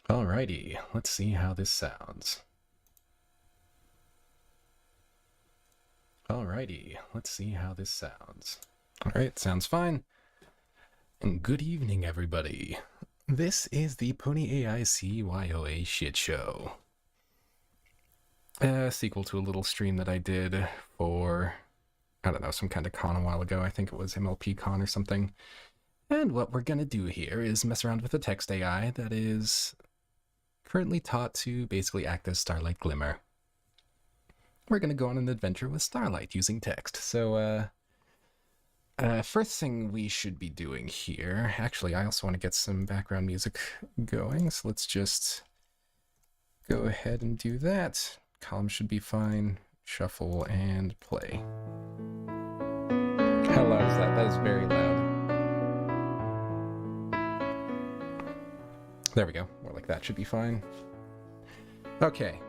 Alrighty, let's see how this sounds. Alrighty, let's see how this sounds. Alright, sounds fine. And good evening, everybody. This is the Pony AI CYOA shit show. A sequel to a little stream that I did for, I don't know, some kind of con a while ago. I think it was MLP Con or something. And what we're gonna do here is mess around with a text AI that is currently taught to basically act as Starlight Glimmer. We're gonna go on an adventure with Starlight using text. So, first thing we should be doing here, actually, I also want to get some background music going, so let's just go ahead and do that. Column should be fine. Shuffle and play. How loud is that? That is very loud. There we go. More like that should be fine. Okay.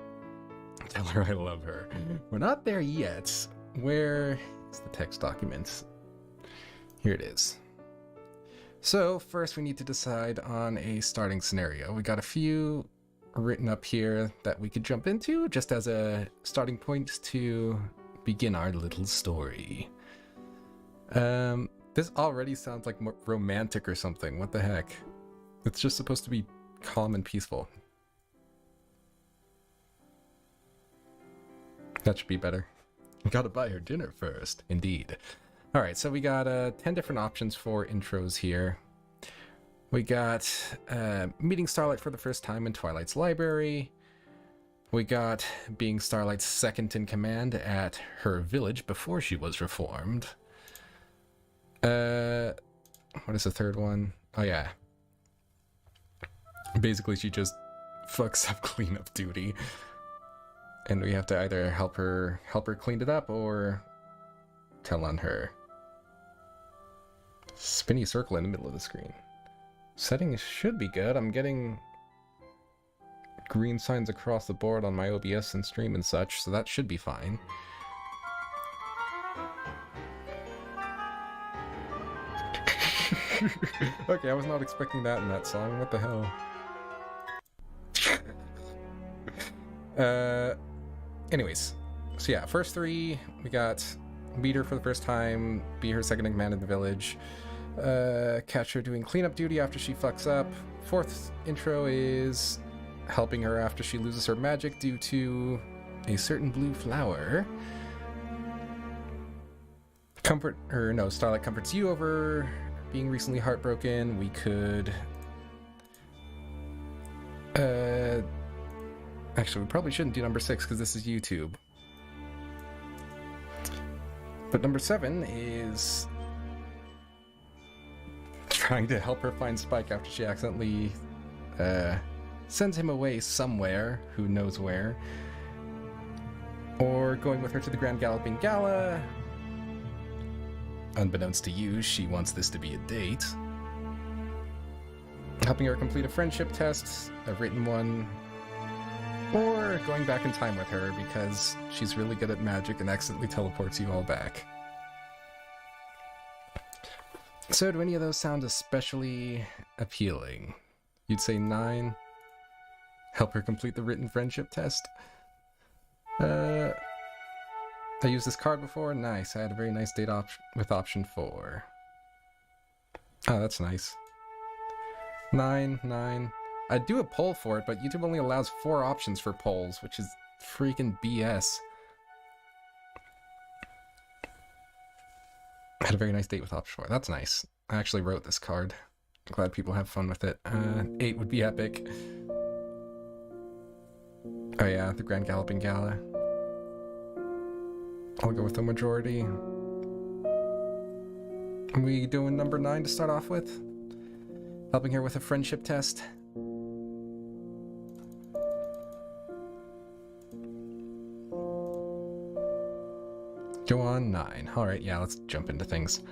Tell her I love her. We're not there yet. Where is the text document? Here it is. So first we need to decide on a starting scenario. We got a few written up here that we could jump into just as a starting point to begin our little story. This already sounds like more romantic or something. What the heck? It's just supposed to be calm and peaceful. That should be better. Gotta buy her dinner first. Indeed. Alright, so we got 10 different options for intros here. We got meeting Starlight for the first time in Twilight's library. We got being Starlight's second in command at her village before she was reformed. What is the third one? Oh yeah. Basically she just fucks up cleanup duty. And we have to either help her clean it up or tell on her. Spinny circle in the middle of the screen. Settings should be good. I'm getting green signs across the board on my OBS and stream and such, so that should be fine. Okay, I was not expecting that in that song. What the hell? Anyways, so yeah, first three, we got meet her for the first time, be her second in command in the village, catch her doing cleanup duty after she fucks up. Fourth intro is helping her after she loses her magic due to a certain blue flower. Starlight comforts you over being recently heartbroken. We could actually, we probably shouldn't do number 6 because this is YouTube. But number 7 is trying to help her find Spike after she accidentally sends him away somewhere, who knows where. Or going with her to the Grand Galloping Gala. Unbeknownst to you, she wants this to be a date. Helping her complete a friendship test, a written one. Or going back in time with her because she's really good at magic and accidentally teleports you all back. So do any of those sound especially appealing? You'd say 9? Help her complete the written friendship test? I used this card before? Nice, I had a very nice date with option 4. Oh, that's nice. 9. I'd do a poll for it, but YouTube only allows 4 options for polls, which is freaking BS. I had a very nice date with option 4. That's nice. I actually wrote this card. I'm glad people have fun with it. 8 would be epic. Oh yeah, the Grand Galloping Gala. I'll go with the majority. Are we doing number 9 to start off with? Helping her with a friendship test. Go on 9. Alright, yeah, let's jump into things.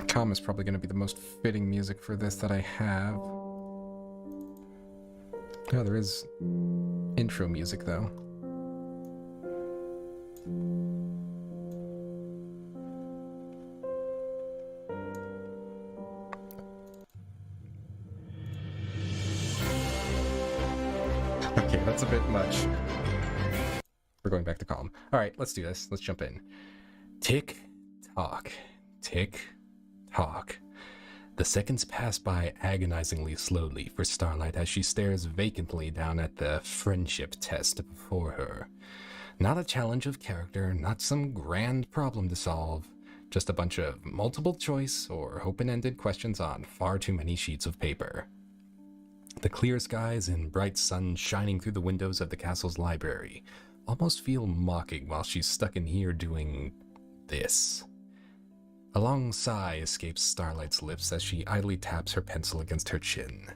Calm is probably going to be the most fitting music for this that I have. Oh, there is intro music, though. Okay, that's a bit much. We're going back to calm. Alright, let's do this. Let's jump in. Tick, tock. Tick, tock. The seconds pass by agonizingly slowly for Starlight as she stares vacantly down at the friendship test before her. Not a challenge of character, not some grand problem to solve, just a bunch of multiple choice or open-ended questions on far too many sheets of paper. The clear skies and bright sun shining through the windows of the castle's library almost feel mocking while she's stuck in here doing this. A long sigh escapes Starlight's lips as she idly taps her pencil against her chin.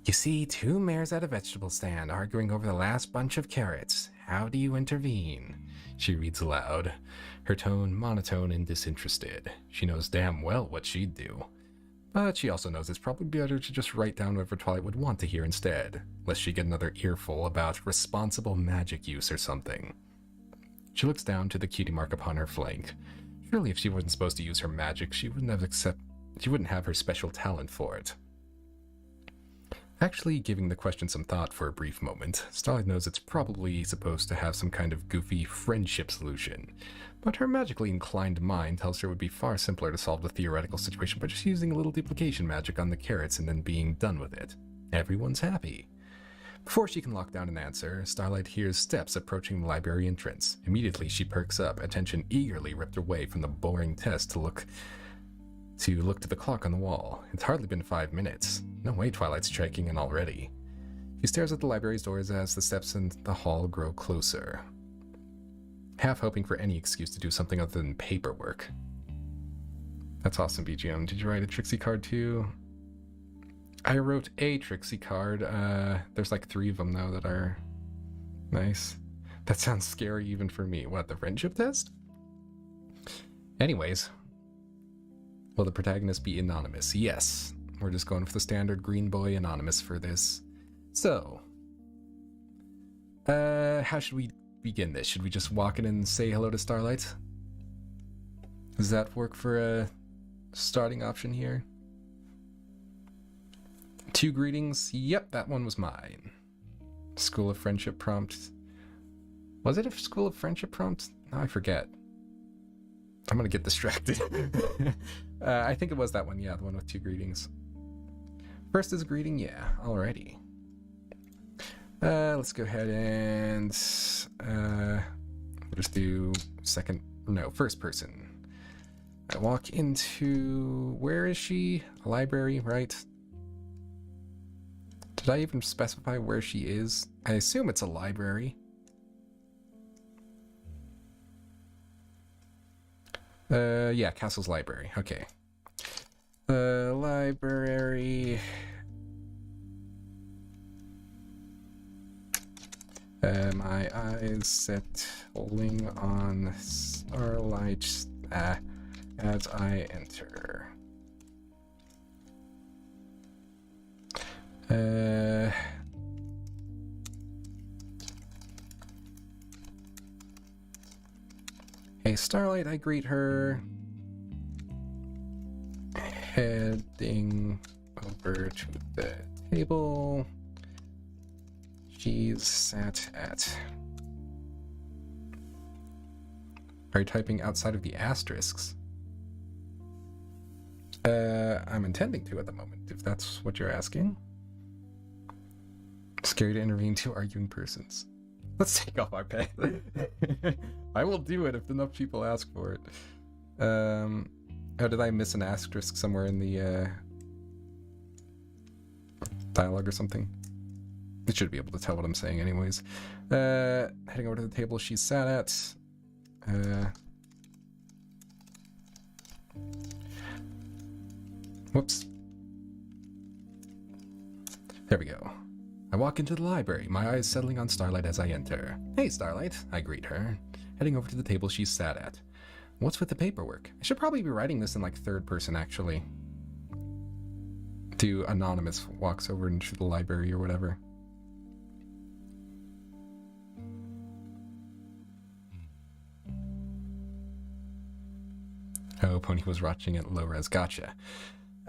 You see two mares at a vegetable stand arguing over the last bunch of carrots. How do you intervene? She reads aloud, her tone monotone and disinterested. She knows damn well what she'd do. But she also knows it's probably better to just write down whatever Twilight would want to hear instead, lest she get another earful about responsible magic use or something. She looks down to the cutie mark upon her flank. Surely if she wasn't supposed to use her magic, she wouldn't have her special talent for it. Actually giving the question some thought for a brief moment, Starlight knows it's probably supposed to have some kind of goofy friendship solution, but her magically inclined mind tells her it would be far simpler to solve the theoretical situation by just using a little duplication magic on the carrots and then being done with it. Everyone's happy. Before she can lock down an answer, Starlight hears steps approaching the library entrance. Immediately she perks up, attention eagerly ripped away from the boring test to look to the clock on the wall. It's hardly been 5 minutes. No way Twilight's checking in already. She stares at the library's doors as the steps in the hall grow closer, half hoping for any excuse to do something other than paperwork. That's awesome, BGM. Did you write a Trixie card too? I wrote a Trixie card. There's like 3 of them though that are nice. That sounds scary even for me. What, the friendship test? Anyways. Will the protagonist be anonymous? Yes. We're just going for the standard green boy anonymous for this. So, how should we begin this? Should we just walk in and say hello to Starlight? Does that work for a starting option here? 2 greetings. Yep, that one was mine. School of Friendship prompt. Was it a School of Friendship prompt? No, I forget. I'm gonna get distracted. I think it was that one, yeah, the one with 2 greetings. First is a greeting, yeah, alrighty. Let's go ahead and we'll just do first person. I walk into, where is she? A library, right? Did I even specify where she is? I assume it's a library. Yeah, Castle's library. Okay. Library. My eyes settling on Starlight as I enter. Hey, Starlight, I greet her. Heading over to the table she's sat at. Are you typing outside of the asterisks? I'm intending to at the moment, if that's what you're asking. Scary to intervene 2 arguing persons. Let's take off our pen. I will do it if enough people ask for it. Oh, did I miss an asterisk somewhere in the dialogue or something? It should be able to tell what I'm saying anyways. Heading over to the table she sat at. Whoops. There we go. I walk into the library, my eyes settling on Starlight as I enter. Hey, Starlight, I greet her, heading over to the table she sat at. What's with the paperwork? I should probably be writing this in like 3rd person, actually. To Anonymous walks over into the library or whatever. Oh, Pony was watching it low-res. Gotcha.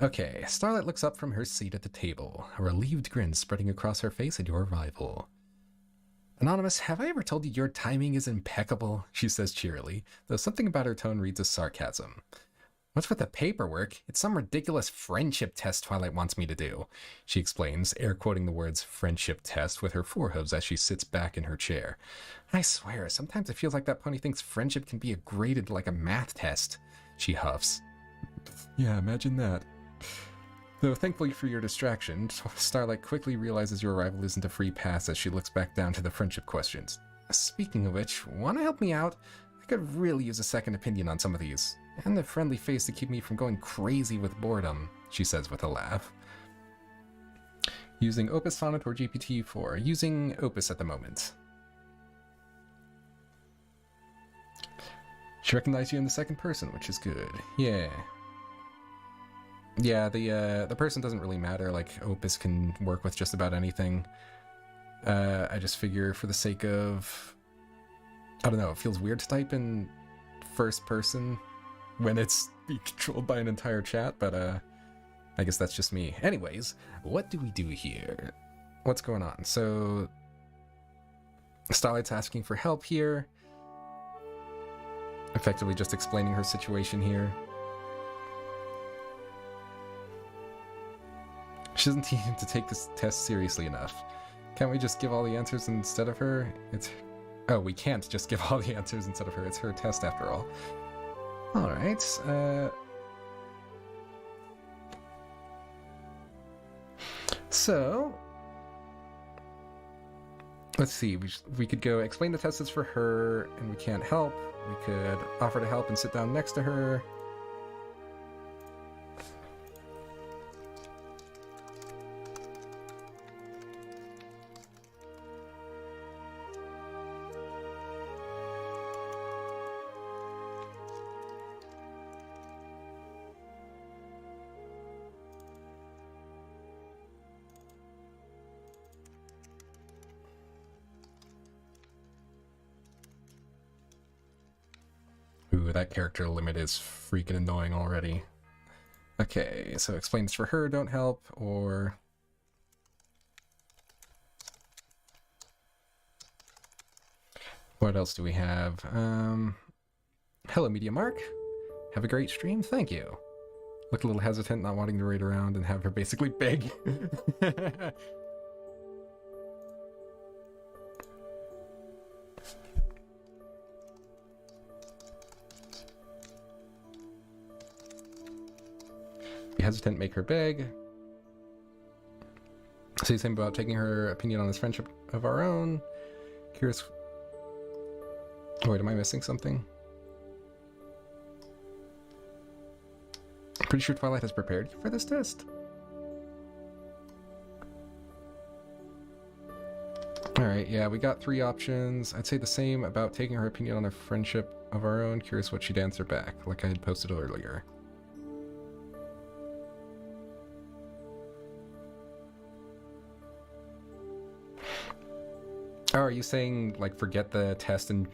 Okay, Starlight looks up from her seat at the table, a relieved grin spreading across her face at your arrival. Anonymous, have I ever told you your timing is impeccable? She says cheerily, though something about her tone reads as sarcasm. What's with the paperwork? It's some ridiculous friendship test Twilight wants me to do, she explains, air quoting the words friendship test with her forehooves as she sits back in her chair. I swear, sometimes it feels like that pony thinks friendship can be graded like a math test, she huffs. Yeah, imagine that. Though thankfully for your distraction, Starlight quickly realizes your arrival isn't a free pass as she looks back down to the friendship questions. Speaking of which, wanna help me out? I could really use a second opinion on some of these. And a friendly face to keep me from going crazy with boredom, she says with a laugh. Using Opus Sonnet or GPT-4? Using Opus at the moment. She recognized you in the second person, which is good. Yeah. Yeah, the person doesn't really matter. Like, Opus can work with just about anything. I just figure for the sake of... I don't know, it feels weird to type in first person when it's being controlled by an entire chat, but I guess that's just me. Anyways, what do we do here? What's going on? So, Starlight's asking for help here. Effectively just explaining her situation here. She doesn't seem to take this test seriously enough. Can't we just give all the answers instead of her? Oh, we can't just give all the answers instead of her. It's her test after all. Alright, so, let's see, we could go explain the test is for her and we can't help. We could offer to help and sit down next to her. Ooh, that character limit is freaking annoying already. Okay, so explain this for her, don't help, or... What else do we have? Hello, Media Mark. Have a great stream, thank you. Look a little hesitant, not wanting to raid around and have her basically beg. Be hesitant, make her beg. Say something about taking her opinion on this friendship of our own. Curious. Oh, wait, am I missing something? Pretty sure Twilight has prepared you for this test. Alright, yeah, we got 3 options. I'd say the same about taking her opinion on a friendship of our own. Curious what she'd answer back, like I had posted earlier. Oh, are you saying, like, forget the test and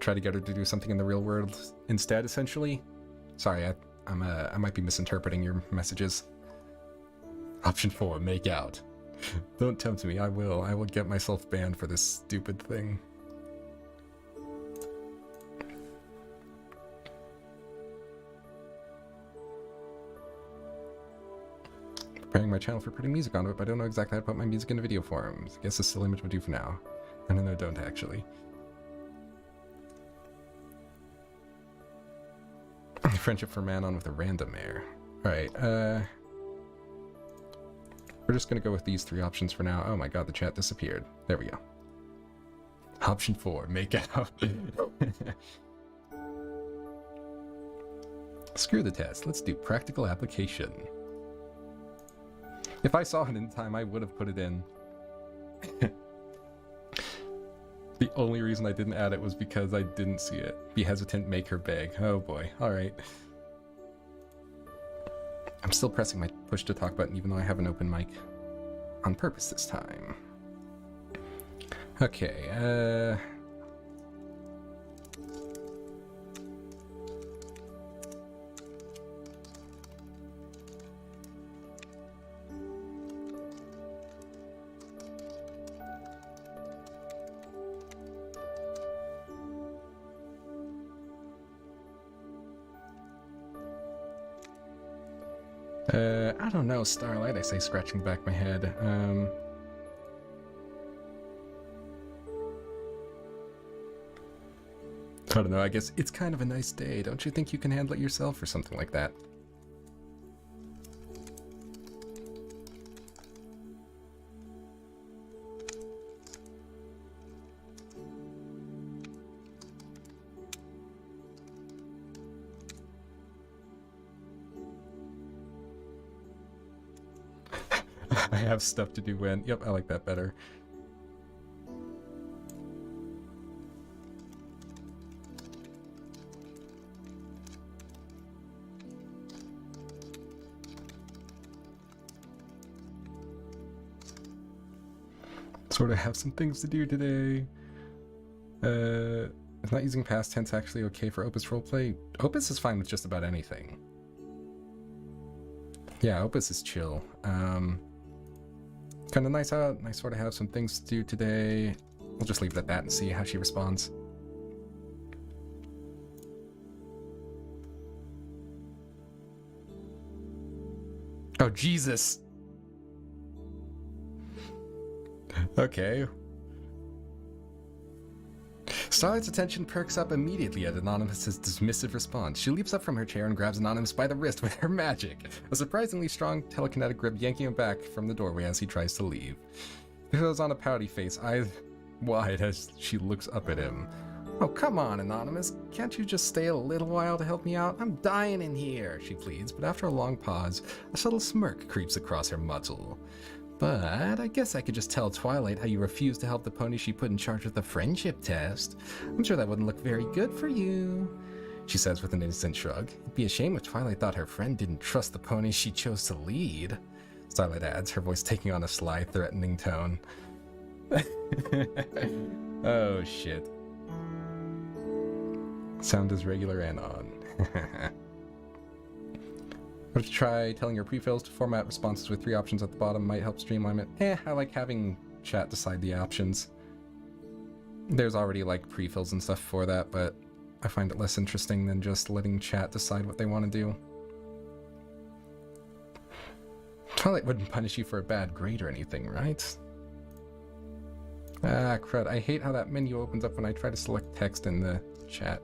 try to get her to do something in the real world instead, essentially? Sorry, I might be misinterpreting your messages. Option 4, make out. Don't tempt me, I will get myself banned for this stupid thing. Preparing my channel for putting music onto it, but I don't know exactly how to put my music into video form. I guess a still image would do for now. No, don't actually. Friendship for man on with a random air. Alright, we're just gonna go with these 3 options for now. Oh my god, the chat disappeared. There we go. Option 4, make out. Screw the test, let's do practical application. If I saw it in time, I would have put it in. The only reason I didn't add it was because I didn't see it. Be hesitant, make her beg. Oh boy, alright. I'm still pressing my push to talk button even though I have an open mic. On purpose this time. Okay, I don't know, Starlight, I say, scratching the back of my head. I don't know, I guess it's kind of a nice day. Don't you think you can handle it yourself or something like that? I have stuff to do when... Yep, I like that better. Sort of have some things to do today. Is not using past tense actually okay for Opus roleplay? Opus is fine with just about anything. Yeah, Opus is chill. Kind of nice out. I sort of have some things to do today. We'll just leave it at that and see how she responds. Oh, Jesus! Okay. Starlight's attention perks up immediately at Anonymous's dismissive response. She leaps up from her chair and grabs Anonymous by the wrist with her magic, a surprisingly strong telekinetic grip yanking him back from the doorway as he tries to leave. He shows on a pouty face, eyes wide as she looks up at him. Oh, come on, Anonymous. Can't you just stay a little while to help me out? I'm dying in here, she pleads, but after a long pause, a subtle smirk creeps across her muzzle. But I guess I could just tell Twilight how you refused to help the pony she put in charge of the friendship test. I'm sure that wouldn't look very good for you, she says with an innocent shrug. It'd be a shame if Twilight thought her friend didn't trust the pony she chose to lead, Starlight adds, her voice taking on a sly, threatening tone. Oh, shit. Sound is regular and on. What if you try telling your pre-fills to format responses with 3 options at the bottom might help streamline it? I like having chat decide the options. There's already like pre-fills and stuff for that, but I find it less interesting than just letting chat decide what they want to do. Twilight wouldn't punish you for a bad grade or anything, right? Ah, crud. I hate how that menu opens up when I try to select text in the chat.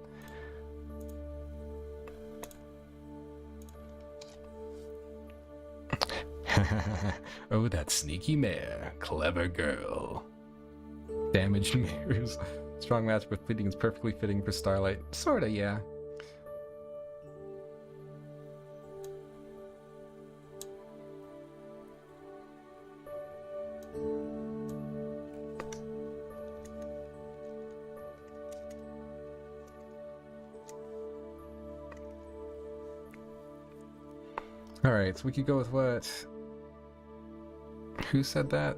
Oh, that sneaky mare. Clever girl. Damaged mirrors. Strong match with pleading is perfectly fitting for Starlight. Sorta, yeah. Alright, so we could go with what... Who said that?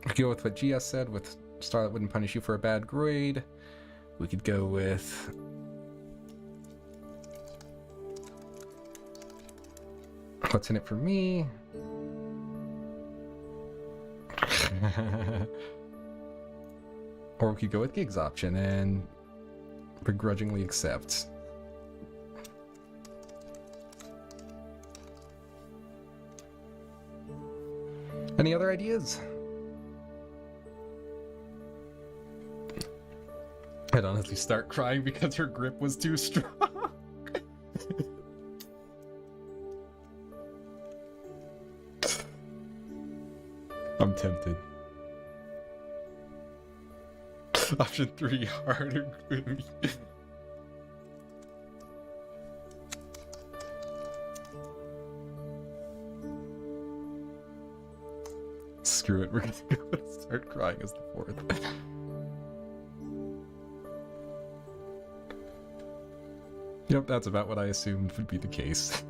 We could go with what GS said, with Starlight wouldn't punish you for a bad grade. We could go with... What's in it for me? Or we could go with Gig's option and begrudgingly accept. Any other ideas? I'd honestly start crying because her grip was too strong. I'm tempted. Option 3, harder Glimmy. Screw it, we're gonna go and start crying as the 4th. Yep, that's about what I assumed would be the case.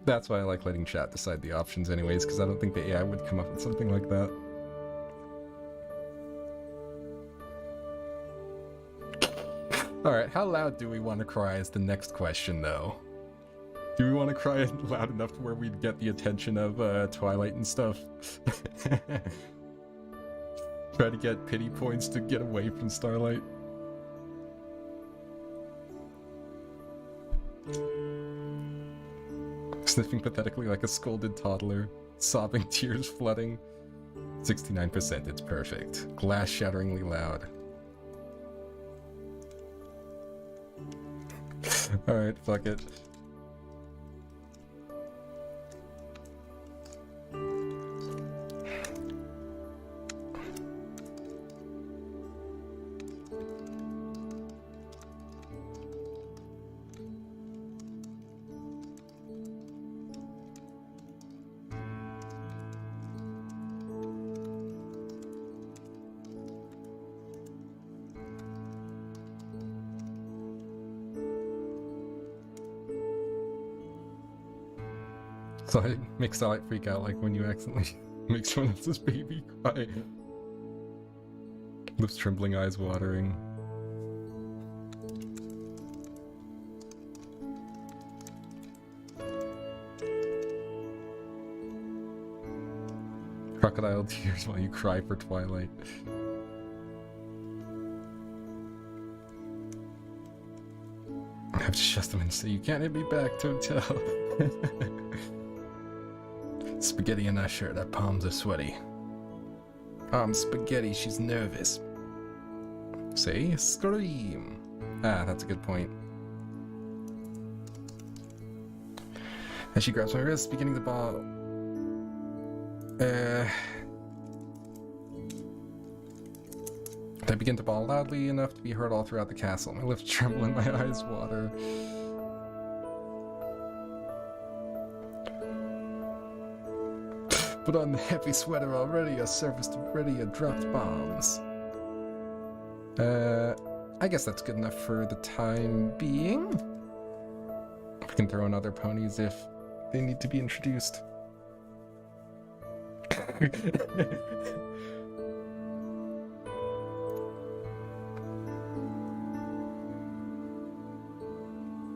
That's why I like letting chat decide the options anyways, because I don't think the AI would come up with something like that. Alright, how loud do we want to cry is the next question, though. Do we want to cry loud enough to where we'd get the attention of Twilight and stuff? Try to get pity points to get away from Starlight. Sniffing pathetically like a scolded toddler. Sobbing, tears flooding. 69%, it's perfect. Glass shatteringly loud. Alright, fuck it. So it makes Starlight freak out like when you accidentally make someone else's baby cry. Lips trembling, eyes watering. Crocodile tears while you cry for Twilight. I have to shut them and say, you can't hit me back, don't tell. Spaghetti in that shirt, her palms are sweaty. Spaghetti, she's nervous. Say, scream. Ah, that's a good point. As she grabs my wrist, beginning to bawl. I begin to bawl loudly enough to be heard all throughout the castle. My lips tremble and my eyes water. Put on the heavy sweater already, a surfaced ready, a dropped bombs. I guess that's good enough for the time being. We can throw in other ponies if they need to be introduced.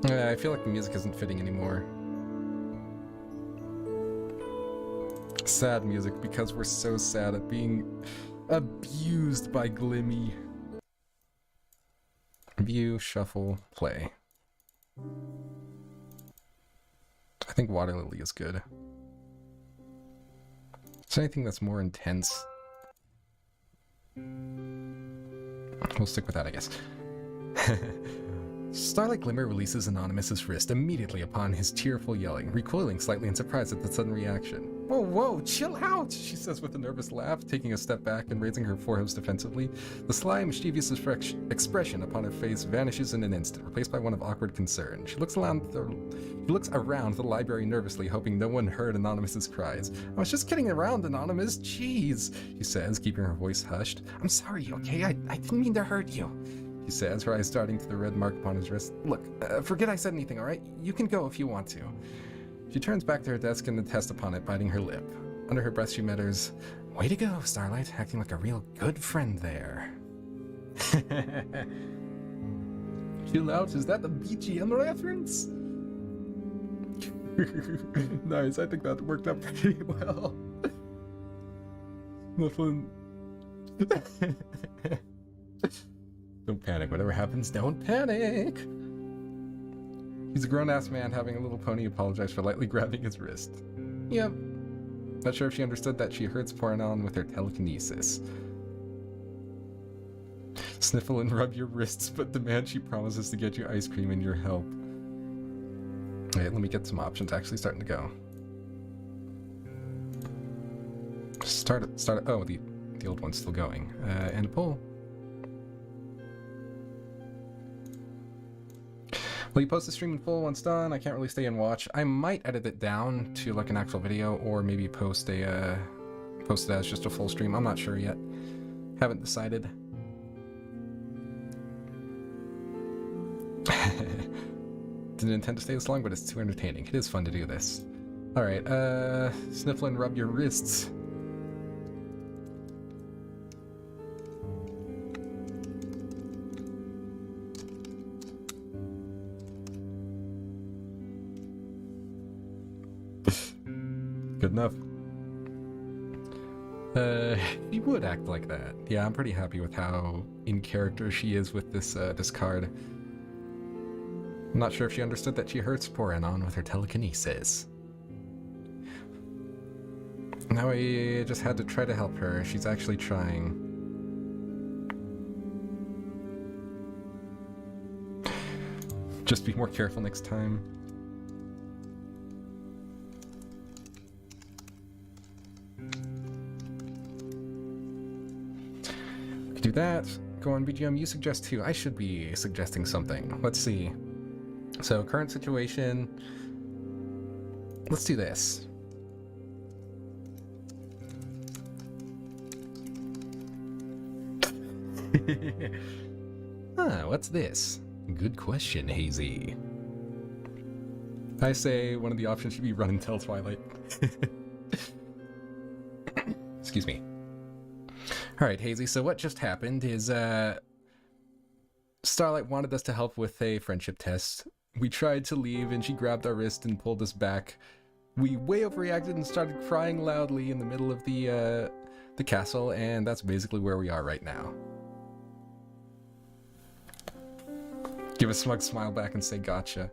I feel like the music isn't fitting anymore. Sad music because we're so sad at being abused by Glimmy. View, shuffle, play. I think Water Lily is good. Is there anything that's more intense? We'll stick with that, I guess. Starlight Glimmer releases Anonymous's wrist immediately upon his tearful yelling, recoiling slightly in surprise at the sudden reaction. Whoa, whoa, chill out, she says with a nervous laugh, taking a step back and raising her forehead defensively. The sly, mischievous expression upon her face vanishes in an instant, replaced by one of awkward concern. She looks around the library nervously, hoping no one heard Anonymous's cries. I was just kidding around, Anonymous, jeez, she says, keeping her voice hushed. I'm sorry, okay? I didn't mean to hurt you. He says, her eyes darting to the red mark upon his wrist. Look, forget I said anything, alright? You can go if you want to. She turns back to her desk and attests upon it, biting her lip. Under her breath, she mutters, way to go, Starlight, acting like a real good friend there. Chill out, is that the BGM reference? Nice, I think that worked out pretty well. Nothing. Don't panic. Whatever happens, don't panic. He's a grown-ass man having a little pony apologize for lightly grabbing his wrist. Yep. Not sure if she understood that she heard Sporanon with her telekinesis. Sniffle and rub your wrists, but demand she promises to get you ice cream and your help. Alright, let me get some options actually starting to go. Start it. Oh, the old one's still going. And a pull. Will you post the stream in full once done? I can't really stay and watch. I might edit it down to like an actual video, or maybe post it as just a full stream. I'm not sure yet. Haven't decided. Didn't intend to stay this long, but it's too entertaining. It is fun to do this. Alright, sniffle and rub your wrists. Good enough. She would act like that. Yeah, I'm pretty happy with how in character she is with this card. I'm not sure if she understood that she hurts poor Anon with her telekinesis. Now I just had to try to help her. She's actually trying. Just be more careful next time. We could do that. Go on, BGM. You suggest too. I should be suggesting something. Let's see. So, current situation. Let's do this. What's this? Good question, Hazy. I say one of the options should be Run and Tell Twilight. Excuse me. Alright, Hazy, so what just happened is, Starlight wanted us to help with a friendship test. We tried to leave, and she grabbed our wrist and pulled us back. We way overreacted and started crying loudly in the middle of the castle, and that's basically where we are right now. Give a smug smile back and say gotcha.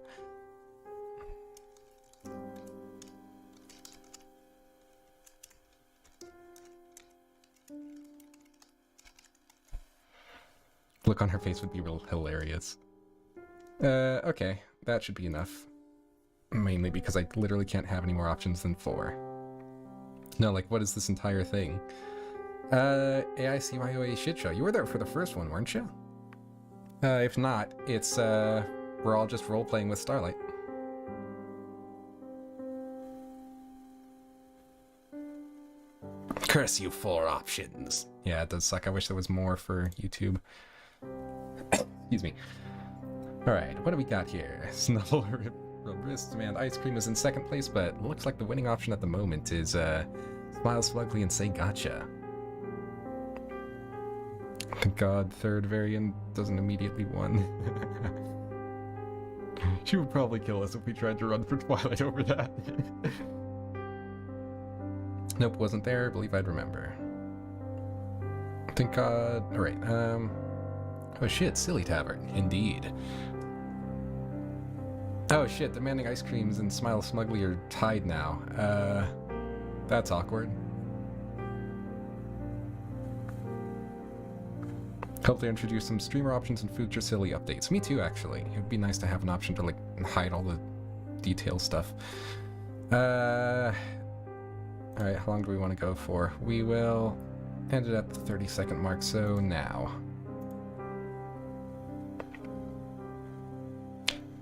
Look on her face would be real hilarious. Okay, that should be enough. Mainly because I literally can't have any more options than 4. No, like, what is this entire thing? AI CYOA Shootshow. You were there for the first one, weren't you? If not, it's, we're all just role-playing with Starlight. Curse you, 4 options. Yeah, it does suck. I wish there was more for YouTube. Excuse me. Alright, what do we got here? Snuffle, Wrist, Demand Ice Cream is in second place, but looks like the winning option at the moment is, Smile Slugly and Say Gotcha. Thank God, third variant doesn't immediately win. She would probably kill us if we tried to run for Twilight over that. Nope, wasn't there. I believe I'd remember. Thank God. Alright, oh shit, Silly Tavern. Indeed. Oh shit, Demanding Ice Creams and Smile Smugly are tied now. That's awkward. Hope they introduce some streamer options and Future Silly updates. Me too, actually. It would be nice to have an option to, like, hide all the detail stuff. Alright, how long do we want to go for? We will end it at the 30-second mark, so now.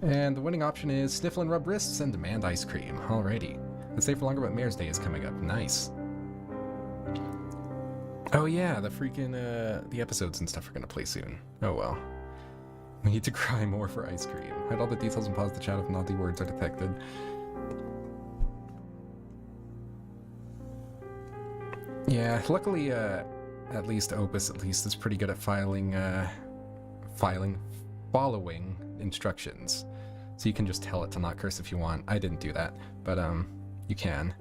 And the winning option is Sniffle and Rub Wrists and Demand Ice Cream. Alrighty. Let's stay for longer, but Mayor's Day is coming up. Nice. Oh yeah, the freaking, the episodes and stuff are gonna play soon. Oh well. We need to cry more for ice cream. Hide all the details and pause the chat if naughty words are detected. Yeah, luckily, at least Opus is pretty good at following instructions. So you can just tell it to not curse if you want. I didn't do that, but, you can.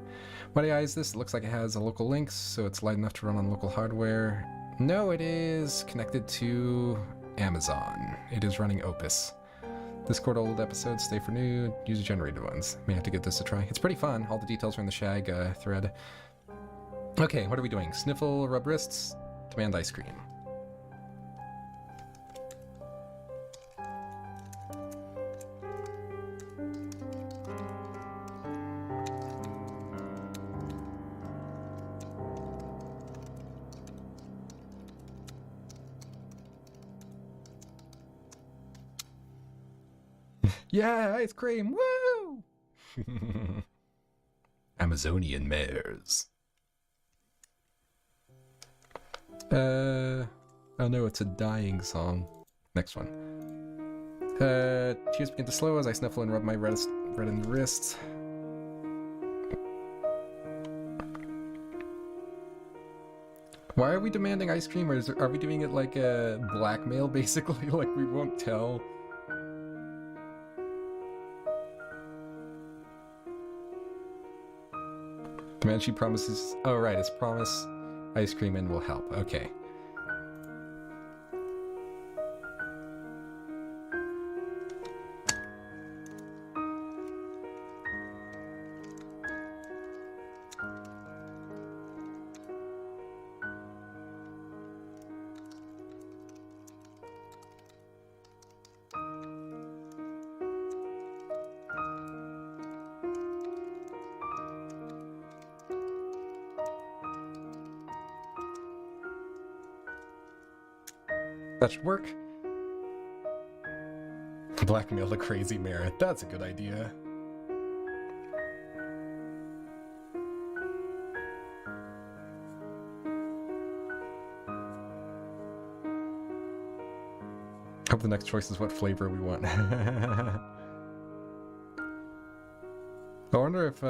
What AI is this? It looks like it has a local link, so it's light enough to run on local hardware. No, it is connected to Amazon. It is running Opus. Discord old episodes, stay for new, user-generated ones. May have to give this a try. It's pretty fun. All the details are in the Shag thread. Okay, what are we doing? Sniffle, Rub Wrists, Demand Ice Cream. Yeah, ice cream, woo! Amazonian mares. Oh no, it's a dying song. Next one. Tears begin to slow as I snuffle and rub my reddened wrists. Why are we demanding ice cream, or are we doing it like a blackmail, basically? Like, we won't tell? Comanche promises... Oh, right, his promise. Ice cream in will help. Okay. That should work. Blackmail the crazy mayor. That's a good idea. Hope the next choice is what flavor we want. I wonder if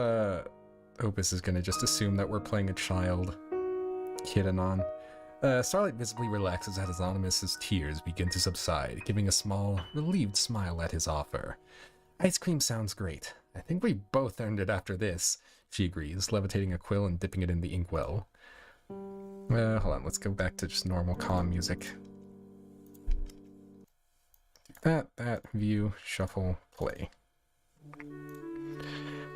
Opus is going to just assume that we're playing a child. Kid Anon. Starlight visibly relaxes as Anonymous's tears begin to subside, giving a small, relieved smile at his offer. Ice cream sounds great. I think we both earned it after this, she agrees, levitating a quill and dipping it in the inkwell. Hold on, let's go back to just normal calm music. That, view, shuffle, play.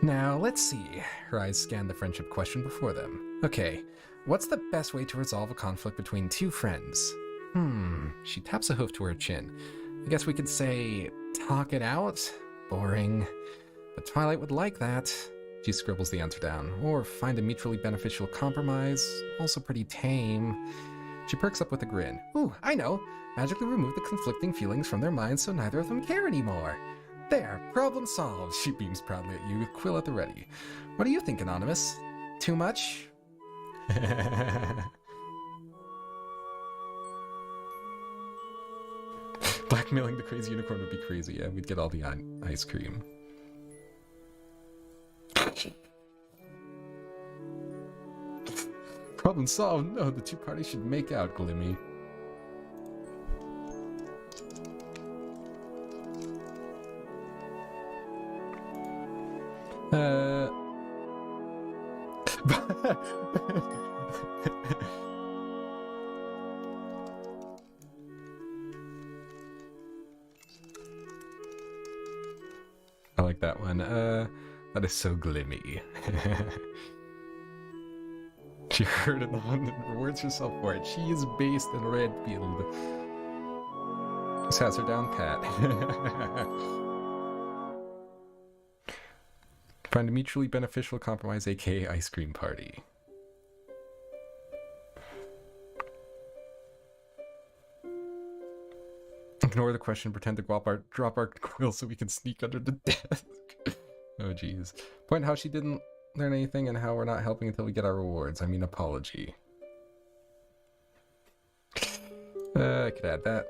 Now, let's see. Her eyes scan the friendship question before them. Okay. What's the best way to resolve a conflict between two friends? She taps a hoof to her chin. I guess we could say, talk it out? Boring. But Twilight would like that. She scribbles the answer down. Or find a mutually beneficial compromise. Also pretty tame. She perks up with a grin. Ooh, I know. Magically remove the conflicting feelings from their minds so neither of them care anymore. There, problem solved. She beams proudly at you, quill at the ready. What do you think, Anonymous? Too much? Blackmailing the crazy unicorn would be crazy. Yeah, we'd get all the ice cream. Problem solved. No, the two parties should make out, Glimmy. I like that one. That is so Glimmy. She heard it on and rewards herself for it. She is based in Redfield. Just has her down pat. Find a mutually beneficial compromise, aka ice cream party. Ignore the question, pretend to drop our quill so we can sneak under the desk. Oh jeez. Point how she didn't learn anything and how we're not helping until we get our rewards. I mean, apology. I could add that.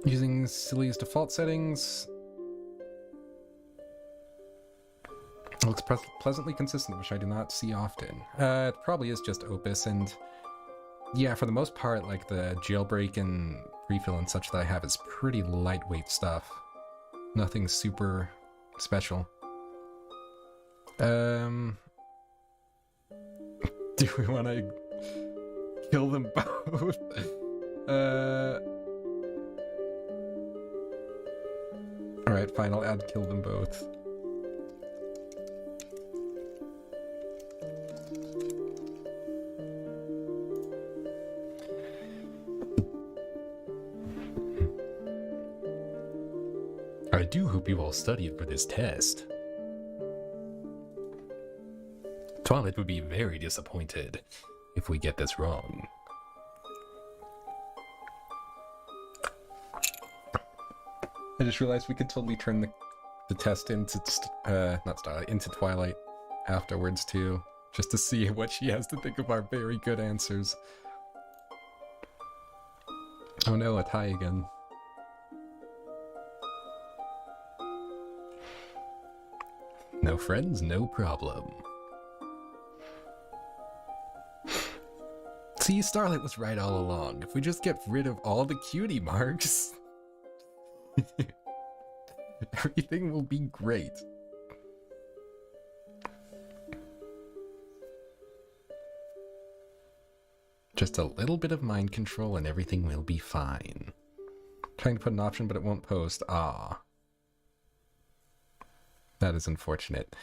Using Silly's default settings. It looks pleasantly consistent, which I do not see often. It probably is just Opus, and yeah, for the most part, like the jailbreak and refill and such that I have is pretty lightweight stuff. Nothing super special. Do we want to kill them both? Alright, fine, I'll add kill them both. I do hope you all studied for this test. Twilight would be very disappointed if we get this wrong. I just realized we could totally turn the test into, not Starlight, into Twilight afterwards too, just to see what she has to think of our very good answers. Oh no, a tie again. No friends, no problem. See, Starlight was right all along. If we just get rid of all the cutie marks, everything will be great. Just a little bit of mind control and everything will be fine. Trying to put an option, but it won't post. Ah. That is unfortunate.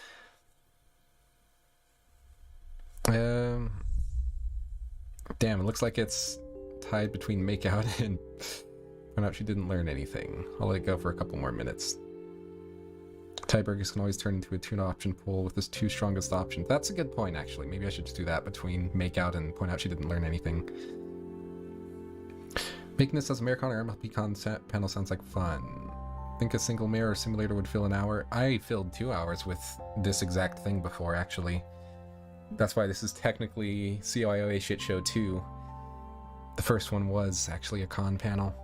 Damn, it looks like it's tied between makeout and find out she didn't learn anything. I'll let it go for a couple more minutes. Tiebreakers can always turn into a tune option pool with this two strongest options. That's a good point, actually. Maybe I should just do that between makeout and point out she didn't learn anything. Making this as a Miracon or MLP concept panel sounds like fun. Think a single mirror simulator would fill an hour? I filled 2 hours with this exact thing before, actually. That's why this is technically CYOA Shit Show 2. The first one was actually a con panel.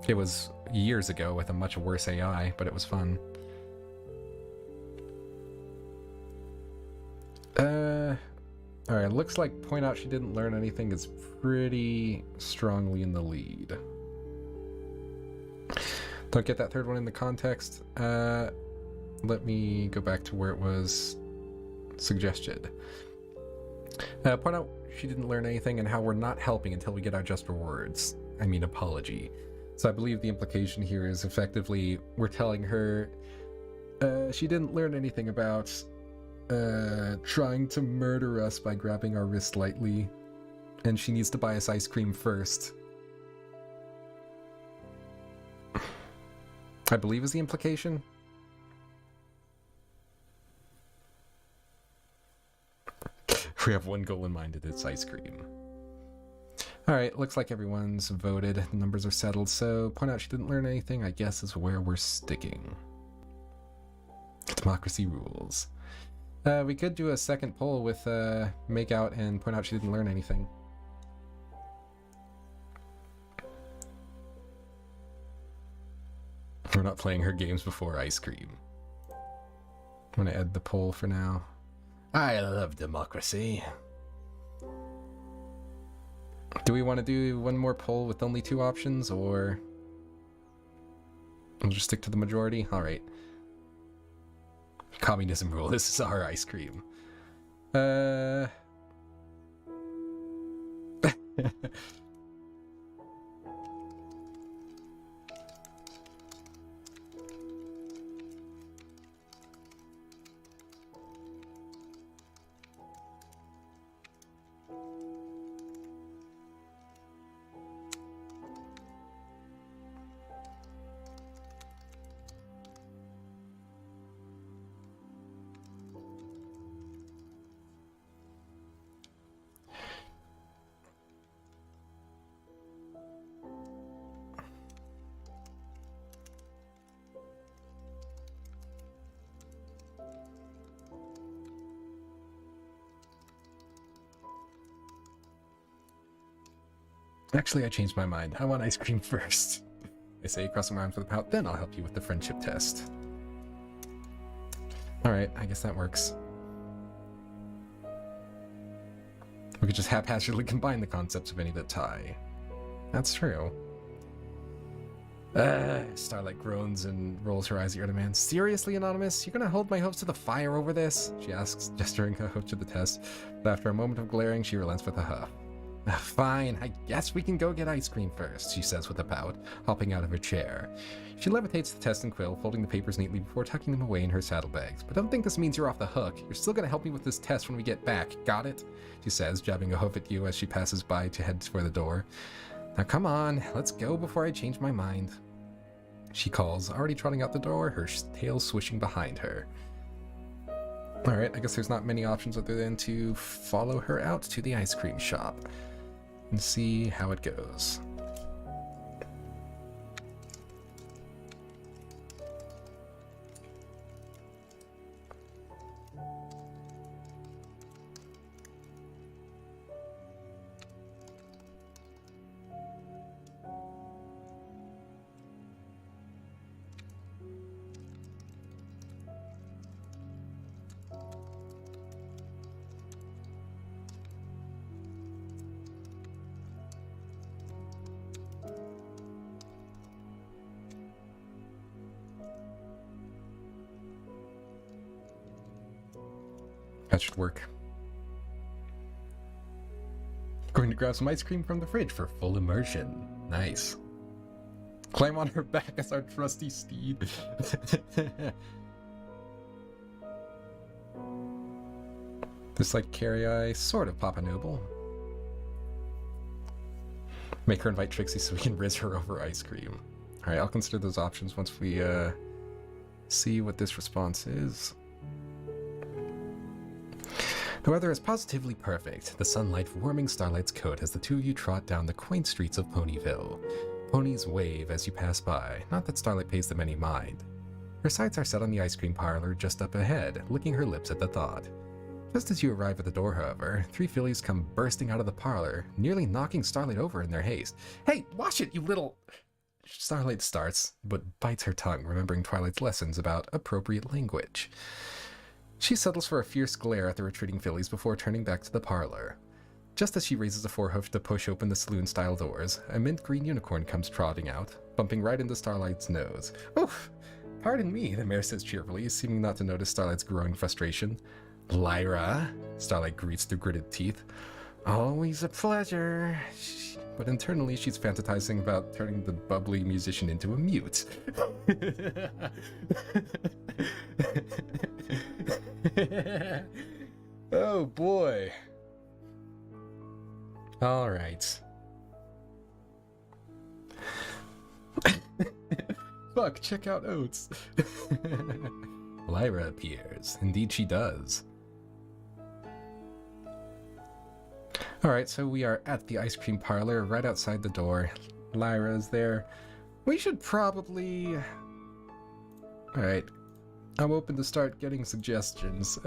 It was years ago with a much worse AI, but it was fun. Alright, looks like point out she didn't learn anything is pretty strongly in the lead. Don't get that third one in the context. Let me go back to where it was suggested. Point out she didn't learn anything and how we're not helping until we get our just rewards. I mean apology. So I believe the implication here is effectively we're telling her she didn't learn anything about trying to murder us by grabbing our wrist lightly, and she needs to buy us ice cream first. I believe is the implication. We have one goal in mind, and it's ice cream. Alright, looks like everyone's voted. The numbers are settled, so point out she didn't learn anything, I guess, is where we're sticking. Democracy rules. We could do a second poll with make out and point out she didn't learn anything. We're not playing her games before ice cream. I'm gonna end the poll for now. I love democracy. Do we want to do one more poll with only 2 options, or we'll just stick to the majority? Alright. Communism rule. This is our ice cream. Actually, I changed my mind. I want ice cream first. I say crossing my arms with a pout, then I'll help you with the friendship test. Alright, I guess that works. We could just haphazardly combine the concepts of any that tie. That's true. Starlight groans and rolls her eyes at your demand. Seriously, Anonymous? You're gonna hold my hopes to the fire over this? She asks, gesturing her hope to the test. But after a moment of glaring, she relents with a huff. Fine, I guess we can go get ice cream first, she says with a pout, hopping out of her chair. She levitates the test and quill, folding the papers neatly before tucking them away in her saddlebags. But don't think this means you're off the hook. You're still gonna help me with this test when we get back, got it? She says, jabbing a hoof at you as she passes by to head for the door. Now come on, let's go before I change my mind. She calls, already trotting out the door, her tail swishing behind her. Alright, I guess there's not many options other than to follow her out to the ice cream shop and see how it goes. That should work. Going to grab some ice cream from the fridge for full immersion. Nice. Climb on her back as our trusty steed. This like carry I sort of Papa Noble. Make her invite Trixie so we can riz her over ice cream. Alright, I'll consider those options once we see what this response is. The weather is positively perfect, the sunlight warming Starlight's coat as the two of you trot down the quaint streets of Ponyville. Ponies wave as you pass by, not that Starlight pays them any mind. Her sights are set on the ice cream parlor just up ahead, licking her lips at the thought. Just as you arrive at the door, however, three fillies come bursting out of the parlor, nearly knocking Starlight over in their haste. Hey, watch it, you little... Starlight starts, but bites her tongue, remembering Twilight's lessons about appropriate language. She settles for a fierce glare at the retreating fillies before turning back to the parlor. Just as she raises a forehoof to push open the saloon-style doors, a mint green unicorn comes trotting out, bumping right into Starlight's nose. Oof! Pardon me, the mare says cheerfully, seeming not to notice Starlight's growing frustration. Lyra, Starlight greets through gritted teeth. Always a pleasure. But internally, she's fantasizing about turning the bubbly musician into a mute. Oh boy. All right. Fuck, check out Oates. Lyra appears. Indeed she does. Alright, so we are at the ice cream parlor, right outside the door. Lyra's there. We should probably... Alright. I'm open to start getting suggestions.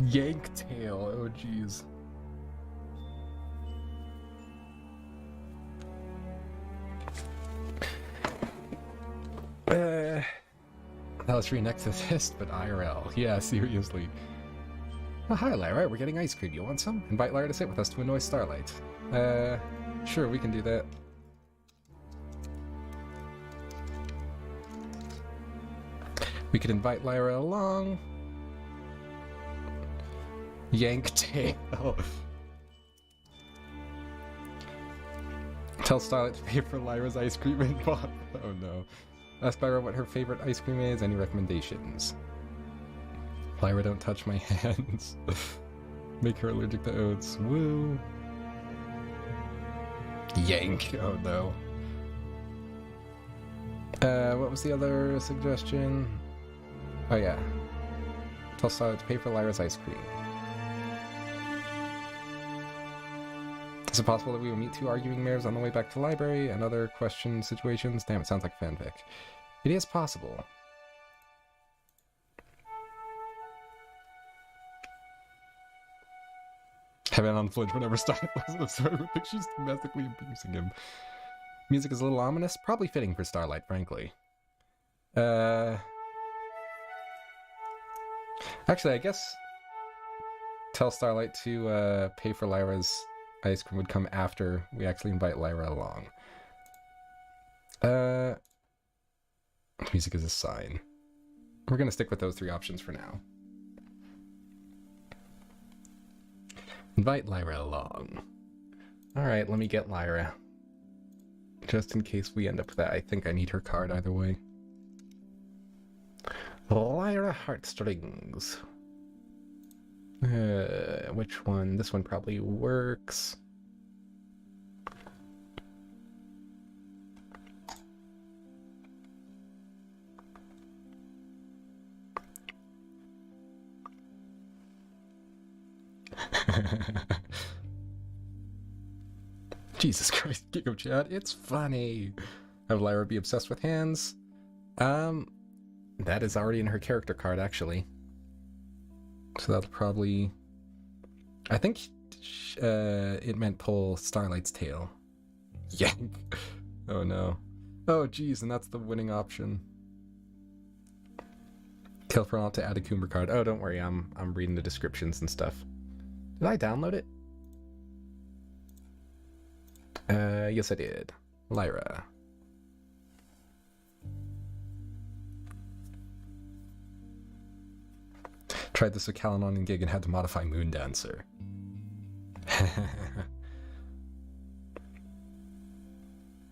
Yanktail, oh jeez. Now let's reenact this, but IRL. Yeah, seriously. Oh, hi Lyra, we're getting ice cream. You want some? Invite Lyra to sit with us to annoy Starlight. Sure, we can do that. We could invite Lyra along. Yanktail. Tell Starlight to pay for Lyra's ice cream and bot. Oh no. Ask Lyra what her favorite ice cream is. Any recommendations? Lyra, don't touch my hands. Make her allergic to oats. Woo. Yank. Oh no. What was the other suggestion? Oh yeah. Tell Starlight to pay for Lyra's ice cream. Is it possible that we will meet two arguing mares on the way back to the library and other question situations? Damn, it sounds like fanfic. It is possible. Heaven on flinch whenever Starlight loses her. I think she's domestically abusing him. Music is a little ominous. Probably fitting for Starlight, frankly. Actually, I guess tell Starlight to pay for Lyra's ice cream would come after we actually invite Lyra along. Music is a sign. We're gonna stick with those three options for now. Invite Lyra along. Alright, let me get Lyra. Just in case we end up with that. I think I need her card either way. Lyra Heartstrings. Which one? This one probably works. Jesus Christ, Gigo Chat, it's funny. Have Lyra be obsessed with hands? That is already in her character card, actually. So that'll probably... I think it meant pull Starlight's tail. Yank. Oh no. Oh geez, and that's the winning option. Kill for all to add a Coomer card. Oh, don't worry, I'm reading the descriptions and stuff. Did I download it? Yes I did. Lyra. Tried this with Kalanon and Gig and had to modify Moon Dancer.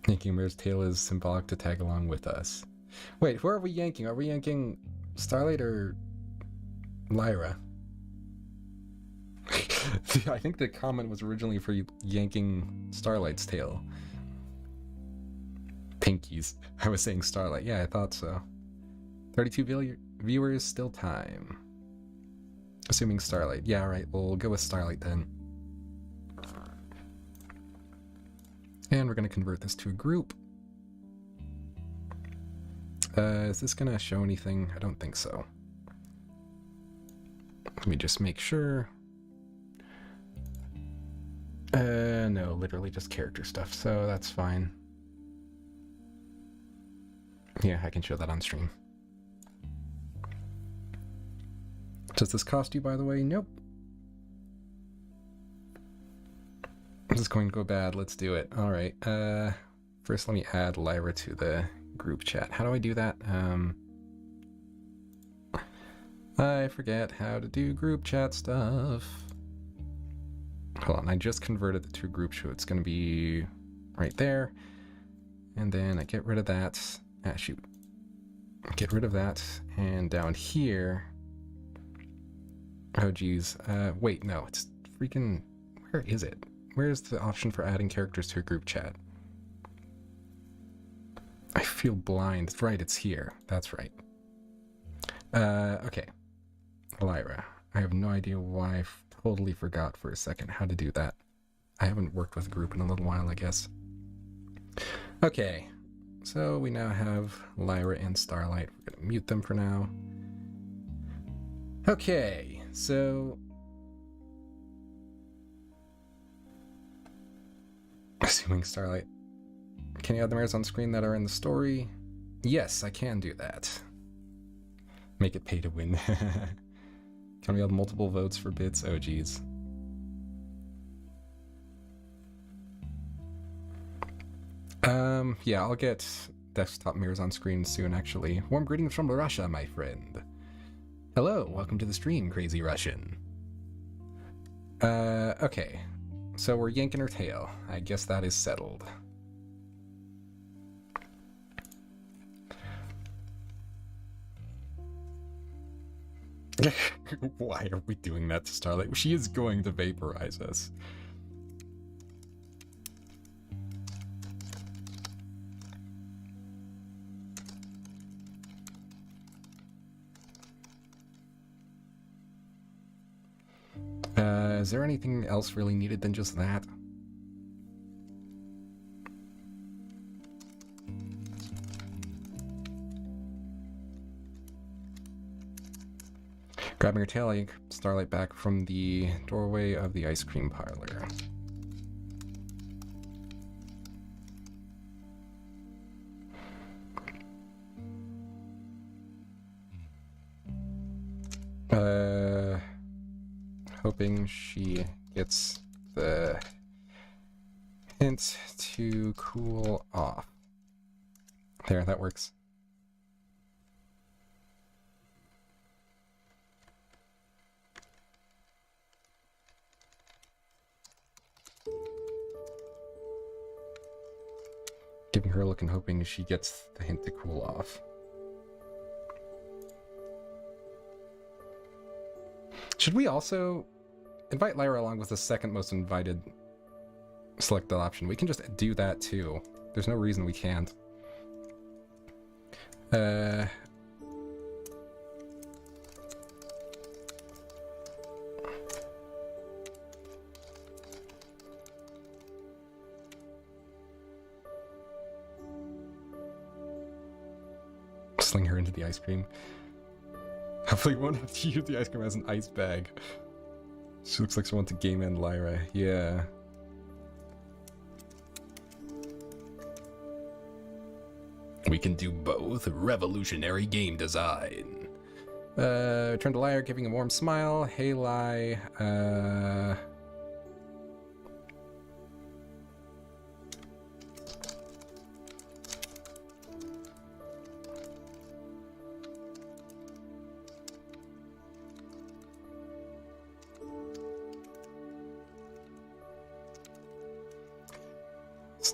Yanking Mirror's tail is symbolic to tag along with us. Wait, who are we yanking? Are we yanking Starlight or Lyra? I think the comment was originally for yanking Starlight's tail. Pinkies. I was saying Starlight. Yeah, I thought so. 32 viewers, still time. Assuming Starlight. Yeah, alright, we'll go with Starlight then. And we're going to convert this to a group. Is this going to show anything? I don't think so. Let me just make sure. No, literally just character stuff, so that's fine. Yeah, I can show that on stream. Does this cost you, by the way? Nope. This is going to go bad. Let's do it. All right. First, let me add Lyra to the group chat. How do I do that? I forget how to do group chat stuff. Hold on. I just converted it to a group, so it's going to be right there. And then I get rid of that. Ah, shoot. Get rid of that. And down here... Oh, geez. Wait, no. It's freaking... Where is it? Where's the option for adding characters to a group chat? I feel blind. Right, it's here. That's right. Okay. Lyra. I have no idea why I totally forgot for a second how to do that. I haven't worked with a group in a little while, I guess. Okay. So we now have Lyra and Starlight. We're going to mute them for now. Okay, so... Assuming Starlight. Can you add the mirrors on screen that are in the story? Yes, I can do that. Make it pay to win. Can we have multiple votes for bits? Oh, geez. Yeah, I'll get desktop mirrors on screen soon, actually. Warm greetings from Russia, my friend. Hello, welcome to the stream, Crazy Russian. Okay. So we're yanking her tail. I guess that is settled. Why are we doing that to Starlight? She is going to vaporize us. Is there anything else really needed than just that? Grabbing her tail, I Starlight back from the doorway of the ice cream parlor. Hoping she gets the hint to cool off. There, that works. Giving her a look and hoping she gets the hint to cool off. Should we also invite Lyra along with the second most invited selected option? We can just do that too. There's no reason we can't. Sling her into the ice cream. Hopefully won't have to use the ice cream as an ice bag. She looks like she wants to game end Lyra. Yeah. We can do both. Revolutionary game design. Turn to Lyra, giving a warm smile. Hey, Ly.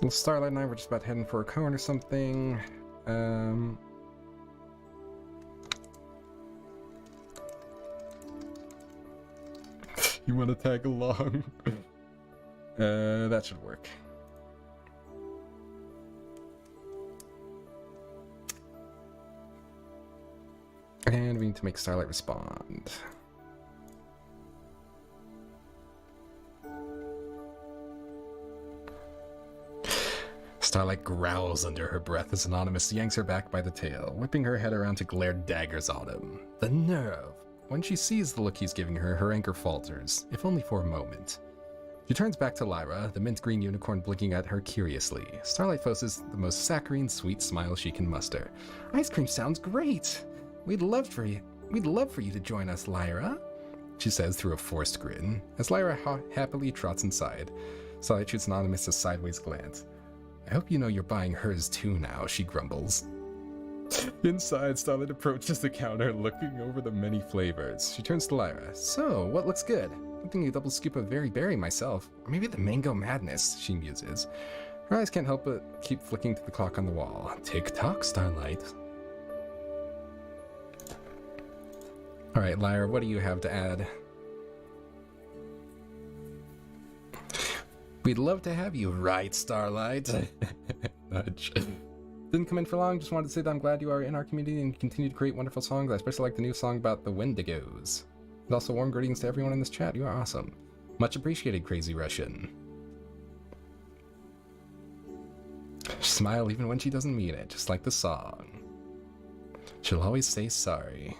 Starlight and I were just about heading for a cone or something. You want to tag along? That should work. And we need to make Starlight respond. Starlight growls under her breath as Anonymous yanks her back by the tail, whipping her head around to glare daggers on him. The nerve! When she sees the look he's giving her, her anger falters, if only for a moment. She turns back to Lyra, the mint green unicorn blinking at her curiously. Starlight forces the most saccharine, sweet smile she can muster. Ice cream sounds great! We'd love for you to join us, Lyra, she says through a forced grin, as Lyra happily trots inside. Starlight shoots Anonymous a sideways glance. I hope you know you're buying hers too now, she grumbles. Inside, Starlight approaches the counter, looking over the many flavors. She turns to Lyra. So, what looks good? I'm thinking a double scoop of Very Berry myself. Or maybe the Mango Madness, she muses. Her eyes can't help but keep flicking to the clock on the wall. Tick-tock, Starlight. Alright, Lyra, what do you have to add? We'd love to have you, right, Starlight? Nudge. Didn't come in for long, just wanted to say that I'm glad you are in our community and continue to create wonderful songs. I especially like the new song about the Wendigos. And also warm greetings to everyone in this chat. You are awesome. Much appreciated, Crazy Russian. Smile even when she doesn't mean it, just like the song. She'll always say sorry.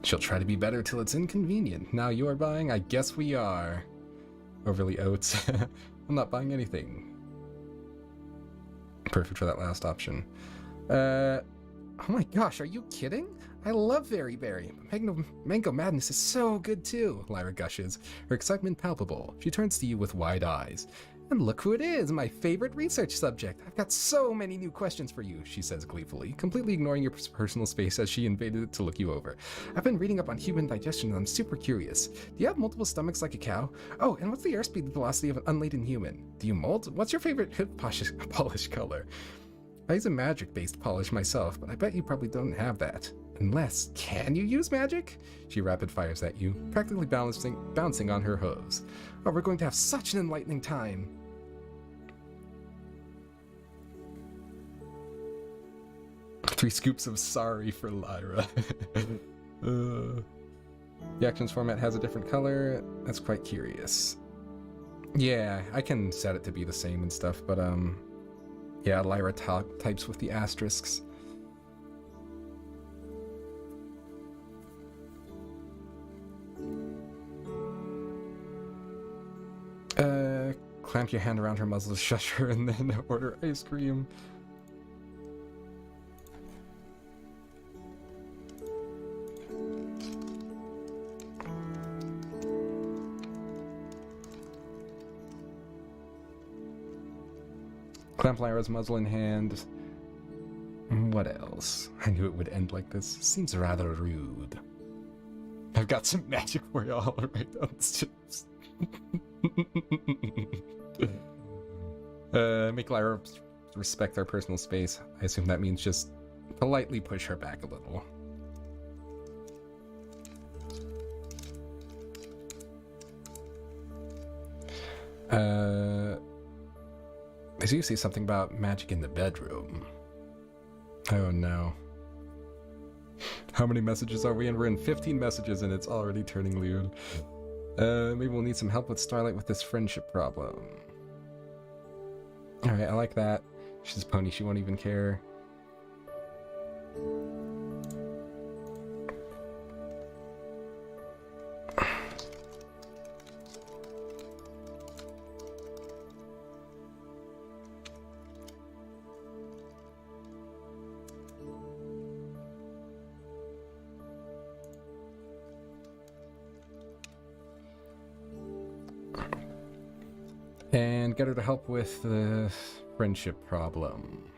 She'll try to be better till it's inconvenient. Now you're buying? I guess we are. Overly oats. I'm not buying anything. Perfect for that last option. Oh my gosh, are you kidding? I love Very Berry. Mango Madness is so good too, Lyra gushes, her excitement palpable. She turns to you with wide eyes. And look who it is, my favorite research subject. I've got so many new questions for you, she says gleefully, completely ignoring your personal space as she invaded it to look you over. I've been reading up on human digestion and I'm super curious. Do you have multiple stomachs like a cow? Oh, and what's the airspeed velocity of an unladen human? Do you mold? What's your favorite hip polish color? I use a magic-based polish myself, but I bet you probably don't have that. Unless, can you use magic? She rapid fires at you, practically bouncing on her hooves. Oh, we're going to have such an enlightening time. Three scoops of sorry for Lyra. The actions format has a different color. That's quite curious. Yeah, I can set it to be the same and stuff, but yeah, Lyra types with the asterisks. Clamp your hand around her muzzle to shush her and then order ice cream. Clamp Lyra's muzzle in hand. What else? I knew it would end like this. Seems rather rude. I've got some magic for y'all right downstairs. Make Lyra respect our personal space. I assume that means just politely push her back a little. I do see something about magic in the bedroom. Oh no. How many messages are we in? We're in 15 messages and it's already turning lewd. Maybe we'll need some help with Starlight with this friendship problem. Alright, I like that. She's a pony, she won't even care. And get her to help with the friendship problem.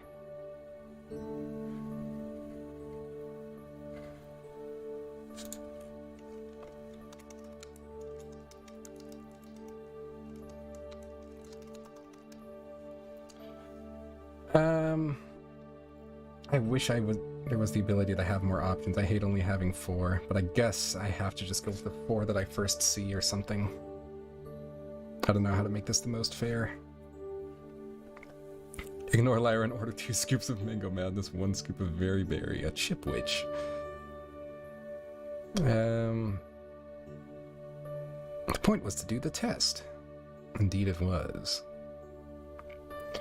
I wish there was the ability to have more options. I hate only having 4, but I guess I have to just go with the 4 that I first see or something. I don't know how to make this the most fair. Ignore Lyra and order 2 scoops of Mango Madness, 1 scoop of Very Berry, a Chip Witch. The point was to do the test. Indeed it was.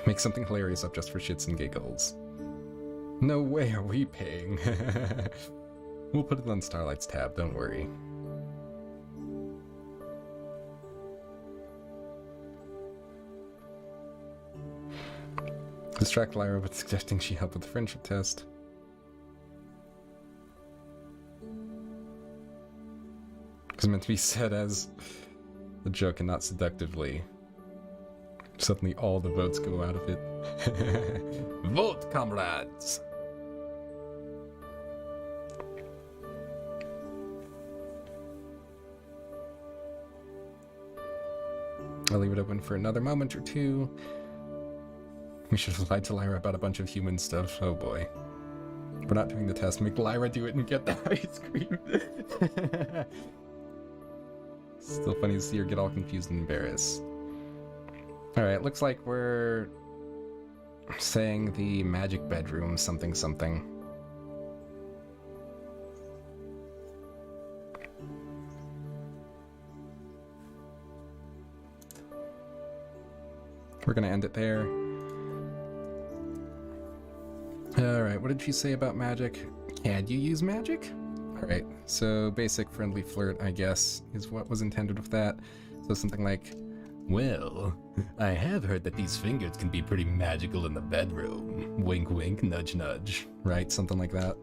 Make something hilarious up just for shits and giggles. No way are we paying. We'll put it on Starlight's tab, don't worry. Distract Lyra with suggesting she help with the friendship test. It's meant to be said as a joke and not seductively. Suddenly all the votes go out of it. Vote, comrades! I'll leave it open for another moment or two. We should have lied to Lyra about a bunch of human stuff. Oh boy. We're not doing the test. Make Lyra do it and get the ice cream. Still funny to see her get all confused and embarrassed. Alright, looks like we're saying the magic bedroom something something. We're gonna end it there. Alright, what did she say about magic? Can you use magic? Alright, so basic friendly flirt, I guess, is what was intended with that. So something like, well, I have heard that these fingers can be pretty magical in the bedroom. Wink wink, nudge nudge. Right, something like that.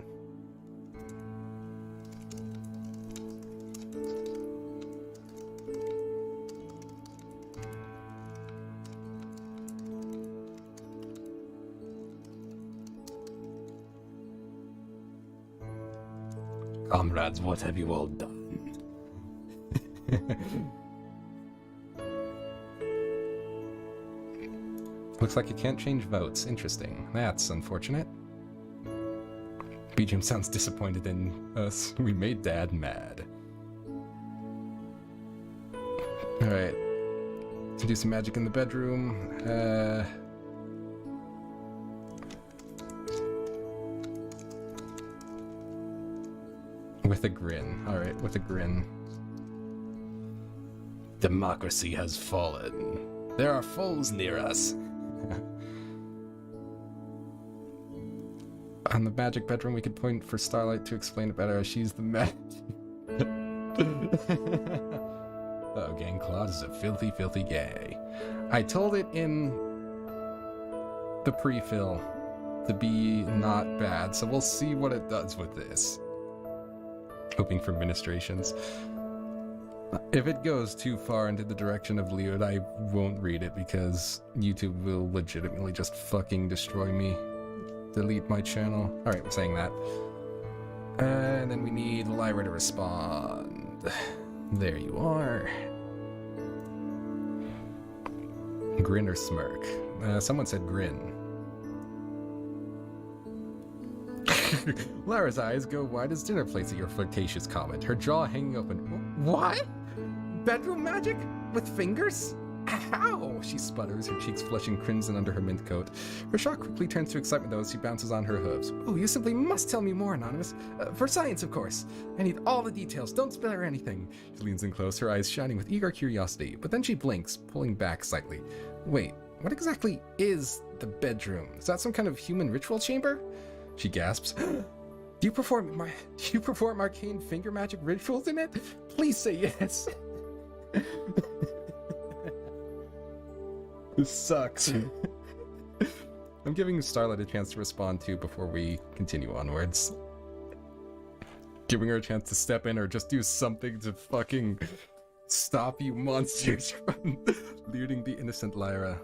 Comrades, what have you all done? Looks like you can't change votes. Interesting. That's unfortunate. BGM sounds disappointed in us. We made Dad mad. Alright. To do some magic in the bedroom. With a grin. Alright, with a grin. Democracy has fallen. There are foes near us. On the magic bedroom, we could point for Starlight to explain it better as she's the magic. Oh, gang, Claude is a filthy, filthy gay. I told it in the pre-fill to be not bad, so we'll see what it does with this. Hoping for ministrations. If it goes too far into the direction of Leod, I won't read it because YouTube will legitimately just fucking destroy me. Delete my channel. Alright, we're saying that. And then we need Lyra to respond. There you are. Grin or smirk? Someone said grin. Lyra's eyes go wide as dinner plates at your flirtatious comment, her jaw hanging open. What? Bedroom magic? With fingers? How? She sputters, her cheeks flushing crimson under her mint coat. Her shock quickly turns to excitement though as she bounces on her hooves. Oh, you simply must tell me more, Anonymous. For science, of course. I need all the details. Don't spill her anything. She leans in close, her eyes shining with eager curiosity, but then she blinks, pulling back slightly. Wait, what exactly is the bedroom? Is that some kind of human ritual chamber? She gasps. Do you perform arcane finger magic rituals in it? Please say yes. This sucks. I'm giving Starlight a chance to respond too before we continue onwards. Giving her a chance to step in or just do something to fucking Stop, you monsters, from looting the innocent Lyra.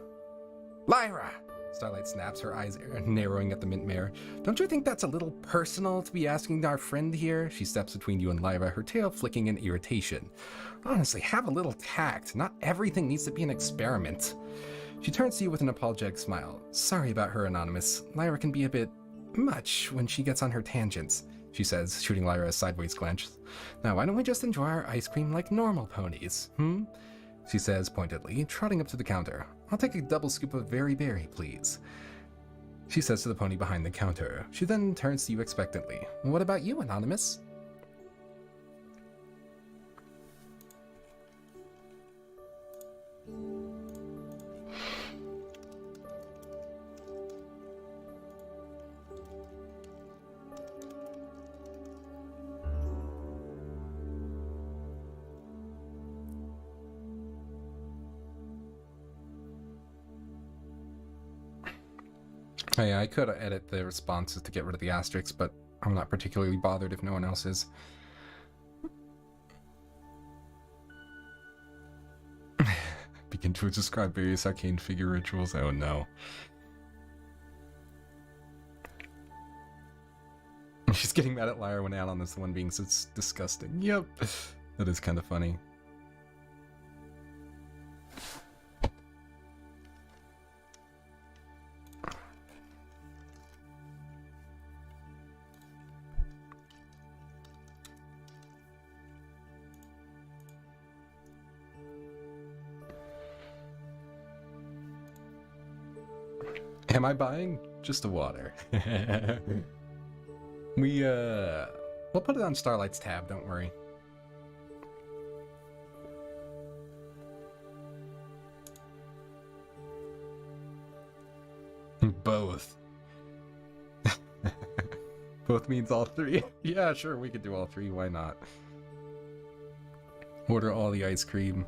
Lyra! Starlight snaps, her eyes narrowing at the mint mare. Don't you think that's a little personal to be asking our friend here? She steps between you and Lyra, her tail flicking in irritation. Honestly, have a little tact. Not everything needs to be an experiment. She turns to you with an apologetic smile. Sorry about her, Anonymous. Lyra can be a bit much when she gets on her tangents, she says, shooting Lyra a sideways glance. Now, why don't we just enjoy our ice cream like normal ponies, she says pointedly, trotting up to the counter. I'll take a double scoop of Very Berry, please, she says to the pony behind the counter. She then turns to you expectantly. What about you, Anonymous? Oh yeah, I could edit the responses to get rid of the asterisks, but I'm not particularly bothered if no one else is. Begin to describe various arcane figure rituals. Oh no. She's getting mad at Lyra when Alan is the one being so disgusting. Yep. That is kind of funny. Am I buying? Just a water. We'll put it on Starlight's tab, don't worry. Both. Both means all three. Yeah, sure, we could do all three, why not? Order all the ice cream.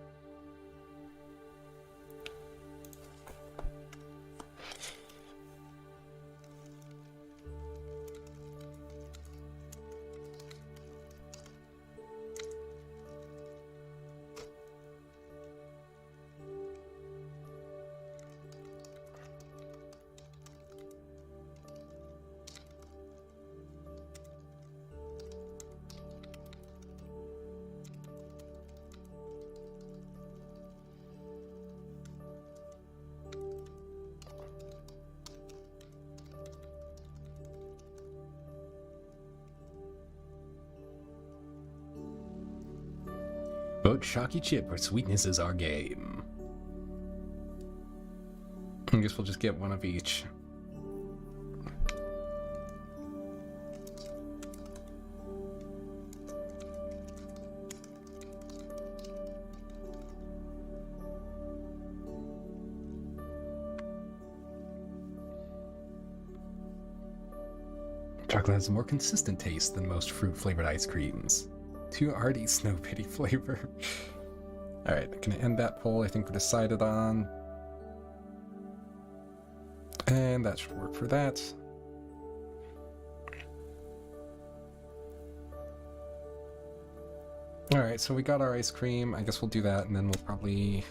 Vote Shocky Chip or Sweetness is our game. I guess we'll just get one of each. Chocolate has a more consistent taste than most fruit-flavored ice creams. Too arty Snow Pity flavor. Alright, gonna end that poll. I think we decided on. And that should work for that. Alright, so we got our ice cream. I guess we'll do that, and then we'll probably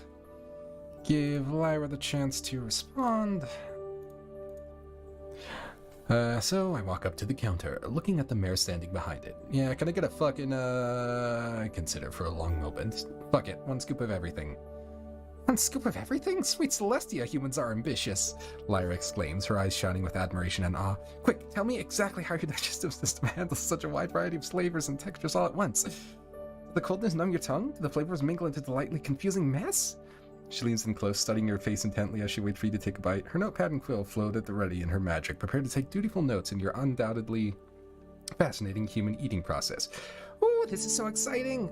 give Lyra the chance to respond. So I walk up to the counter, looking at the mare standing behind it. Yeah, can I get a fucking, I consider for a long moment. Fuck it, one scoop of everything. One scoop of everything? Sweet Celestia, humans are ambitious, Lyra exclaims, her eyes shining with admiration and awe. Quick, tell me exactly how your digestive system handles such a wide variety of flavors and textures all at once. Did the coldness numb your tongue? Did the flavors mingle into a delightfully confusing mess? She leans in close, studying your face intently as she waits for you to take a bite. Her notepad and quill float at the ready in her magic, prepared to take dutiful notes in your undoubtedly fascinating human eating process. Ooh, this is so exciting!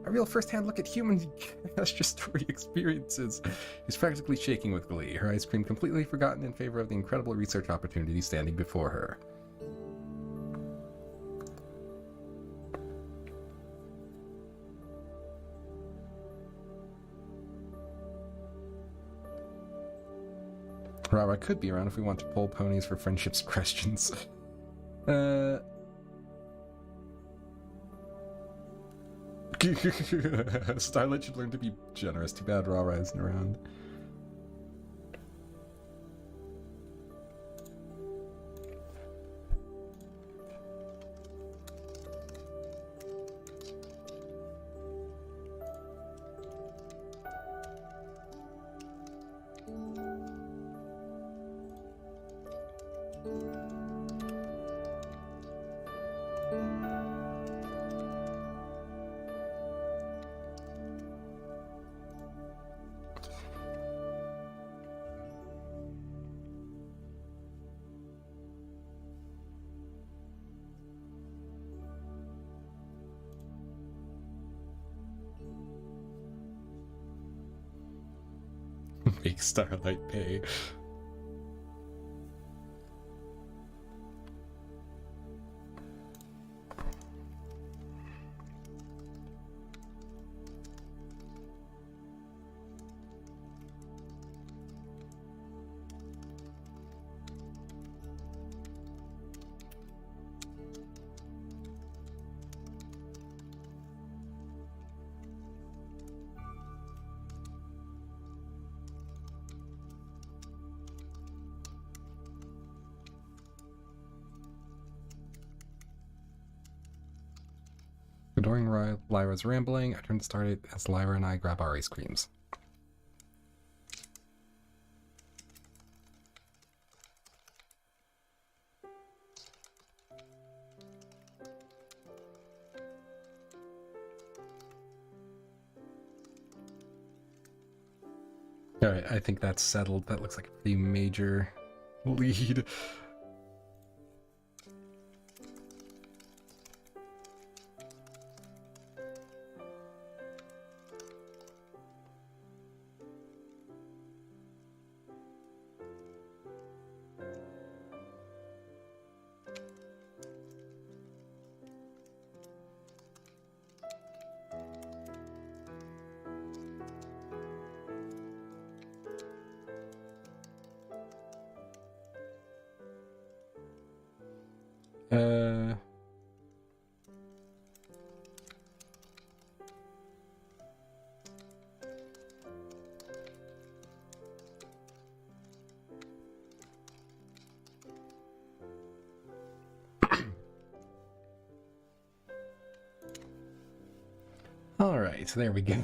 A real first-hand look at human gesture story experiences. She's practically shaking with glee, her ice cream completely forgotten in favor of the incredible research opportunity standing before her. Rara could be around if we want to poll ponies for friendships questions. Starlight should learn to be generous. Too bad Raw isn't around. Make Starlight pay. Ignoring Lyra's rambling, I turn to Starlight as Lyra and I grab our ice creams. Alright, I think that's settled. That looks like a pretty major lead. Alright, there we go.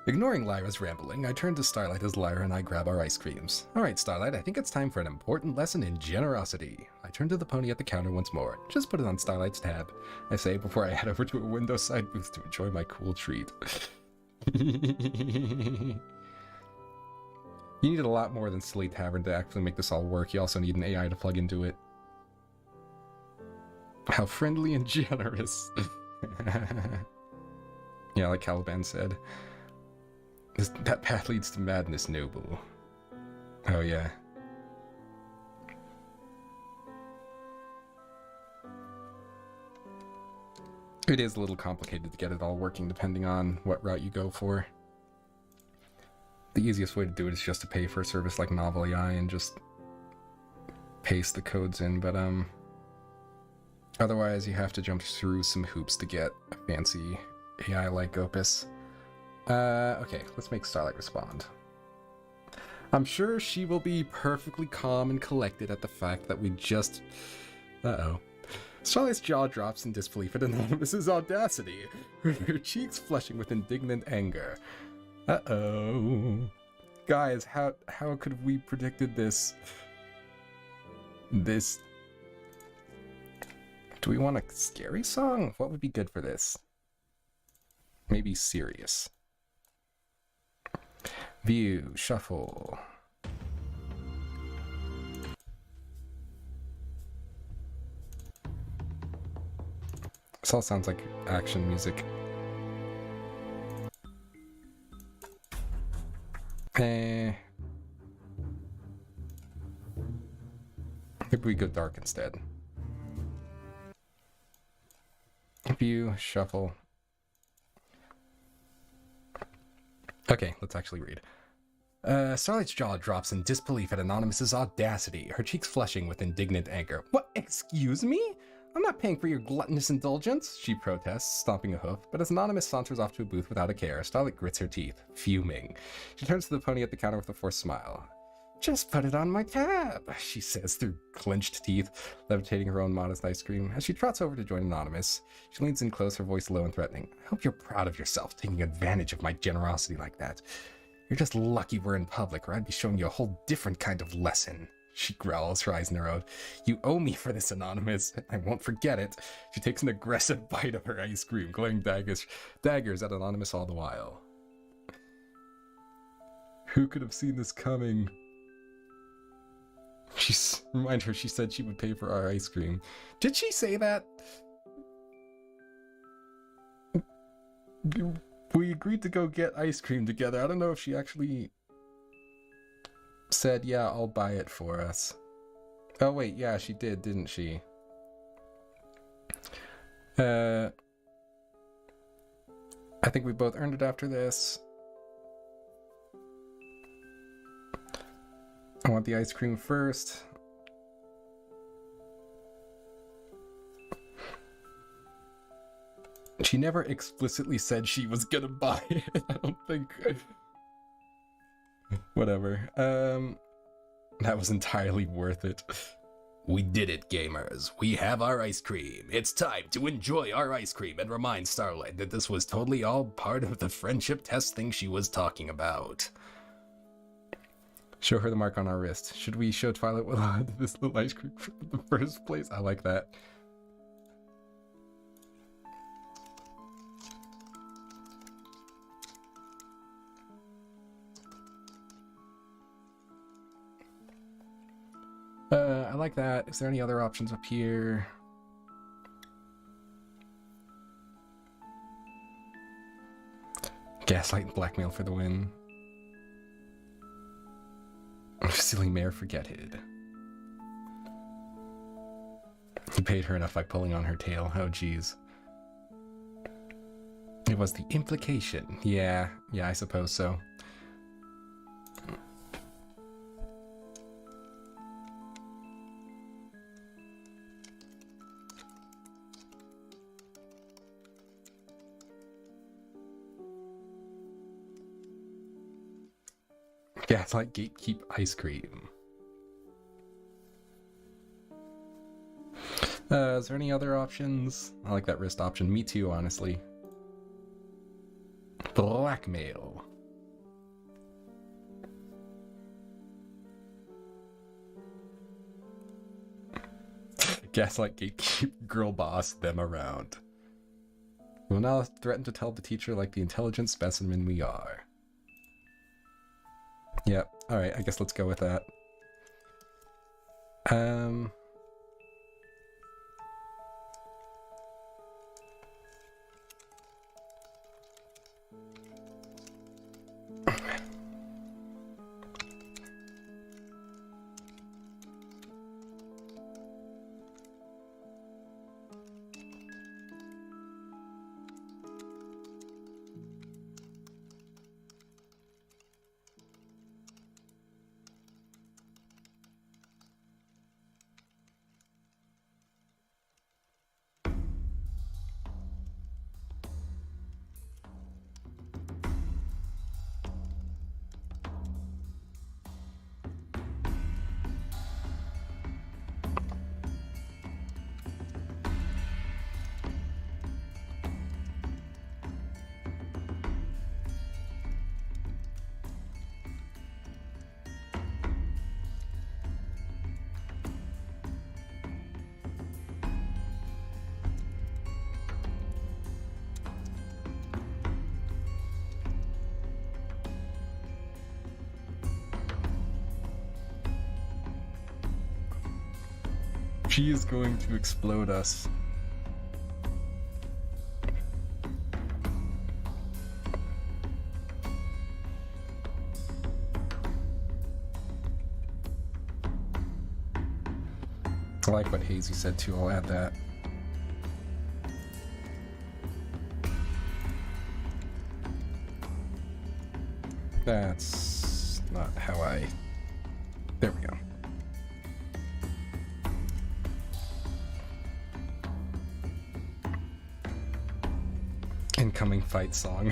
Ignoring Lyra's rambling, I turn to Starlight as Lyra and I grab our ice creams. Alright, Starlight, I think it's time for an important lesson in generosity. I turn to the pony at the counter once more. Just put it on Starlight's tab, I say before I head over to a window side booth to enjoy my cool treat. You needed a lot more than Silly Tavern to actually make this all work. You also need an AI to plug into it. How friendly and generous. Yeah, like Caliban said. That path leads to madness, Noble. Oh, yeah. It is a little complicated to get it all working depending on what route you go for. The easiest way to do it is just to pay for a service like Novel AI and just paste the codes in, but otherwise you have to jump through some hoops to get a fancy AI like Opus. Okay, let's make Starlight respond. I'm sure she will be perfectly calm and collected at the fact that we just... Uh-oh. Starlight's jaw drops in disbelief at Anonymous's audacity, her cheeks flushing with indignant anger. Uh-oh. Guys, how could we predicted this? Do we want a scary song? What would be good for this? Maybe serious. View, shuffle. This all sounds like action music. Maybe we go dark instead. View, shuffle. Okay, let's actually read. Starlight's jaw drops in disbelief at Anonymous's audacity, her cheeks flushing with indignant anger. What? Excuse me? I'm not paying for your gluttonous indulgence, she protests, stomping a hoof, but as Anonymous saunters off to a booth without a care, Starlight grits her teeth, fuming. She turns to the pony at the counter with a forced smile. Just put it on my tab, she says through clenched teeth, levitating her own modest ice cream. As she trots over to join Anonymous, she leans in close, her voice low and threatening. I hope you're proud of yourself, taking advantage of my generosity like that. You're just lucky we're in public, or I'd be showing you a whole different kind of lesson. She growls, her eyes narrowed. You owe me for this, Anonymous. I won't forget it. She takes an aggressive bite of her ice cream, glaring daggers at Anonymous all the while. Who could have seen this coming? Remind her she said she would pay for our ice cream. Did she say that? We agreed to go get ice cream together. I don't know if she actually said, yeah, I'll buy it for us. Oh wait, yeah, she did, didn't she? I think we both earned it after this. I want the ice cream first. She never explicitly said she was gonna buy it, I don't think. Whatever. That was entirely worth it. We did it, gamers. We have our ice cream. It's time to enjoy our ice cream and remind Starlight that this was totally all part of the friendship test thing she was talking about. Show her the mark on our wrist. Should we show Twilight Willow this little ice cream from the first place? I like that. I like that. Is there any other options up here? Gaslight and blackmail for the win. Silly Mayor forgetted. He paid her enough by pulling on her tail. Oh, geez. It was the implication. Yeah, I suppose so. Yeah, it's like gatekeep ice cream. Is there any other options? I like that wrist option. Me too, honestly. Blackmail. Gaslight, gatekeep, girl boss them around. We'll now threaten to tell the teacher like the intelligent specimen we are. Yep. Alright, I guess let's go with that. She is going to explode us. I like what Hazy said too, I'll add that. That's not how I... There we go. Incoming fight song.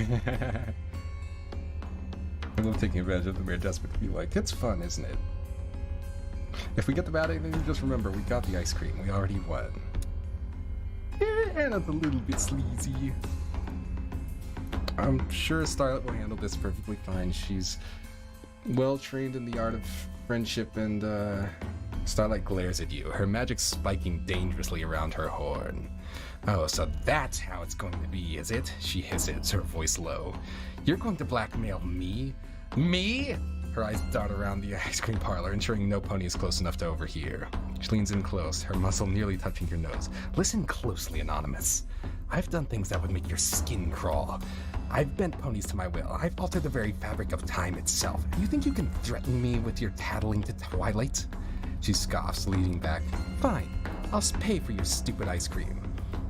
I love taking advantage of the mere desperate to be like, it's fun, isn't it? If we get the bad ending, just remember, we got the ice cream. We already won. Anna's a little bit sleazy. I'm sure Starlight will handle this perfectly fine. She's well trained in the art of friendship, and Starlight glares at you, her magic spiking dangerously around her horn. Oh, so that's how it's going to be, is it? She hisses, her voice low. You're going to blackmail me? Me? Her eyes dart around the ice cream parlor, ensuring no pony is close enough to overhear. She leans in close, her muzzle nearly touching your nose. Listen closely, Anonymous. I've done things that would make your skin crawl. I've bent ponies to my will. I've altered the very fabric of time itself. You think you can threaten me with your tattling to Twilight? She scoffs, leaning back. Fine, I'll pay for your stupid ice cream.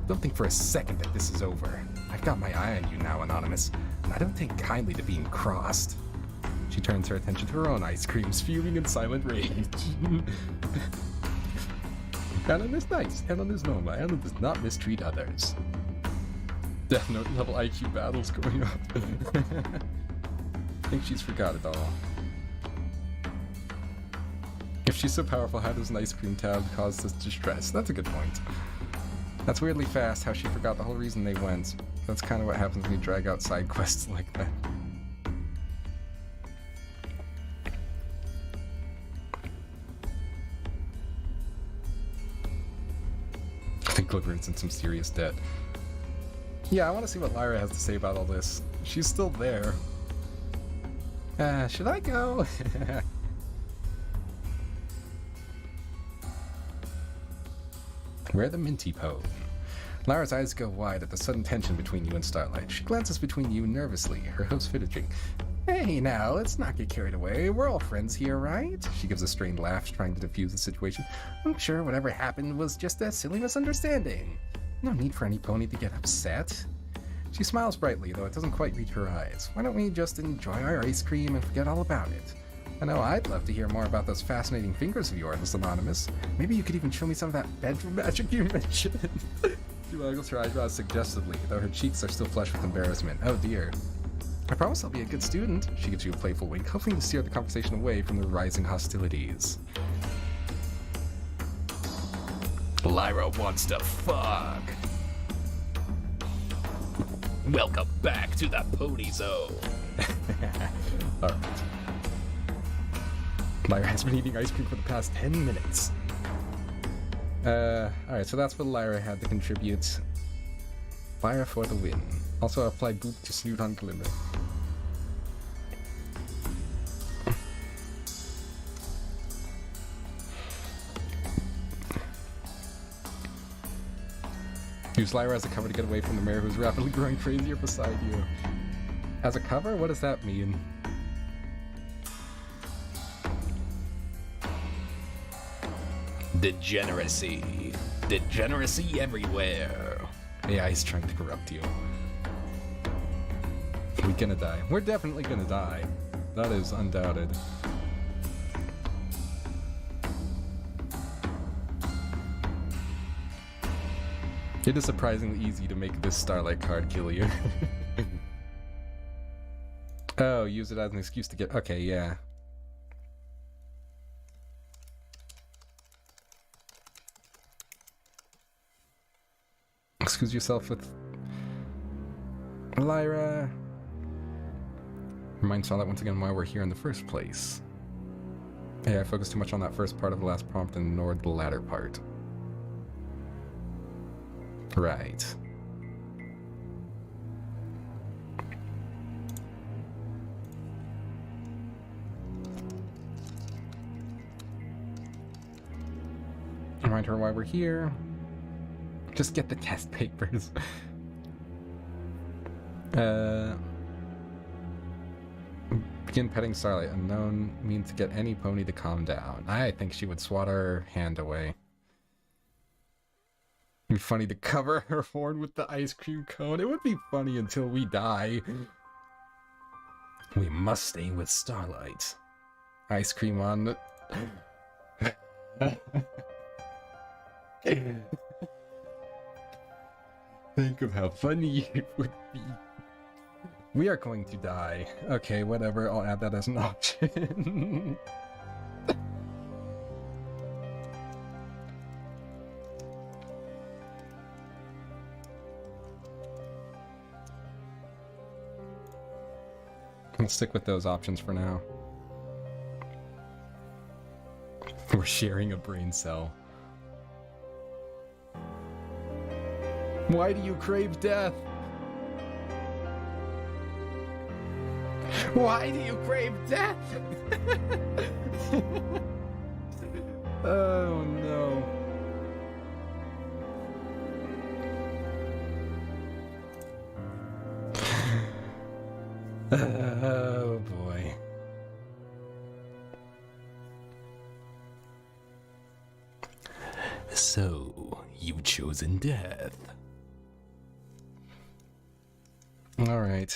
Don't think for a second that this is over. I've got my eye on you now, Anonymous, and I don't take kindly to being crossed. She turns her attention to her own ice creams, fuming in silent rage. Anna is nice. Anna is normal. Anna does not mistreat others. Death Note level IQ battles going on. I think she's forgot it all. If she's so powerful, how does an ice cream tab cause this distress? That's a good point. That's weirdly fast how she forgot the whole reason they went. That's kind of what happens when you drag out side quests like that. I think Glimmer's in some serious debt. Yeah, I want to see what Lyra has to say about all this. She's still there. Should I go? Wear the minty pose. Lyra's eyes go wide at the sudden tension between you and Starlight. She glances between you nervously, her hopes fidgeting. Hey now, let's not get carried away. We're all friends here, right? She gives a strained laugh, trying to defuse the situation. I'm sure whatever happened was just a silly misunderstanding. No need for any pony to get upset. She smiles brightly, though it doesn't quite reach her eyes. Why don't we just enjoy our ice cream and forget all about it? I know I'd love to hear more about those fascinating fingers of yours, Anonymous. Maybe you could even show me some of that bedroom magic you mentioned. She waggles her eyebrows suggestively, though her cheeks are still flushed with embarrassment. Oh dear. I promise I'll be a good student. She gives you a playful wink, hoping to steer the conversation away from the rising hostilities. Lyra wants to fuck. Welcome back to the Pony Zone. Alright. Lyra has been eating ice cream for the past 10 minutes. Alright, so that's what Lyra had to contribute. Lyra for the win. Also apply goop to Snoot on Glimmer. Use Lyra as a cover to get away from the mare who's rapidly growing crazier beside you. As a cover? What does that mean? Degeneracy. Degeneracy everywhere. AI is trying to corrupt you. We're gonna die. We're definitely gonna die. That is undoubted. It is surprisingly easy to make this Starlight card kill you. Oh, use it as an excuse to get... Okay, yeah. Excuse yourself with... Lyra. Remind Starlight once again why we're here in the first place. Hey, I focused too much on that first part of the last prompt and ignored the latter part. Right. Remind her why we're here. Just get the test papers. Begin petting Starlight. Unknown means to get any pony to calm down. I think she would swat her hand away. It'd be funny to cover her horn with the ice cream cone. It would be funny until we die. We must stay with Starlight. Ice cream on the... Think of how funny it would be. We are going to die. Okay, whatever. I'll add that as an option. Let's stick with those options for now. We're sharing a brain cell. Why do you crave death? Why do you crave death? Oh no. Oh boy. So, you've chosen death. All right.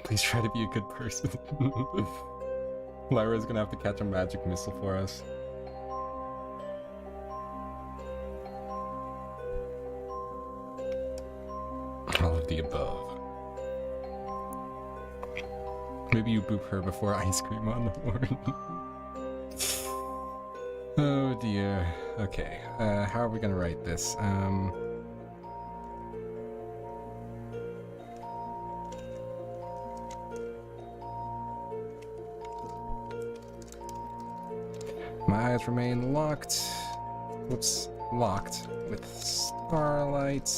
Please try to be a good person. Lyra's gonna have to catch a magic missile for us. All of the above. Maybe you boop her before ice cream on the horn. Oh dear. Okay. How are we gonna write this? My eyes remain locked. Whoops. Locked with starlight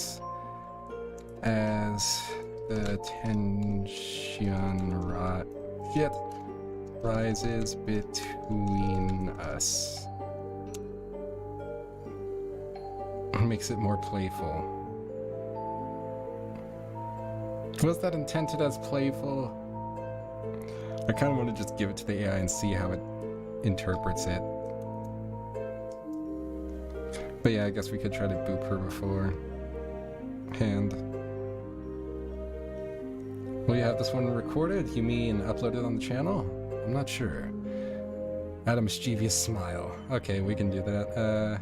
as the tension rises between us. Makes it more playful. Was that intended as playful? I kind of want to just give it to the AI and see how it interprets it. But yeah, I guess we could try to boop her beforehand. Will you have this one recorded? You mean uploaded on the channel? I'm not sure. Add a mischievous smile. Okay, we can do that.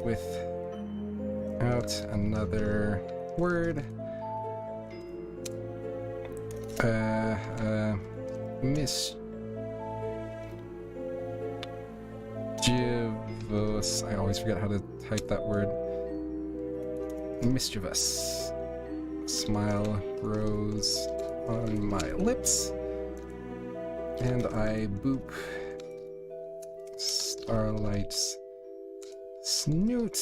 Without another word. Mischievous. I always forget how to type that word. Mischievous. Smile grows on my lips. And I boop Starlight's snoot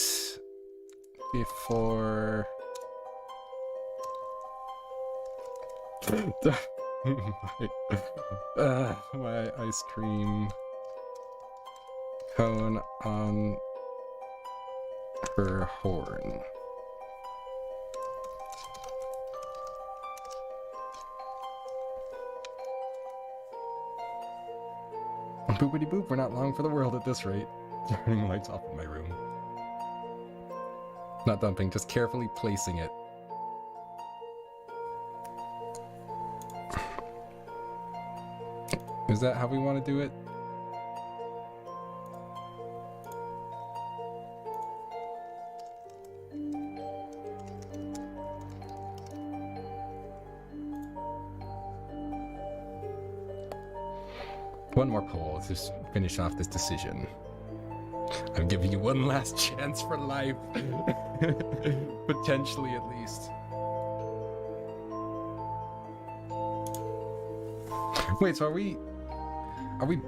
before my ice cream cone on her horn. Boopity boop, we're not long for the world at this rate. Turning lights off in my room. Not dumping, just carefully placing it. Is that how we want to do it? One more poll to just finish off this decision. I'm giving you one last chance for life. Potentially, at least. Wait, so are we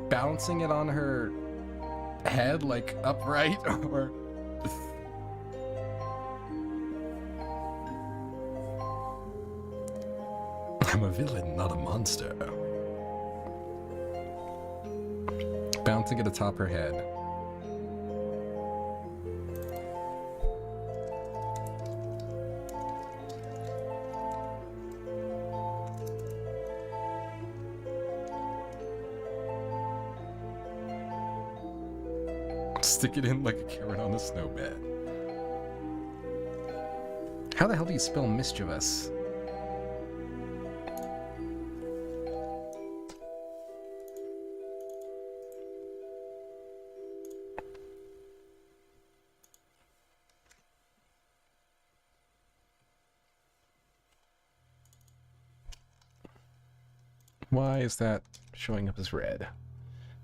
bouncing it on her head, like upright, or? I'm a villain, not a monster. Bouncing it atop her head. Stick it in like a carrot on a snowbed. How the hell do you spell mischievous? Why is that showing up as red?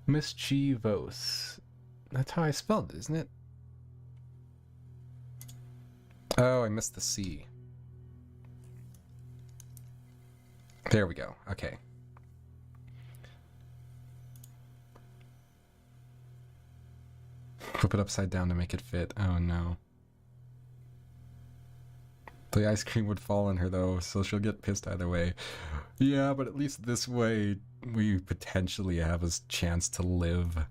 Mischievous. That's how I spelled it, isn't it? Oh, I missed the C. There we go. Okay. Flip it upside down to make it fit. Oh no. The ice cream would fall on her though, so she'll get pissed either way. Yeah, but at least this way we potentially have a chance to live.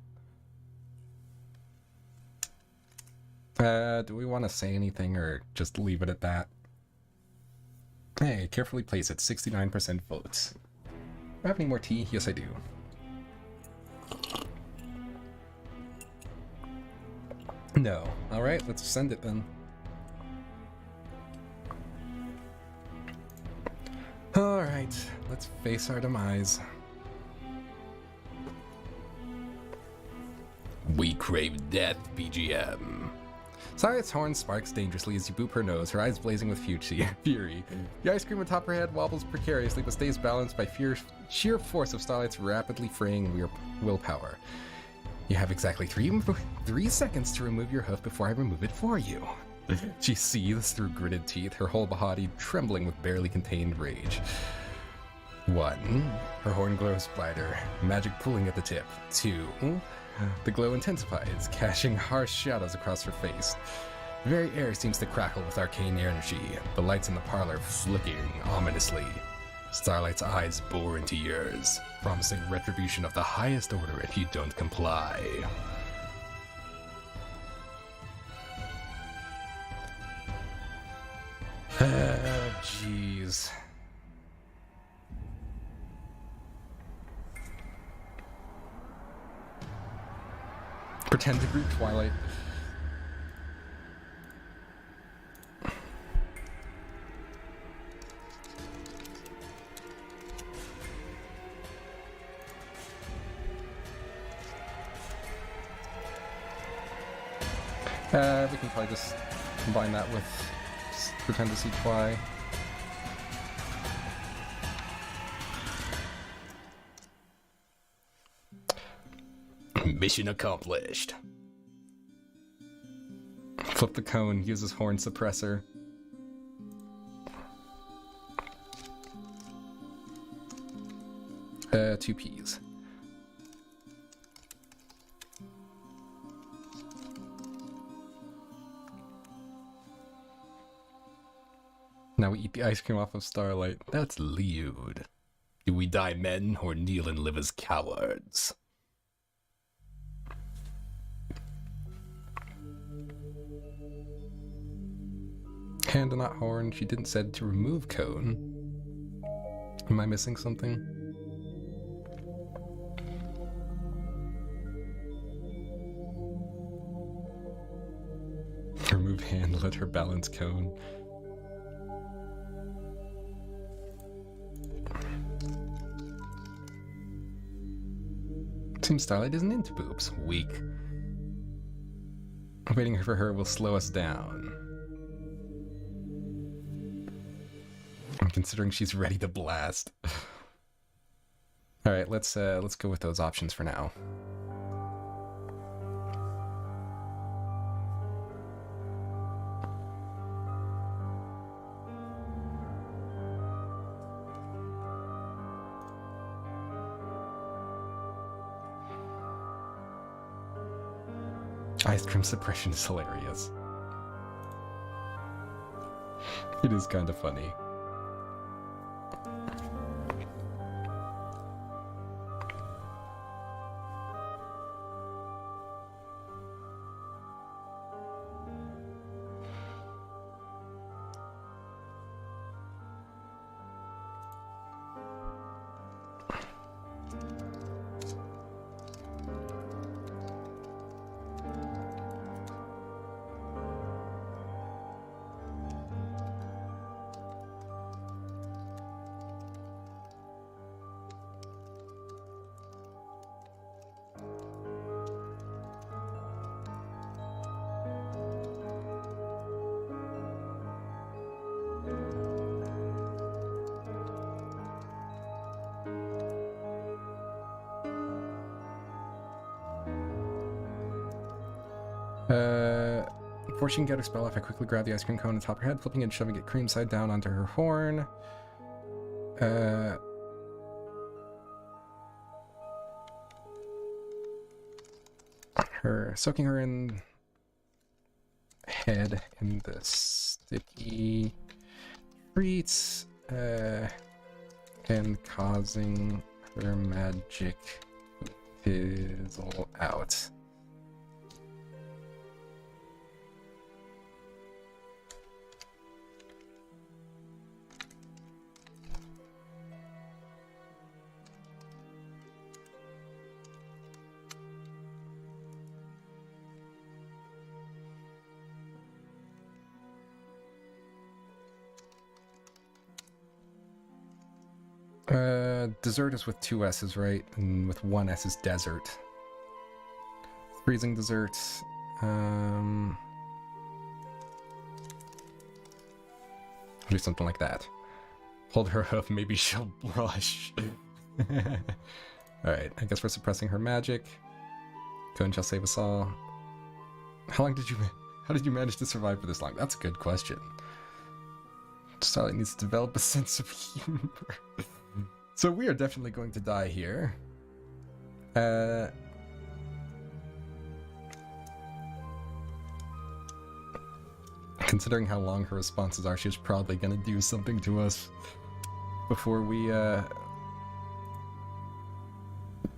Do we want to say anything or just leave it at that? Hey, carefully place it. 69% votes. Do I have any more tea? Yes, I do. No. Alright, let's send it then. Alright, let's face our demise. We crave death, BGM. Sciat's horn sparks dangerously as you boop her nose, her eyes blazing with fury. The ice cream atop her head wobbles precariously but stays balanced by sheer force of Starlight's rapidly fraying willpower. You have exactly 3 seconds to remove your hoof before I remove it for you. She seethes through gritted teeth, her whole body trembling with barely contained rage. 1. Her horn glows brighter, magic pulling at the tip. 2. The glow intensifies, casting harsh shadows across her face. The very air seems to crackle with arcane energy, the lights in the parlor flickering ominously. Starlight's eyes bore into yours, promising retribution of the highest order if you don't comply. Jeez. Pretend to greet Twilight. We can probably just combine that with pretend to see Twi. Mission accomplished. Flip the cone, uses horn suppressor. Two peas. Now we eat the ice cream off of Starlight. That's lewd. Do we die men or kneel and live as cowards? Hand on that horn. She didn't said to remove cone. Am I missing something? Remove hand, let her balance cone. Seems Starlight isn't into boobs. Weak. Waiting for her will slow us down. I'm considering she's ready to blast. All right, let's go with those options for now. Ice cream suppression is hilarious. It is kind of funny. Before she can get her spell off, I quickly grab the ice cream cone on top of her head, flipping it and shoving it cream side down onto her horn. Soaking her in head in the sticky treats, and causing her magic to fizzle out. Dessert is with 2 S's, right? And with 1 S is desert. Freezing dessert. Do something like that. Hold her hoof, maybe she'll blush. Alright, I guess we're suppressing her magic. Cone shall save us all. How did you manage to survive for this long? That's a good question. Starlight needs to develop a sense of humor. So we are definitely going to die here. Considering how long her responses are, she's probably gonna do something to us before we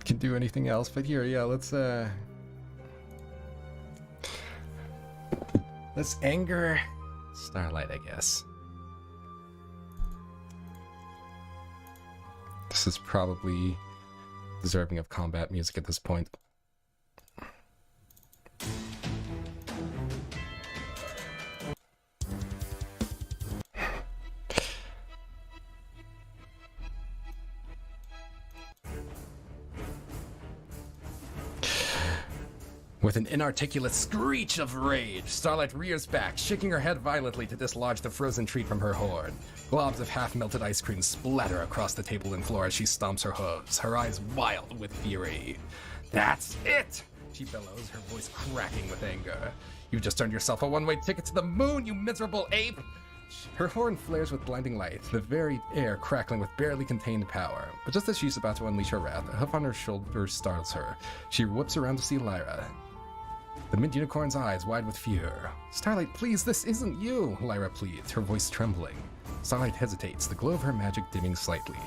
can do anything else. But here, yeah, let's anger Starlight, I guess. This is probably deserving of combat music at this point. With an inarticulate screech of rage, Starlight rears back, shaking her head violently to dislodge the frozen treat from her horn. Globs of half-melted ice cream splatter across the table and floor as she stomps her hooves, her eyes wild with fury. "That's it!" she bellows, her voice cracking with anger. "You've just earned yourself a one-way ticket to the moon, you miserable ape!" Her horn flares with blinding light, the very air crackling with barely contained power. But just as she's about to unleash her wrath, a hoof on her shoulder startles her. She whips around to see Lyra. The mid-unicorn's eyes wide with fear. "Starlight, please, this isn't you," Lyra pleads, her voice trembling. Starlight hesitates, the glow of her magic dimming slightly.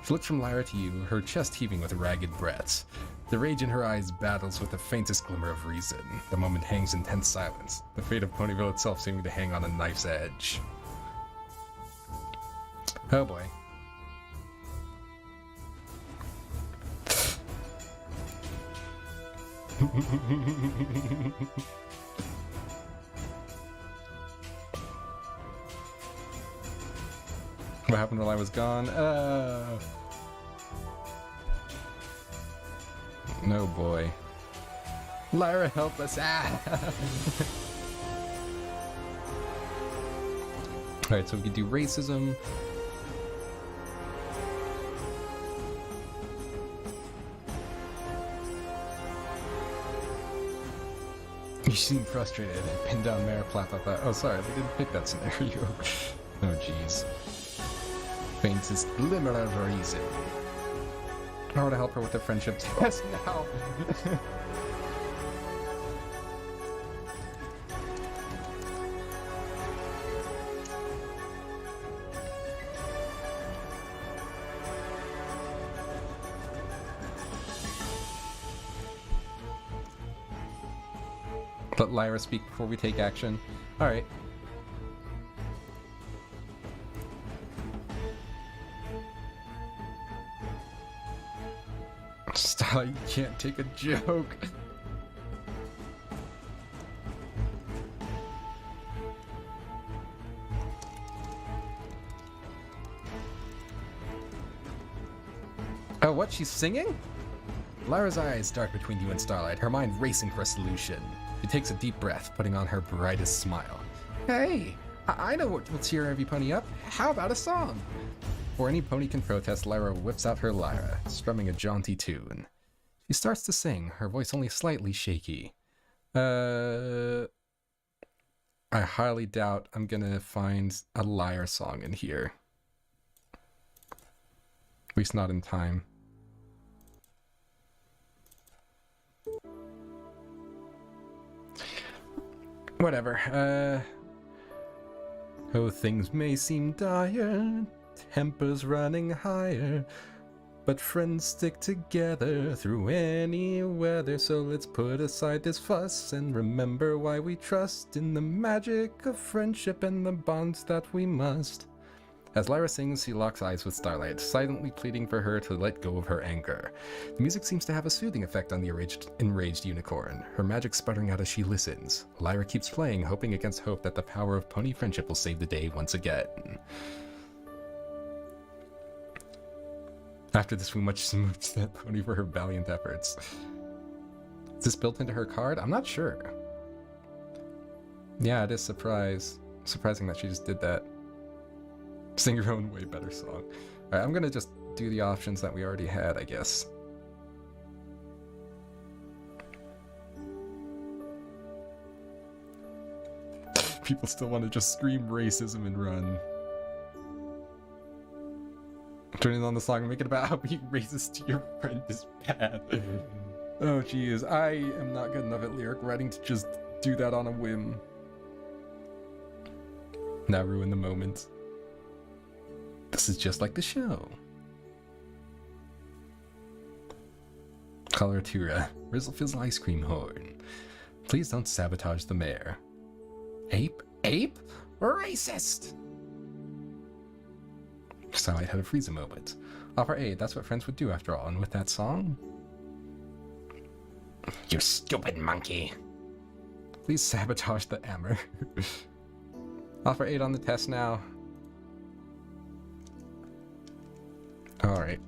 She looks from Lyra to you, her chest heaving with ragged breaths. The rage in her eyes battles with the faintest glimmer of reason. The moment hangs in tense silence, the fate of Ponyville itself seeming to hang on a knife's edge. Oh boy. What happened while I was gone? No boy. Lyra, help us! Alright, so we can do racism. You seem frustrated. Pin down Mare, plap up that. Oh, sorry, we didn't pick that scenario. Oh, jeez. Faintest glimmer of reason. I want to help her with the friendship test now. Let Lyra speak before we take action. Alright. Stop, you can't take a joke. Oh, what? She's singing? Lyra's eyes dart between you and Starlight, her mind racing for a solution. She takes a deep breath, putting on her brightest smile. Hey, I know what will cheer every pony up. How about a song? Before any pony can protest, Lyra whips out her lyra, strumming a jaunty tune. She starts to sing, her voice only slightly shaky. I highly doubt I'm gonna find a Lyre song in here. At least not in time. Whatever. Oh, things may seem dire, tempers running higher, but friends stick together through any weather. So let's put aside this fuss and remember why we trust in the magic of friendship and the bonds that we must. As Lyra sings, he locks eyes with Starlight, silently pleading for her to let go of her anger. The music seems to have a soothing effect on the enraged unicorn, her magic sputtering out as she listens. Lyra keeps playing, hoping against hope that the power of pony friendship will save the day once again. After this, we much smooch that pony for her valiant efforts. Is this built into her card? I'm not sure. Yeah, it is surprising that she just did that. Sing your own way better song. Alright, I'm gonna just do the options that we already had, I guess. People still want to just scream racism and run. Turning on the song and make it about how being racist to your friend is bad. Oh jeez, I am not good enough at lyric writing to just do that on a whim. Now ruin the moment. This is just like the show. Coloratura, Rizzlefizzle ice cream horn. Please don't sabotage the mayor. Ape? Ape? Racist! Starlight had a freeze moment. Offer aid, that's what friends would do after all, and with that song? You stupid monkey. Please sabotage the Amber. Offer aid on the test now. Alright.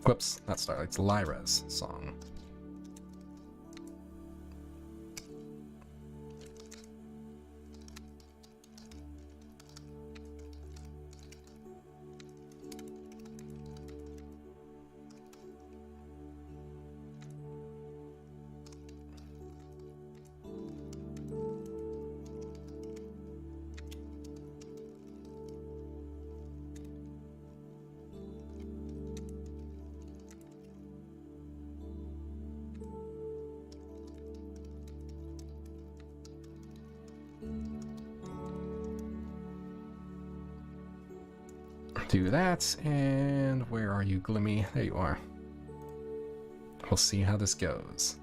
Whoops, not Starlight's, Lyra's song. Do that, and where are you, Glimmy? There you are. We'll see how this goes.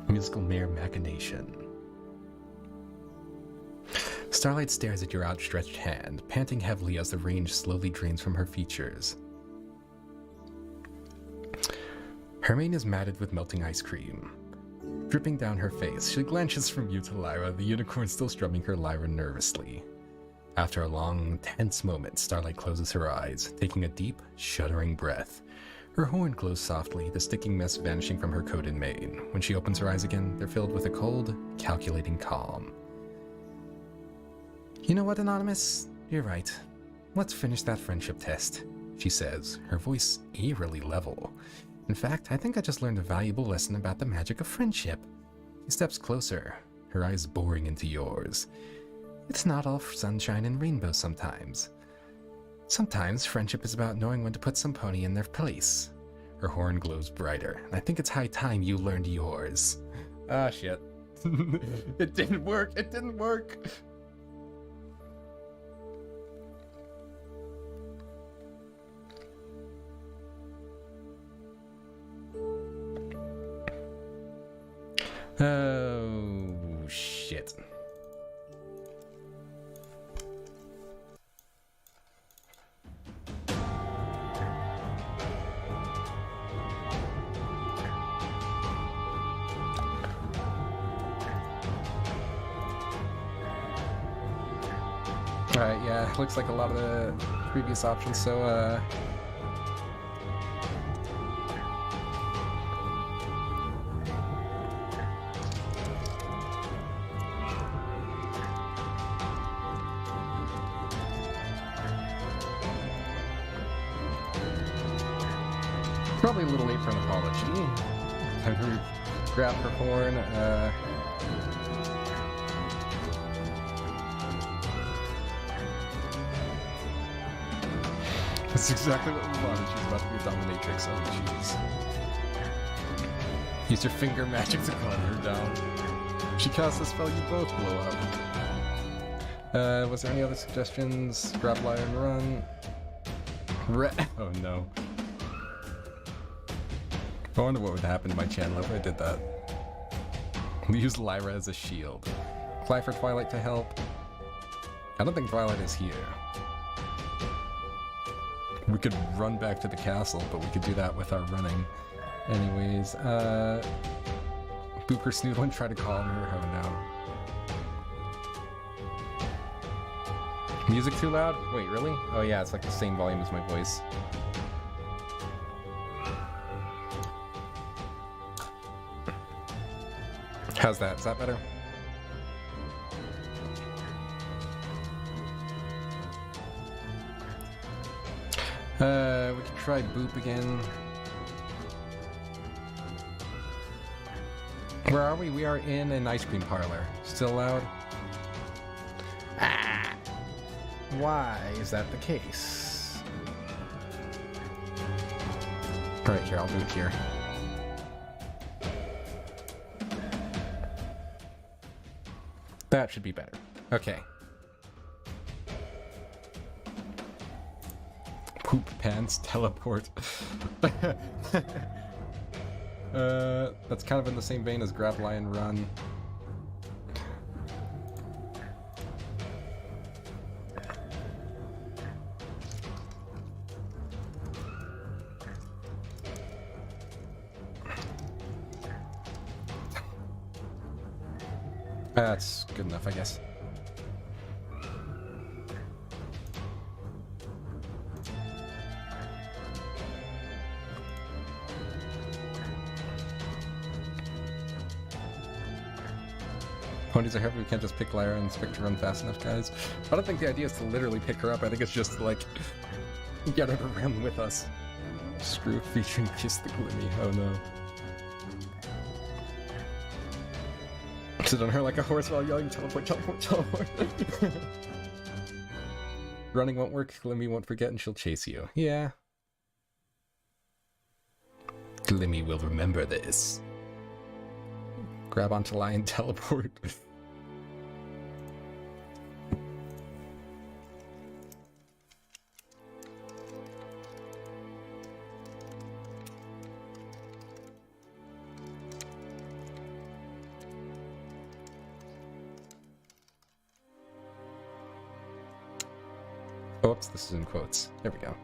Musical Mayor Machination. Starlight stares at your outstretched hand, panting heavily as the range slowly drains from her features. Her mane is matted with melting ice cream. Dripping down her face, she glances from you to Lyra, the unicorn still strumming her lyra nervously. After a long, tense moment, Starlight closes her eyes, taking a deep, shuddering breath. Her horn glows softly, the sticking mist vanishing from her coat and mane. When she opens her eyes again, they're filled with a cold, calculating calm. You know what, Anonymous? You're right. Let's finish that friendship test, she says, her voice eerily level. In fact, I think I just learned a valuable lesson about the magic of friendship. She steps closer, her eyes boring into yours. It's not all sunshine and rainbows sometimes. Sometimes friendship is about knowing when to put some pony in their place. Her horn glows brighter, and I think it's high time you learned yours. Ah, shit. It didn't work! It didn't work! Oh, shit. Alright, yeah, looks like a lot of the previous options, so, Probably a little late for an apology. Time to grab her horn. That's exactly what we wanted. She's about to be a dominatrix. Oh, jeez. Use your finger magic to calm her down. She casts a spell, you both blow up. Was there any other suggestions? Grab Lyra and run. Oh no. I wonder what would happen to my channel if I did that. Use Lyra as a shield. Fly for Twilight to help. I don't think Twilight is here. We could run back to the castle, but we could do that with our running. Anyways, boop her snoodle and try to call her. Oh no. Music too loud? Wait, really? Oh yeah, it's like the same volume as my voice. How's that? Is that better? We could try boop again. Where are we? We are in an ice cream parlor. Still loud? Ah! Why is that the case? Alright, here, I'll do it here. That should be better. Okay. Poop pants teleport. That's kind of in the same vein as grab lion run. That's good enough, I guess. Ponies are heavy, we can't just pick Lyra and expect to run fast enough, guys. I don't think the idea is to literally pick her up. I think it's just to, like, get her to run with us. Screw featuring Kiss the Glimmy. Oh no. Sit on her like a horse while yelling, teleport, teleport, teleport. Running won't work, Glimmy won't forget, and she'll chase you. Yeah. Glimmy will remember this. Grab onto lion, teleport. Oops, this is in quotes. There we go.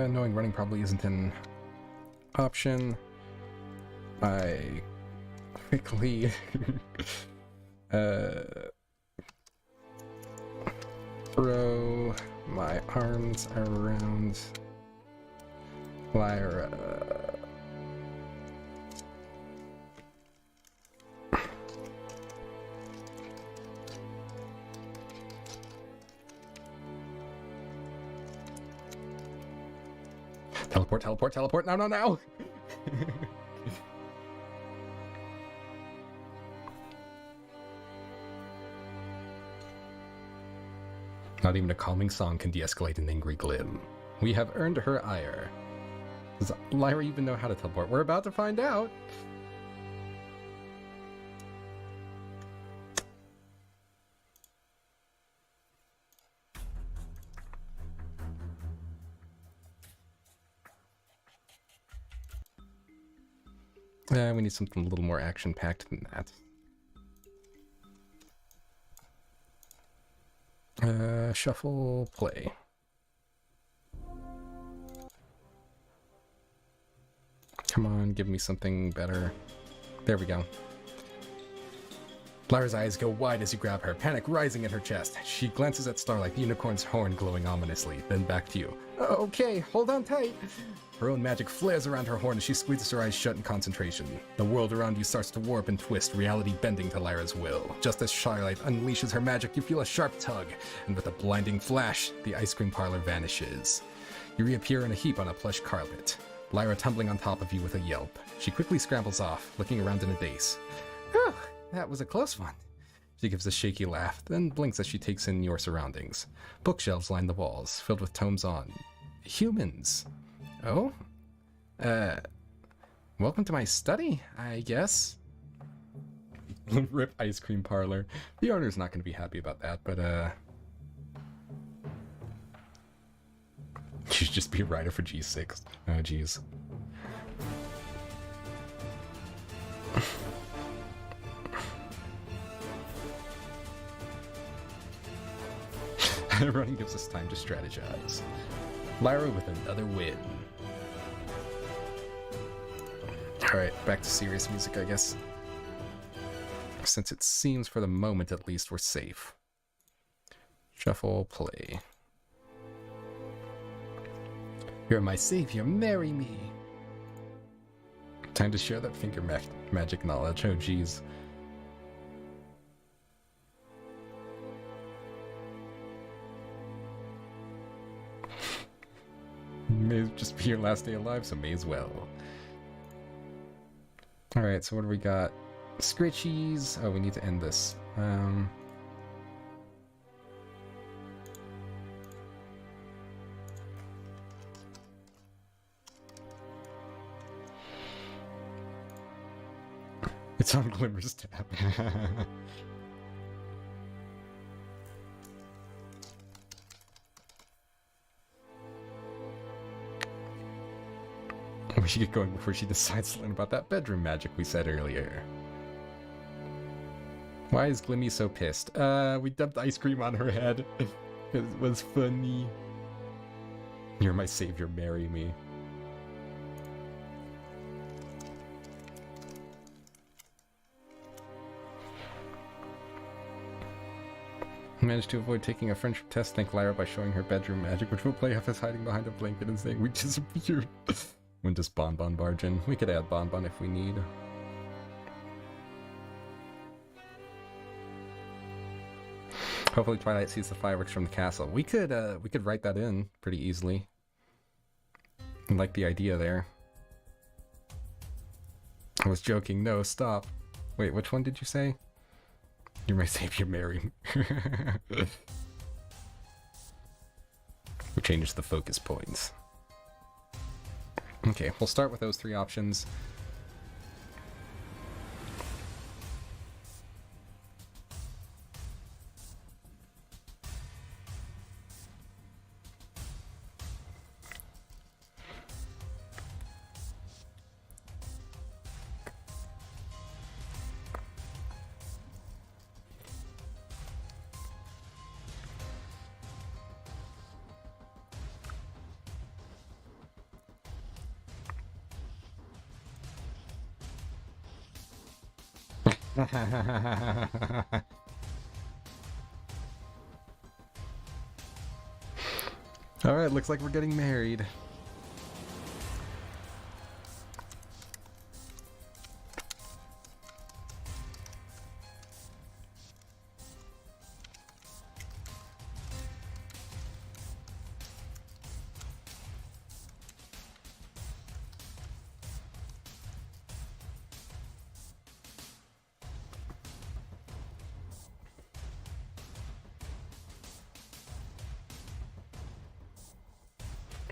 Knowing running probably isn't an option. I quickly throw my arms around Lyra. Teleport, teleport, teleport, now, now, now! Not even a calming song can de-escalate an angry Glim. We have earned her ire. Does Lyra even know how to teleport? We're about to find out! We need something a little more action-packed than that. Shuffle, play. Come on, give me something better. There we go. Lyra's eyes go wide as you grab her, panic rising in her chest. She glances at Starlight, the unicorn's horn glowing ominously, then back to you. Okay, hold on tight. Her own magic flares around her horn as she squeezes her eyes shut in concentration. The world around you starts to warp and twist, reality bending to Lyra's will. Just as Starlight unleashes her magic, you feel a sharp tug, and with a blinding flash, the ice cream parlor vanishes. You reappear in a heap on a plush carpet, Lyra tumbling on top of you with a yelp. She quickly scrambles off, looking around in a daze. Whew, that was a close one. She gives a shaky laugh, then blinks as she takes in your surroundings. Bookshelves line the walls, filled with tomes on humans. Oh? Welcome to my study, I guess. Rip ice cream parlor. The owner's not going to be happy about that, but, you should just be a writer for G6. Oh, jeez. Running gives us time to strategize. Lyra with another win. Alright, back to serious music, I guess. Since it seems, for the moment at least, we're safe. Shuffle, play. You're my savior, marry me! Time to share that finger magic knowledge, oh jeez. May just be your last day alive, so may as well. Alright, so what do we got? Scritchies. Oh, we need to end this. It's on Glimmer's tab. We should get going before she decides to learn about that bedroom magic we said earlier. Why is Glimmy so pissed? We dumped ice cream on her head. It was funny. You're my savior, marry me. Managed to avoid taking a friendship test, thank Lyra by showing her bedroom magic, which will play off as hiding behind a blanket and saying we disappeared. When does Bonbon barge in? We could add Bonbon if we need. Hopefully Twilight sees the fireworks from the castle. We could write that in pretty easily. I like the idea there. I was joking. No, stop. Wait, which one did you say? You're my savior, marry me. We changed the focus points. Okay, we'll start with those three options. Alright, looks like we're getting married.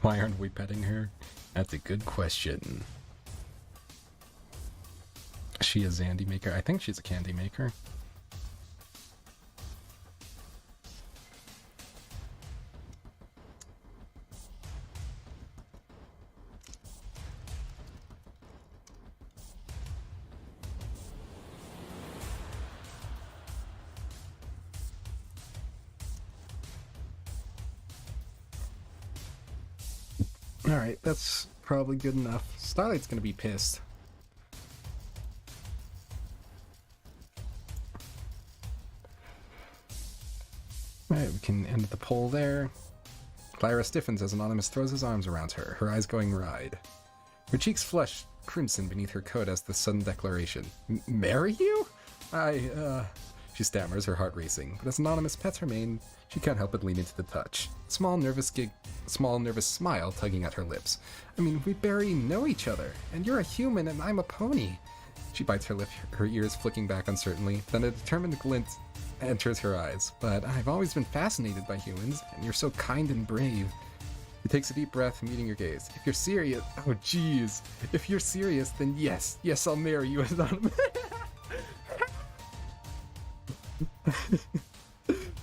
Why aren't we petting her? That's a good question. Is she a Zandy maker? I think she's a candy maker. Alright, that's probably good enough. Starlight's gonna be pissed. Alright, we can end the poll there. Lyra stiffens as Anonymous throws his arms around her, her eyes going wide. Her cheeks flush crimson beneath her coat as the sudden declaration. Marry you? She stammers, her heart racing, but as Anonymous pets her mane, she can't help but lean into the touch. Small nervous smile tugging at her lips. I mean, we barely know each other, and you're a human and I'm a pony. She bites her lip, her ears flicking back uncertainly, then a determined glint enters her eyes. But I've always been fascinated by humans, and you're so kind and brave. He takes a deep breath, meeting your gaze. If you're serious, oh jeez. If you're serious, then yes, I'll marry you, Anonymous.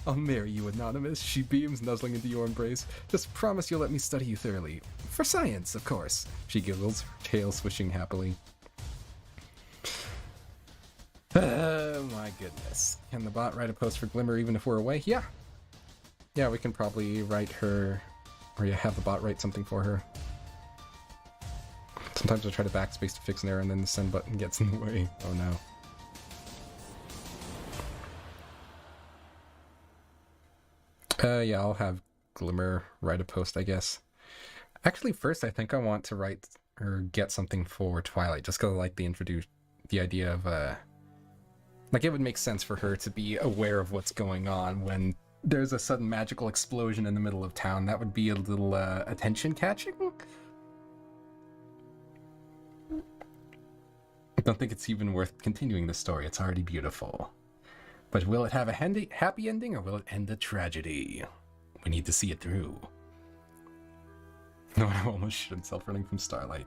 I'll marry you, Anonymous. She beams, nuzzling into your embrace. Just promise you'll let me study you thoroughly. For science, of course. She giggles, her tail swishing happily. Oh my goodness. Can the bot write a post for Glimmer even if we're away? Yeah. Yeah, we can probably write her, or have the bot write something for her. Sometimes I try to backspace to fix an error and then the send button gets in the way. Oh no. Yeah, I'll have Glimmer write a post, I guess. Actually, first, I think I want to write or get something for Twilight, just because I like the idea of, like, it would make sense for her to be aware of what's going on when there's a sudden magical explosion in the middle of town. That would be a little, attention-catching? I don't think it's even worth continuing the story. It's already beautiful. But will it have a happy ending, or will it end a tragedy? We need to see it through. No, I almost shit himself running from Starlight.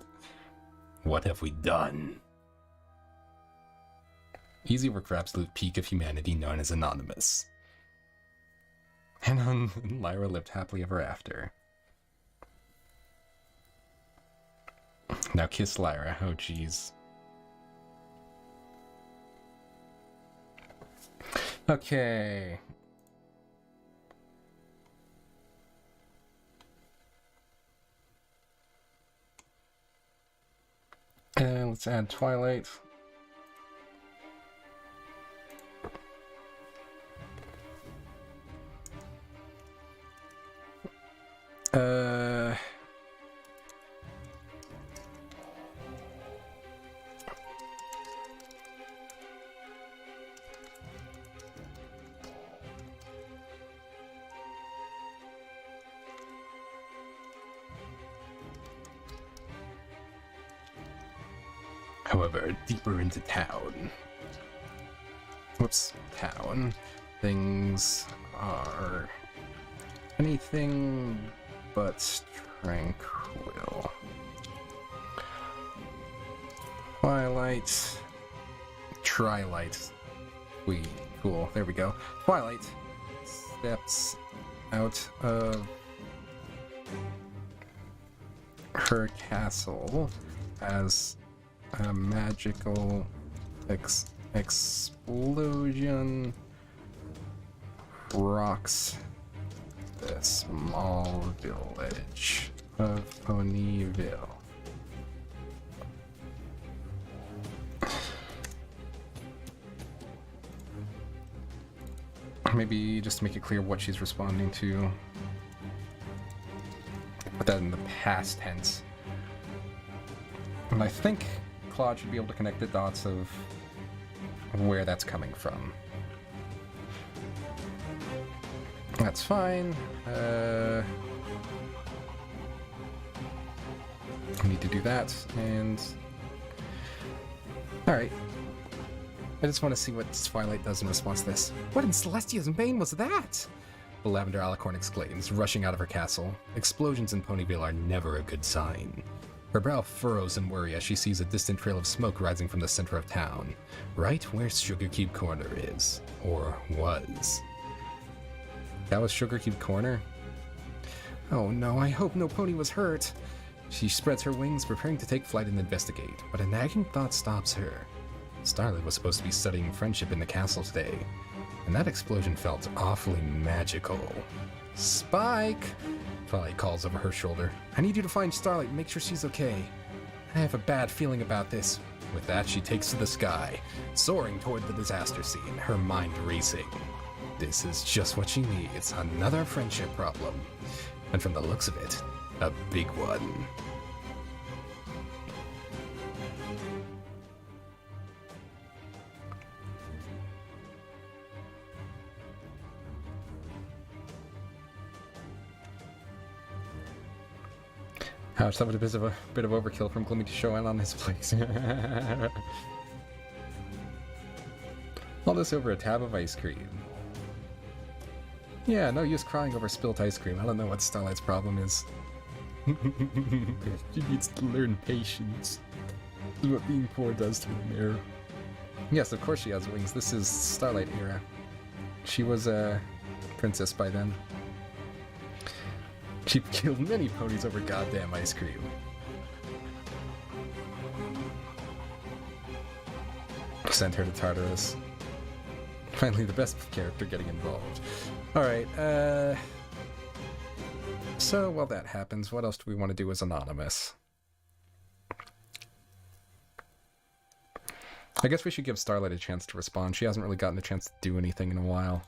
What have we done? Easy work for absolute peak of humanity known as Anonymous. And Lyra lived happily ever after. Now kiss Lyra. Oh, jeez. Okay. And let's add Twilight. However, deeper into town. Whoops, town. Things are anything but tranquil. Twilight. Trilight. Cool, there we go. Twilight steps out of her castle as a magical explosion rocks the small village of Ponyville. Maybe just to make it clear what she's responding to. Put that in the past tense. And I think Claude should be able to connect the dots of where that's coming from. That's fine. I need to do that, and... Alright. I just want to see what Twilight does in response to this. What in Celestia's bane was that? The Lavender Alicorn exclaims, rushing out of her castle. Explosions in Ponyville are never a good sign. Her brow furrows in worry as she sees a distant trail of smoke rising from the center of town, right where Sugar Cube Corner is. Or was. That was Sugar Cube Corner? Oh no, I hope no pony was hurt. She spreads her wings, preparing to take flight and investigate, but a nagging thought stops her. Starlight was supposed to be studying friendship in the castle today, and that explosion felt awfully magical. Spike! Twilight calls over her shoulder. I need you to find Starlight and make sure she's okay. I have a bad feeling about this. With that, she takes to the sky, soaring toward the disaster scene, her mind racing. This is just what she needs, another friendship problem. And from the looks of it, a big one. Ouch, that was a bit of overkill from Glimmy to show in on his place. All this over a tab of ice cream. Yeah, no use crying over spilt ice cream. I don't know what Starlight's problem is. She needs to learn patience. This is what being poor does to a mirror. Yes, of course she has wings. This is Starlight era. She was a princess by then. She killed many ponies over goddamn ice cream. Sent her to Tartarus. Finally, the best character getting involved. Alright, so while that happens, what else do we want to do as Anonymous? I guess we should give Starlight a chance to respond. She hasn't really gotten a chance to do anything in a while.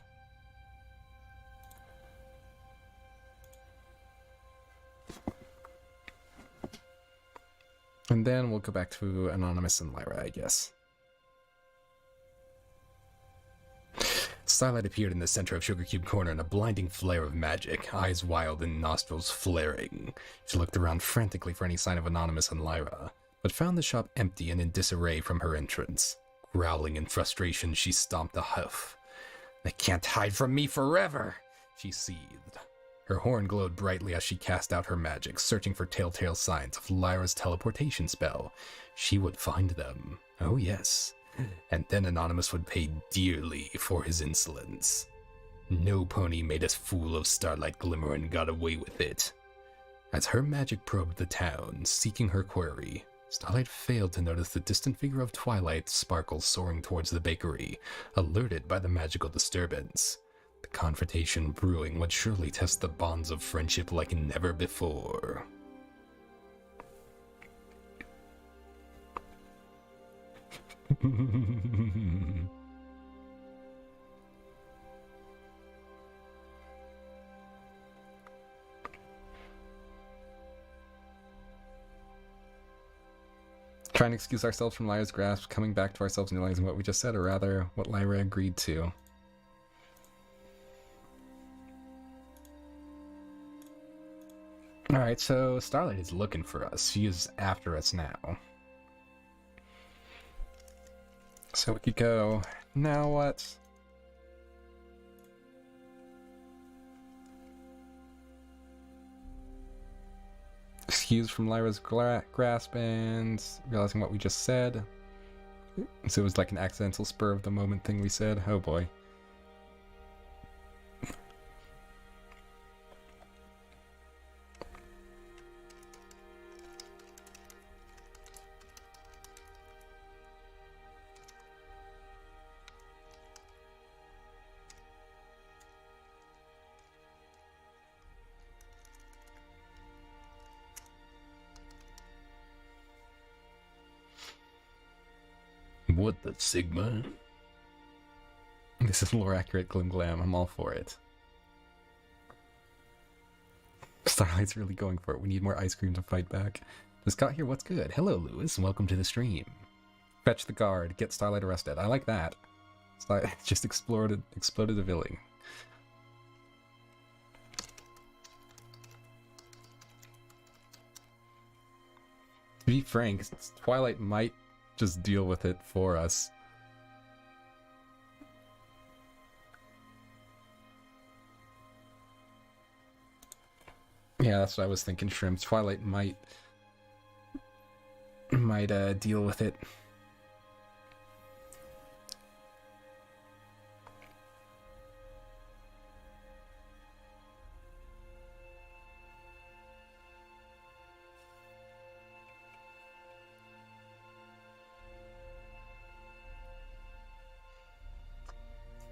And then we'll go back to Anonymous and Lyra, I guess. Starlight appeared in the center of Sugar Cube Corner in a blinding flare of magic, eyes wild and nostrils flaring. She looked around frantically for any sign of Anonymous and Lyra, but found the shop empty and in disarray from her entrance. Growling in frustration, she stomped a hoof. "They can't hide from me forever!" she seethed. Her horn glowed brightly as she cast out her magic, searching for telltale signs of Lyra's teleportation spell. She would find them. Oh yes. And then Anonymous would pay dearly for his insolence. No pony made a fool of Starlight Glimmer and got away with it. As her magic probed the town, seeking her quarry, Starlight failed to notice the distant figure of Twilight Sparkle soaring towards the bakery, alerted by the magical disturbance. The confrontation brewing would surely test the bonds of friendship like never before. Trying to excuse ourselves from Lyra's grasp, coming back to ourselves and realizing what we just said, or rather, what Lyra agreed to. Alright, so Starlight is looking for us. She is after us now. So we could go, now what? Excuse from Lyra's grasp and realizing what we just said. So it was like an accidental spur of the moment thing we said. Oh boy. What the Sigma? This is lore accurate Glim Glam. I'm all for it. Starlight's really going for it. We need more ice cream to fight back. Just got here. What's good? Hello, Lewis. Welcome to the stream. Fetch the guard. Get Starlight arrested. I like that. Starlight just exploded a villain. To be frank, Twilight might just deal with it for us. Yeah, that's what I was thinking, Shrimp. Twilight might deal with it.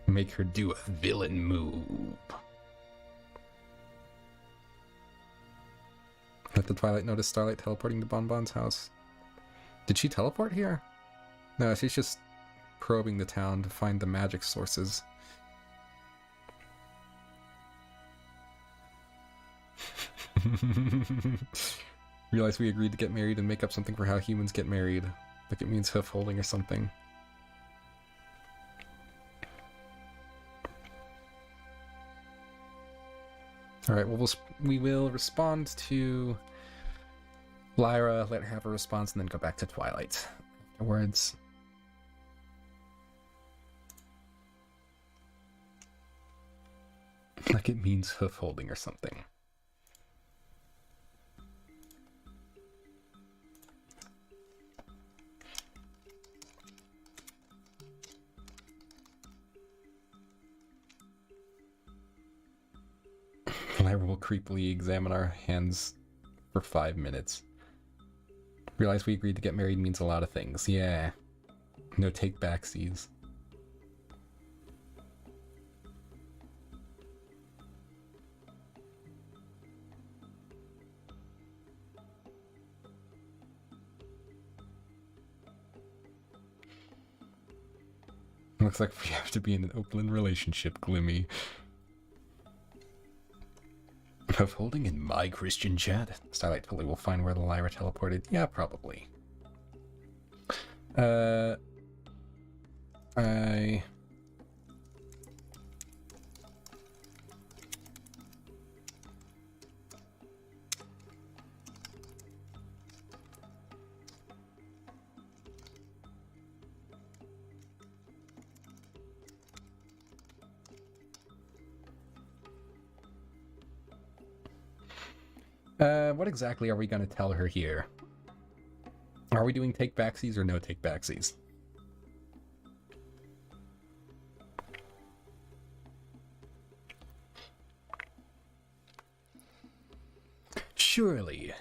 Make her do a villain move. Let the Twilight notice Starlight teleporting to Bonbon's house. Did she teleport here? No, she's just probing the town to find the magic sources. Realize we agreed to get married and make up something for how humans get married. Like it means hoof holding or something. Alright, well, we will respond to Lyra, let her have a response, and then go back to Twilight afterwards. Like it means hoof holding or something. Lyra will creepily examine our hands for 5 minutes. Realize we agreed to get married means a lot of things. Yeah. No take backsies. Looks like we have to be in an open relationship, Glimmy. Of holding in my Christian chat. Starlight totally will find where the Lyra teleported. Yeah, probably. What exactly are we going to tell her here? Are we doing take backsies or no take backsies? Surely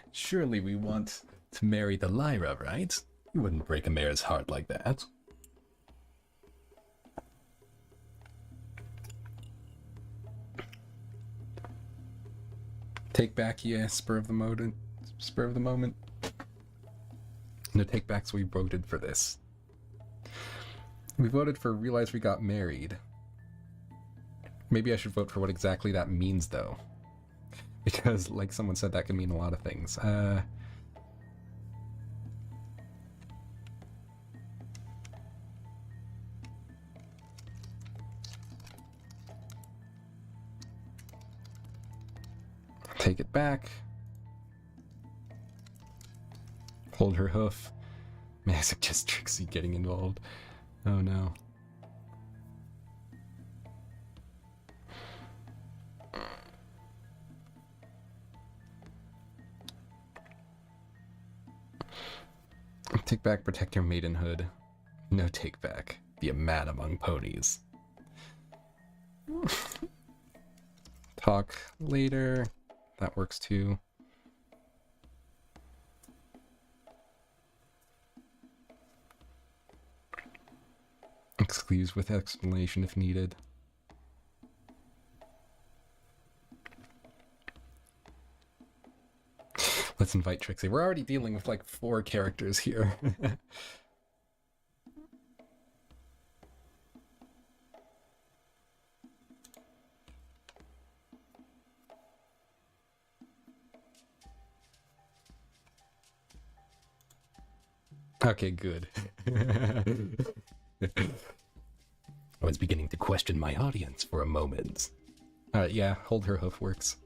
we want to marry the Lyra, right? You wouldn't break a mare's heart like that. Take back, yeah, spur of the moment. No take backs, we voted for this. We voted for realize we got married. Maybe I should vote for what exactly that means, though. Because, like someone said, that can mean a lot of things. Take it back. Hold her hoof. May I suggest Trixie getting involved? Oh no. Take back, protect your maidenhood. No take back. Be a man among ponies. Talk later. That works too. Excuse with explanation if needed. Let's invite Trixie. We're already dealing with like 4 characters here. Okay, good. I was beginning to question my audience for a moment. Yeah, hold her hoof works.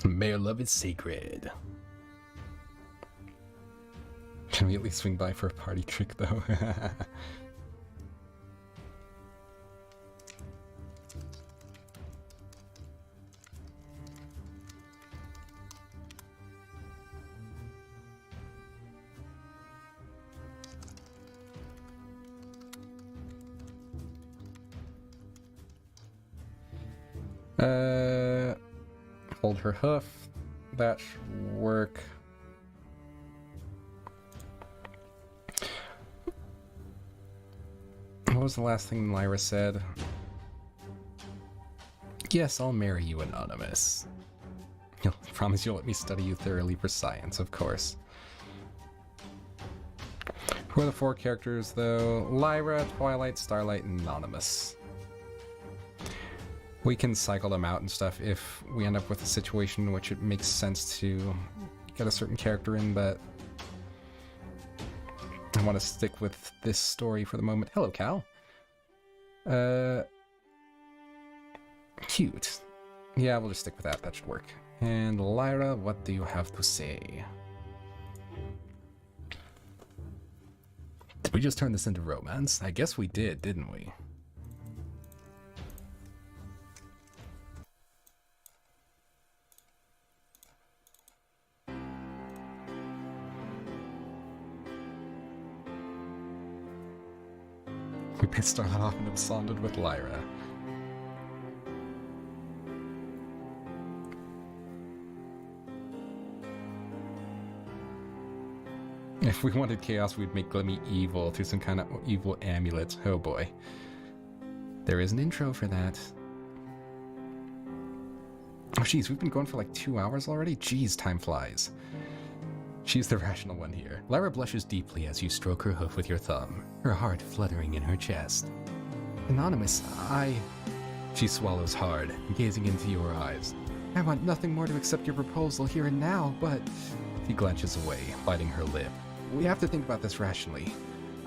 Mare love is sacred. Can we at least swing by for a party trick, though? Hold her hoof. That should work. What was the last thing Lyra said? Yes, I'll marry you, Anonymous. You'll promise you'll let me study you thoroughly for science, of course. Who are the 4 characters, though? Lyra, Twilight, Starlight, and Anonymous. We can cycle them out and stuff if we end up with a situation in which it makes sense to get a certain character in, but I want to stick with this story for the moment. Hello, Cal. Cute. Yeah, we'll just stick with that. That should work. And Lyra, what do you have to say? Did we just turn this into romance? I guess we did, didn't we? We pissed Starlight off and absconded with Lyra. If we wanted chaos, we'd make Glimmy evil through some kind of evil amulet. Oh boy. There is an intro for that. Oh jeez, we've been going for like 2 hours already? Jeez, time flies. She's the rational one here. Lyra blushes deeply as you stroke her hoof with your thumb, her heart fluttering in her chest. Anonymous, She swallows hard, gazing into your eyes. I want nothing more to accept your proposal here and now, but... He glances away, biting her lip. We have to think about this rationally.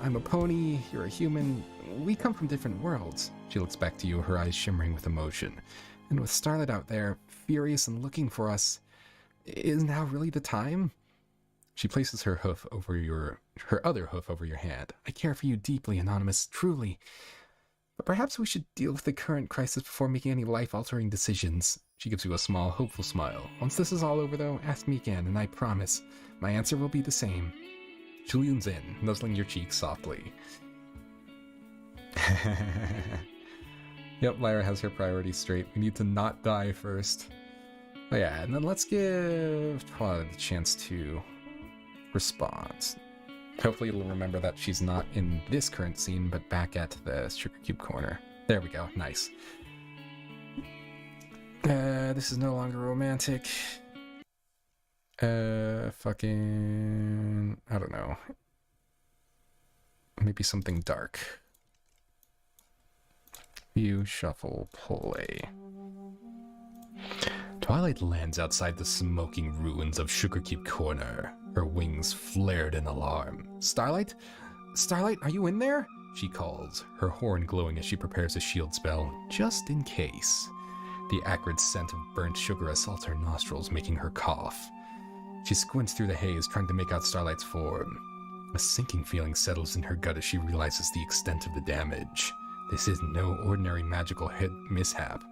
I'm a pony, you're a human. We come from different worlds. She looks back to you, her eyes shimmering with emotion. And with Starlight out there, furious and looking for us, is now really the time? She places her other hoof over your hand. I care for you deeply, Anonymous, truly. But perhaps we should deal with the current crisis before making any life-altering decisions. She gives you a small, hopeful smile. Once this is all over, though, ask me again, and I promise, my answer will be the same. She leans in, nuzzling your cheek softly. Yep, Lyra has her priorities straight. We need to not die first. Oh yeah, and then let's give Twilight the chance to respond. Hopefully it'll remember that she's not in this current scene, but back at the Sugar Cube corner. There we go, nice. This is no longer romantic. Fucking... I don't know. Maybe something dark. View, shuffle, play. Twilight lands outside the smoking ruins of Sugar Cube Corner. Her wings flared in alarm. Starlight? Starlight, are you in there? She calls, her horn glowing as she prepares a shield spell, just in case. The acrid scent of burnt sugar assaults her nostrils, making her cough. She squints through the haze, trying to make out Starlight's form. A sinking feeling settles in her gut as she realizes the extent of the damage. This is no ordinary magical mishap.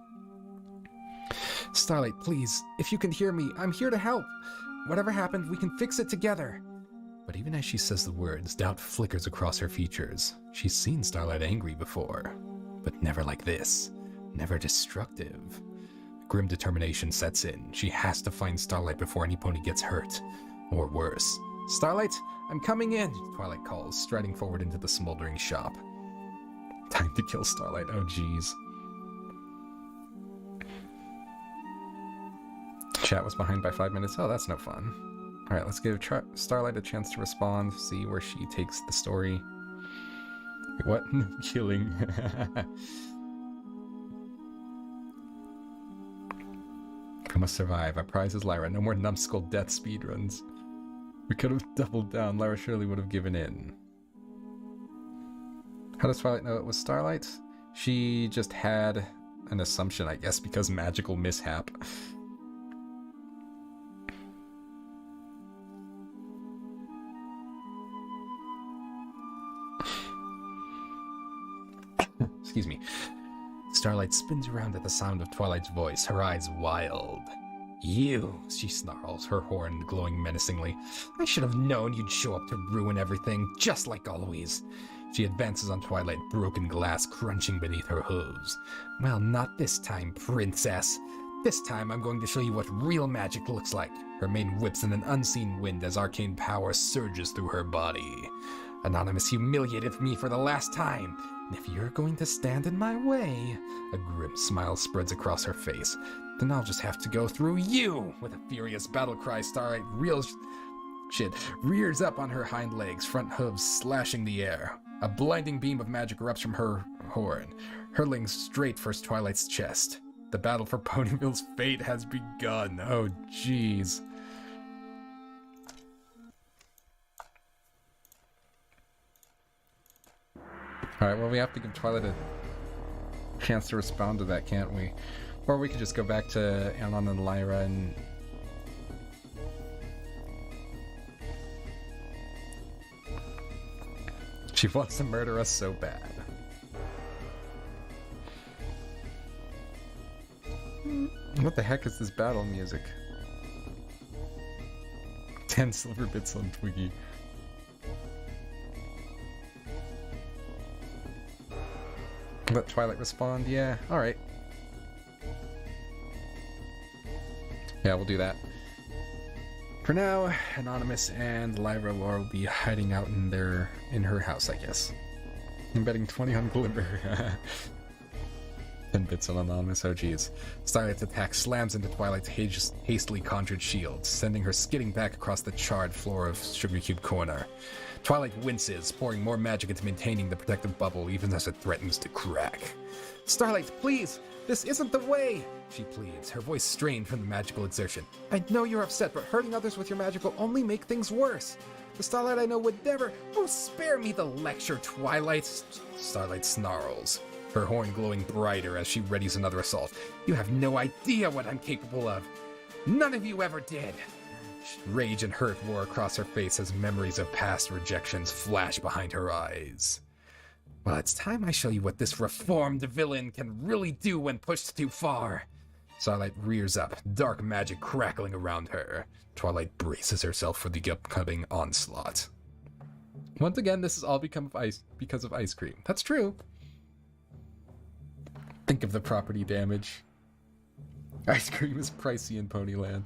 Starlight, please, if you can hear me, I'm here to help. Whatever happened, we can fix it together. But even as she says the words, doubt flickers across her features. She's seen Starlight angry before, but never like this. Never destructive. Grim determination sets in. She has to find Starlight before any pony gets hurt. Or worse. Starlight, I'm coming in, Twilight calls, striding forward into the smoldering shop. Time to kill Starlight, oh jeez. Chat was behind by 5 minutes. Oh, that's no fun. Alright, let's give Starlight a chance to respond, see where she takes the story. Wait, what? Killing. I must survive. Our prize is Lyra. No more numbskull death speedruns. We could have doubled down. Lyra surely would have given in. How does Twilight know it was Starlight? She just had an assumption, I guess, because magical mishap. Excuse me. Starlight spins around at the sound of Twilight's voice, her eyes wild. You, she snarls, her horn glowing menacingly. I should have known you'd show up to ruin everything, just like always. She advances on Twilight, broken glass crunching beneath her hooves. Well, not this time, princess. This time I'm going to show you what real magic looks like. Her mane whips in an unseen wind as arcane power surges through her body. Anonymous humiliated me for the last time, and if you're going to stand in my way, a grim smile spreads across her face, then I'll just have to go through you! With a furious battle cry, Starlight rears up on her hind legs, front hooves slashing the air. A blinding beam of magic erupts from her horn, hurling straight for Twilight's chest. The battle for Ponyville's fate has begun. Oh, jeez. Alright, well, we have to give Twilight a chance to respond to that, can't we? Or we could just go back to Anon and Lyra and... She wants to murder us so bad. What the heck is this battle music? 10 silver bits on Twiggy. Let Twilight respond? Yeah, alright. Yeah, we'll do that. For now, Anonymous and Lyra will be hiding out in her house, I guess. I'm betting 20 on Glimmer. 10 bits on Anonymous, oh geez. Starlight's attack slams into Twilight's hastily conjured shield, sending her skidding back across the charred floor of Sugar Cube Corner. Twilight winces, pouring more magic into maintaining the protective bubble even as it threatens to crack. Starlight, please! This isn't the way! She pleads, her voice strained from the magical exertion. I know you're upset, but hurting others with your magic will only make things worse. The Starlight I know would never... Oh, spare me the lecture, Twilight! Starlight snarls, her horn glowing brighter as she readies another assault. You have no idea what I'm capable of. None of you ever did. Rage and hurt wore across her face as memories of past rejections flash behind her eyes. Well, it's time I show you what this reformed villain can really do when pushed too far. Starlight rears up, dark magic crackling around her. Twilight braces herself for the upcoming onslaught. Once again, this has all become because of ice cream. That's true. Think of the property damage. Ice cream is pricey in Ponyland.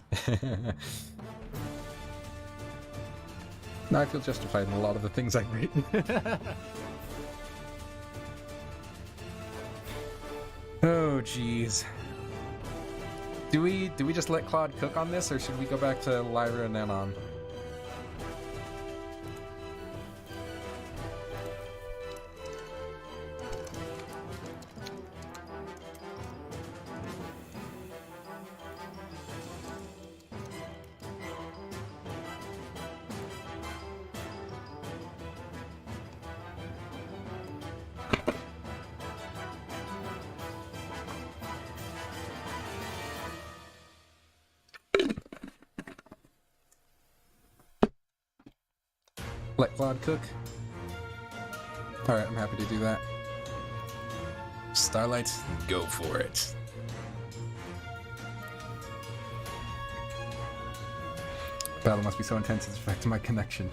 Now I feel justified in a lot of the things I rate. Oh, jeez. Do we just let Claude cook on this, or should we go back to Lyra and Anon? Let Claude cook? Alright, I'm happy to do that. Starlight, go for it. Battle must be so intense it's affecting my connection.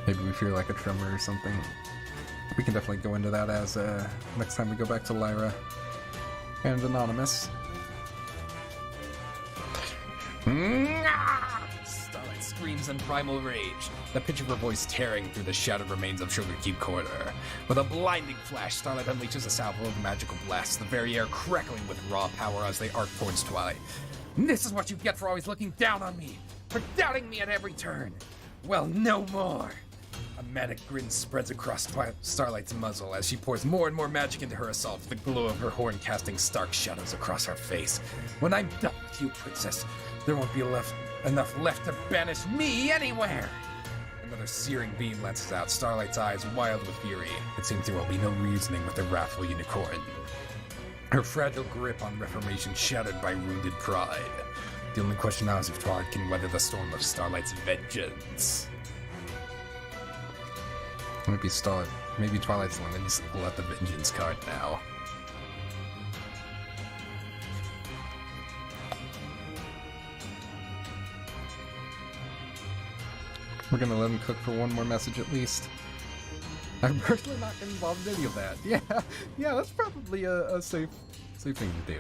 Maybe we feel like a tremor or something. We can definitely go into that as next time we go back to Lyra and Anonymous. Starlight screams in primal rage, the pitch of her voice tearing through the shattered remains of Sugar Cube Corner. With a blinding flash, Starlight unleashes a salvo of magical blasts, the very air crackling with raw power as they arc towards Twilight. This is what you get for always looking down on me, for doubting me at every turn. Well, no more. A manic grin spreads across Starlight's muzzle as she pours more and more magic into her assault, the glow of her horn casting stark shadows across her face. When I'm done with you, princess, there won't be enough left to banish me anywhere! Another searing beam lances out, Starlight's eyes wild with fury. It seems there will be no reasoning with the wrathful unicorn. Her fragile grip on reformation shattered by wounded pride. The only question now is if Twilight can weather the storm of Starlight's vengeance. Maybe Twilight's the one that needs to pull out the vengeance card now. We're gonna let him cook for one more message at least. I'm personally not getting involved in any of that. Yeah, that's probably a safe thing to do.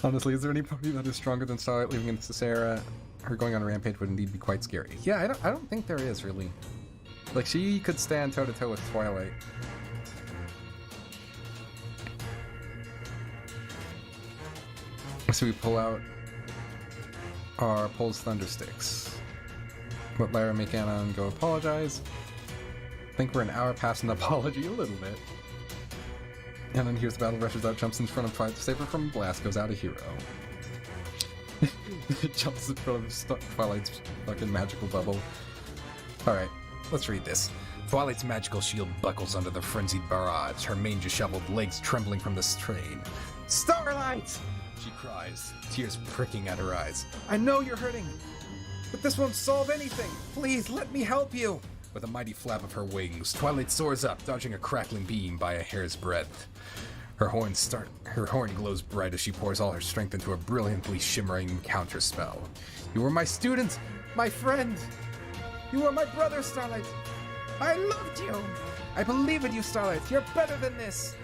Honestly, is there any pony that is stronger than Starlight leaving into Sarah? Her going on a rampage would indeed be quite scary. Yeah, I don't think there is, really. Like, she could stand toe-to-toe with Twilight. So we pull out our Pole's Thundersticks. Let Lyra make Anna and go apologize. I think we're an hour past an apology, a little bit. And then here's the battle, rushes out, jumps in front of Twilight to save her from a blast, goes out a hero. Jumps in front of Twilight's fucking magical bubble. Alright, let's read this. Twilight's magical shield buckles under the frenzied barrage, her mane disheveled, legs trembling from the strain. Starlight! She cries, tears pricking at her eyes. I know you're hurting, but this won't solve anything. Please, let me help you. With a mighty flap of her wings, Twilight soars up, dodging a crackling beam by a hair's breadth. Her horn glows bright as she pours all her strength into a brilliantly shimmering counterspell. You were my student, my friend. You were my brother, Starlight. I loved you. I believe in you, Starlight. You're better than this.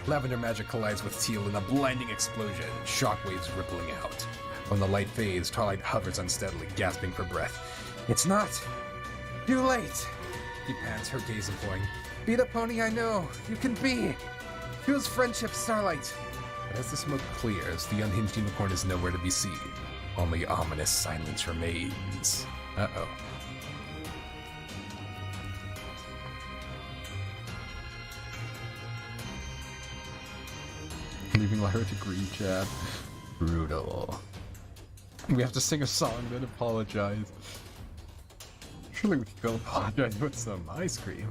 Lavender magic collides with teal in a blinding explosion, shockwaves rippling out. When the light fades, Twilight hovers unsteadily, gasping for breath. It's not too late. He pants, her gaze imploring. Be the pony I know you can be. Choose friendship, Starlight. But as the smoke clears, the unhinged unicorn is nowhere to be seen. Only ominous silence remains. Uh-oh. Leaving Lyra to grieve, Chad. Brutal. We have to sing a song, then apologize. Surely we could go apologize with some ice cream.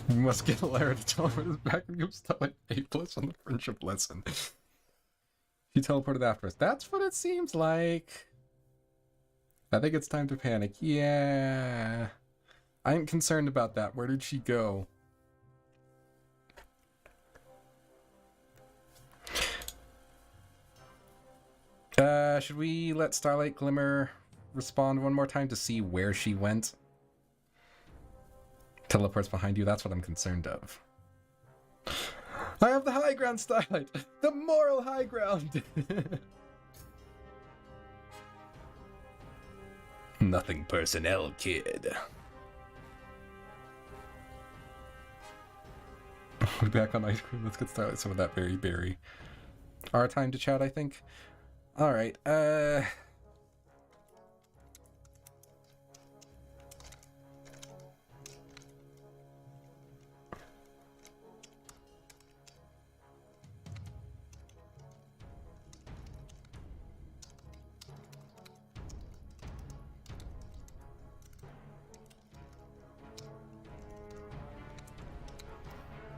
We must get Lyra to tell her this back and give Starlight A+ on the friendship lesson. She teleported after us. That's what it seems like. I think it's time to panic. Yeah. I'm concerned about that. Where did she go? Should we let Starlight Glimmer respond one more time to see where she went? Teleports behind you, that's what I'm concerned of. I have the high ground, Starlight! The moral high ground! Nothing personnel, kid. We're back on ice cream. Let's get started some of that berry berry. Our time to chat, I think. Alright,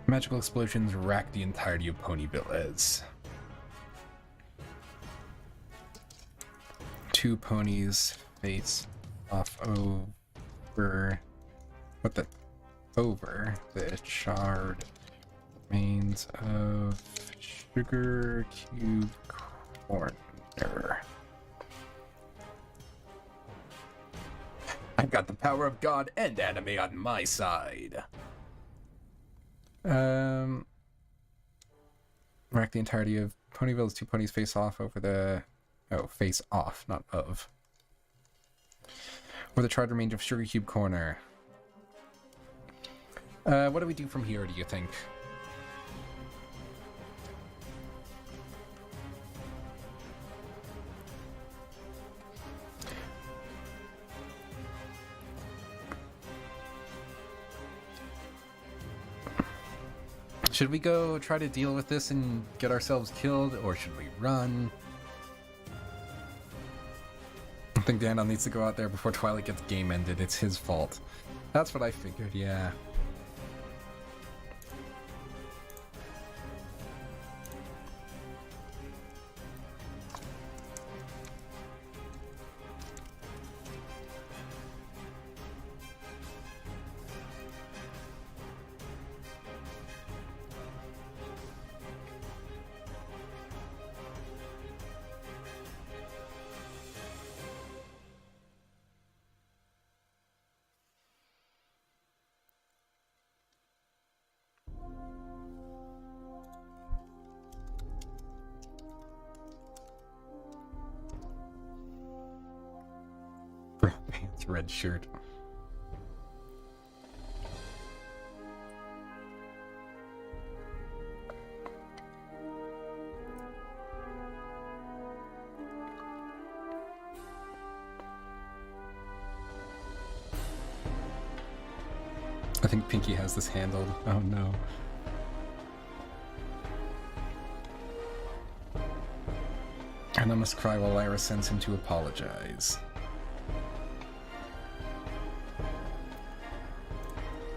magical explosions rack the entirety of Ponyville. Two ponies face off over the charred remains of Sugar Cube Corner. I've got the power of God and anime on my side. Rack the entirety of Ponyville's two ponies face off over the... Oh, face off, not of. Or the charred remains of Sugar Cube Corner. What do we do from here, do you think? Should we go try to deal with this and get ourselves killed, or should we run? I think Daniel needs to go out there before Twilight gets game ended. It's his fault. That's what I figured, yeah. red shirt. I think Pinky has this handled. Oh no. And I must cry while Lyra sends him to apologize.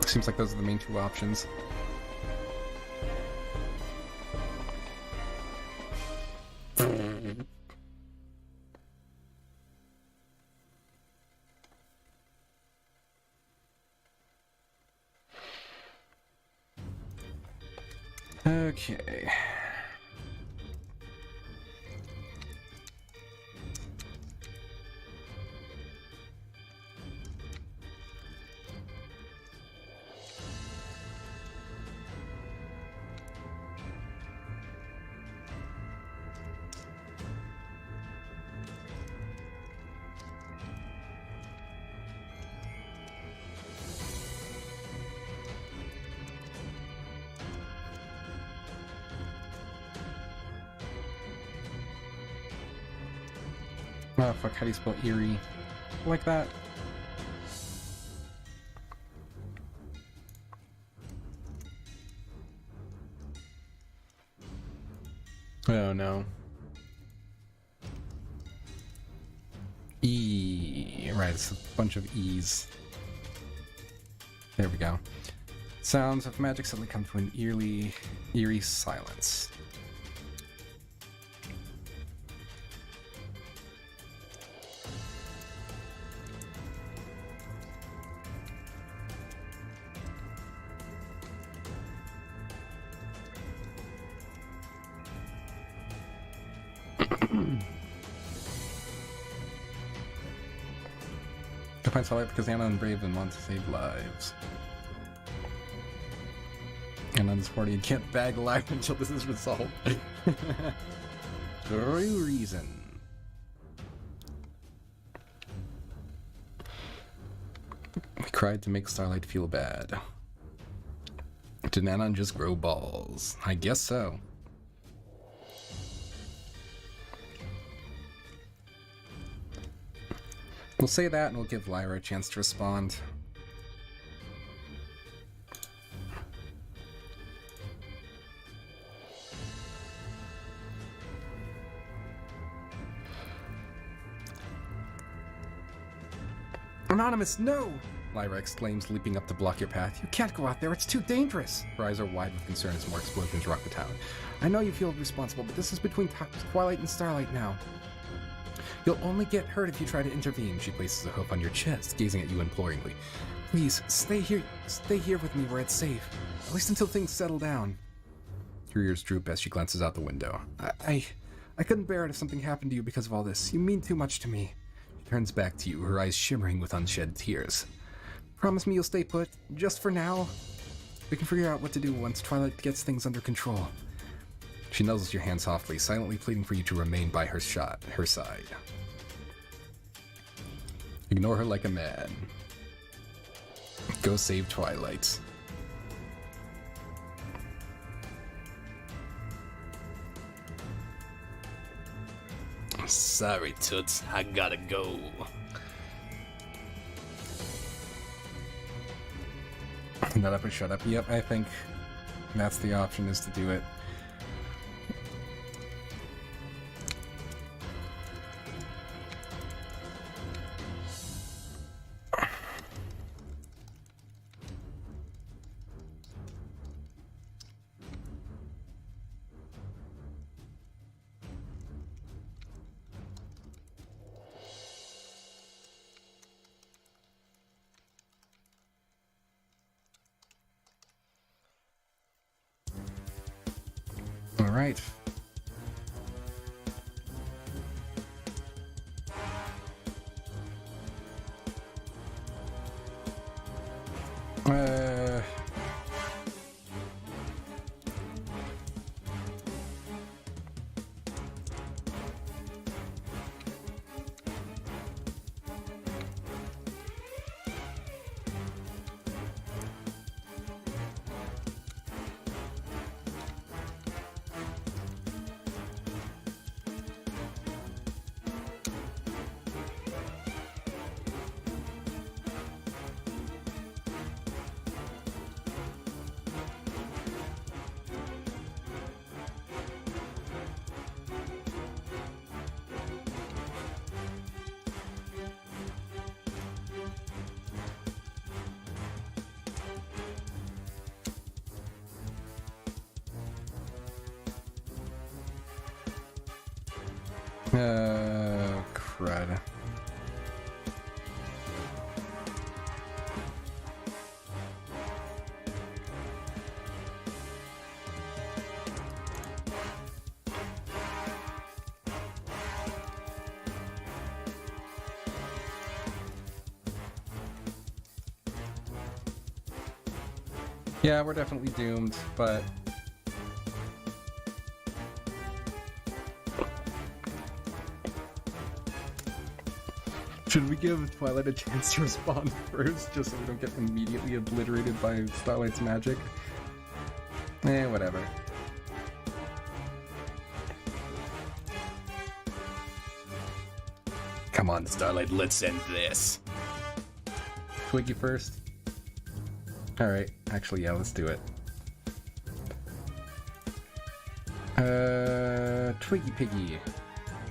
Seems like those are the main two options. Okay. Oh fuck, how do you spell eerie? Like that? Oh no. E. Right, it's a bunch of E's. There we go. Sounds of magic suddenly come to an eerie silence. I find Starlight because Anna and Braven want to save lives. And on this party, you can't bag alive until this is resolved. True reason. We cried to make Starlight feel bad. Did Anna just grow balls? I guess so. We'll say that and we'll give Lyra a chance to respond. Anonymous, no! Lyra exclaims, leaping up to block your path. You can't go out there, it's too dangerous! Her eyes are wide with concern as more explosions rock the town. I know you feel responsible, but this is between Twilight and Starlight now. You'll only get hurt if you try to intervene. She places a hoof on your chest, gazing at you imploringly. Please, stay here with me where it's safe. At least until things settle down. Your ears droop as she glances out the window. I couldn't bear it if something happened to you because of all this. You mean too much to me. She turns back to you, her eyes shimmering with unshed tears. Promise me you'll stay put, just for now? We can figure out what to do once Twilight gets things under control. She nuzzles your hand softly, silently pleading for you to remain by her side. Ignore her like a man. Go save Twilight. Sorry, Toots. I gotta go. Nut up or shut up. Yep, I think that's the option, is to do it. All right. Crud. Yeah, we're definitely doomed, but... Should we give Twilight a chance to respond first, just so we don't get immediately obliterated by Starlight's magic? Whatever. Come on, Starlight, let's end this. Twiggy first. Alright, actually, yeah, let's do it. Twiggy Piggy.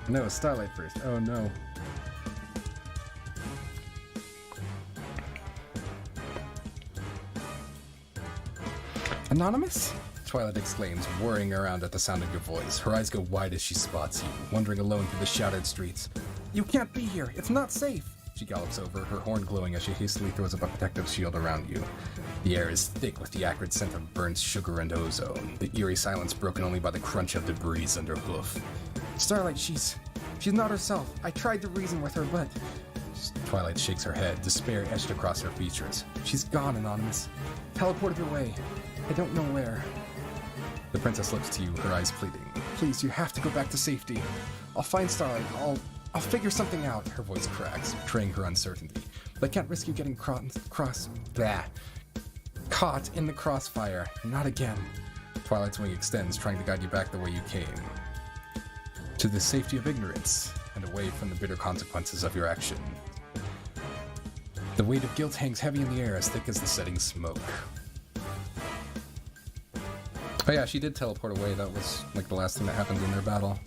No, Starlight first. Oh no. Anonymous? Twilight exclaims, whirring around at the sound of your voice. Her eyes go wide as she spots you, wandering alone through the shouted streets. You can't be here! It's not safe! She gallops over, her horn glowing as she hastily throws up a protective shield around you. The air is thick with the acrid scent of burnt sugar and ozone, the eerie silence broken only by the crunch of debris under hoof. Starlight, she's not herself. I tried to reason with her, but... Twilight shakes her head, despair etched across her features. She's gone, Anonymous. Teleported away. I don't know where. The princess looks to you, her eyes pleading. Please, you have to go back to safety. I'll find Starlight. I'll figure something out. Her voice cracks, betraying her uncertainty. But I can't risk you getting caught in the crossfire. Not again. Twilight's wing extends, trying to guide you back the way you came. To the safety of ignorance, and away from the bitter consequences of your action. The weight of guilt hangs heavy in the air, as thick as the setting smoke. Oh yeah, she did teleport away. That was like the last thing that happened in their battle.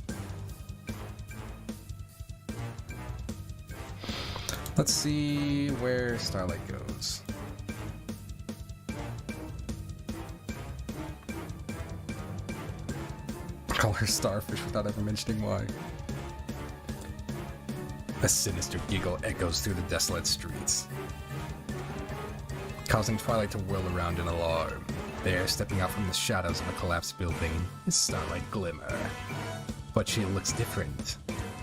Let's see where Starlight goes. Call her Starfish without ever mentioning why. A sinister giggle echoes through the desolate streets, causing Twilight to whirl around in alarm. There, stepping out from the shadows of a collapsed building, is Starlight Glimmer. But she looks different.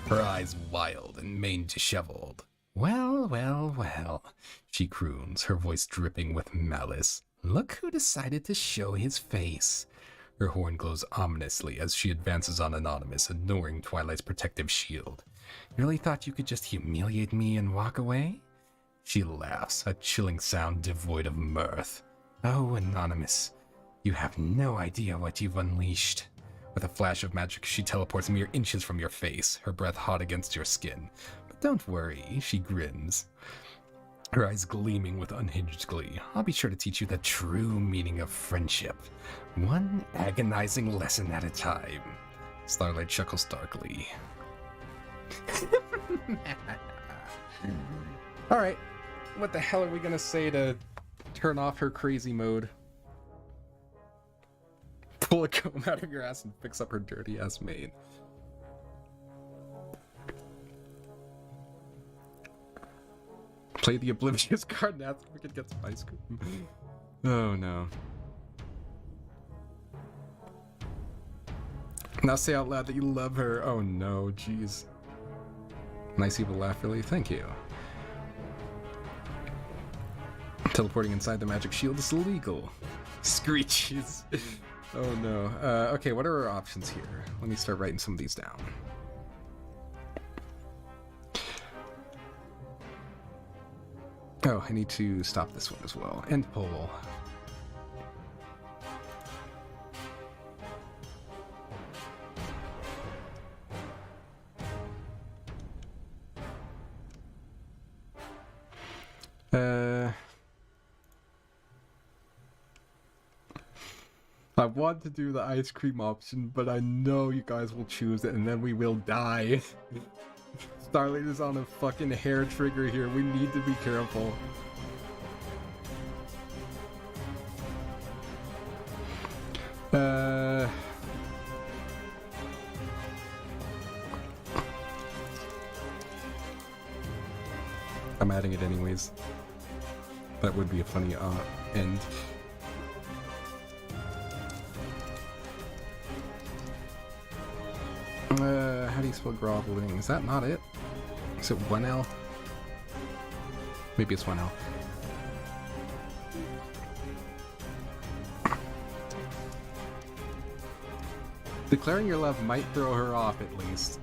Her eyes wild and mane disheveled. Well, well, well, she croons, her voice dripping with malice. Look who decided to show his face. Her horn glows ominously as she advances on Anonymous, ignoring Twilight's protective shield. You really thought you could just humiliate me and walk away? She laughs, a chilling sound devoid of mirth. Oh, Anonymous, you have no idea what you've unleashed. With a flash of magic, she teleports mere inches from your face, her breath hot against your skin. But don't worry, she grins, her eyes gleaming with unhinged glee. I'll be sure to teach you the true meaning of friendship. One agonizing lesson at a time. Starlight chuckles darkly. Alright, what the hell are we gonna say to turn off her crazy mode? Pull a comb out of your ass and fix up her dirty ass mane. Play the oblivious card and ask if we could get some ice cream. Oh no. Now say out loud that you love her. Oh no, jeez. Nice evil laugh, really. Thank you. Teleporting inside the magic shield is illegal. Screeches. Oh no. Okay, what are our options here? Let me start writing some of these down. Oh, I need to stop this one as well. End poll. I want to do the ice cream option, but I know you guys will choose it and then we will die. Starlight is on a fucking hair trigger here. We need to be careful. I'm adding it anyways. That would be a funny end. How do you spell groveling? Is that not it? Is it 1L? Maybe it's 1L. Declaring your love might throw her off at least.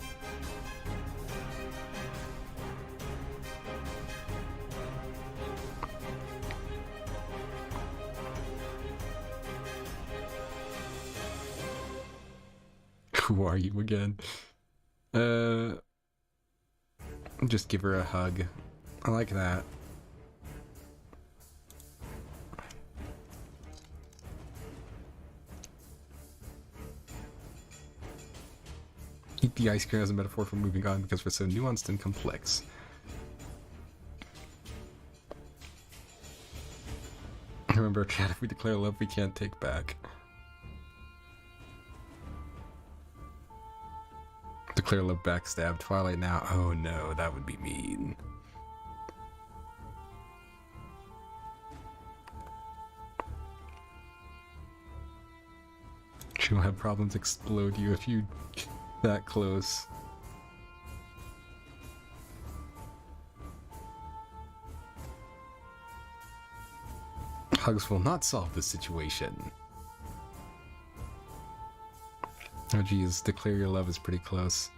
Who are you again? Just give her a hug. I like that. Eat the ice cream as a metaphor for moving on because we're so nuanced and complex. Remember, chat, if we declare love, we can't take back. Declare love backstab. Twilight now. Oh no, that would be mean. She'll have problems explode you if you that close. Hugs will not solve this situation. Oh geez, declare your love is pretty close.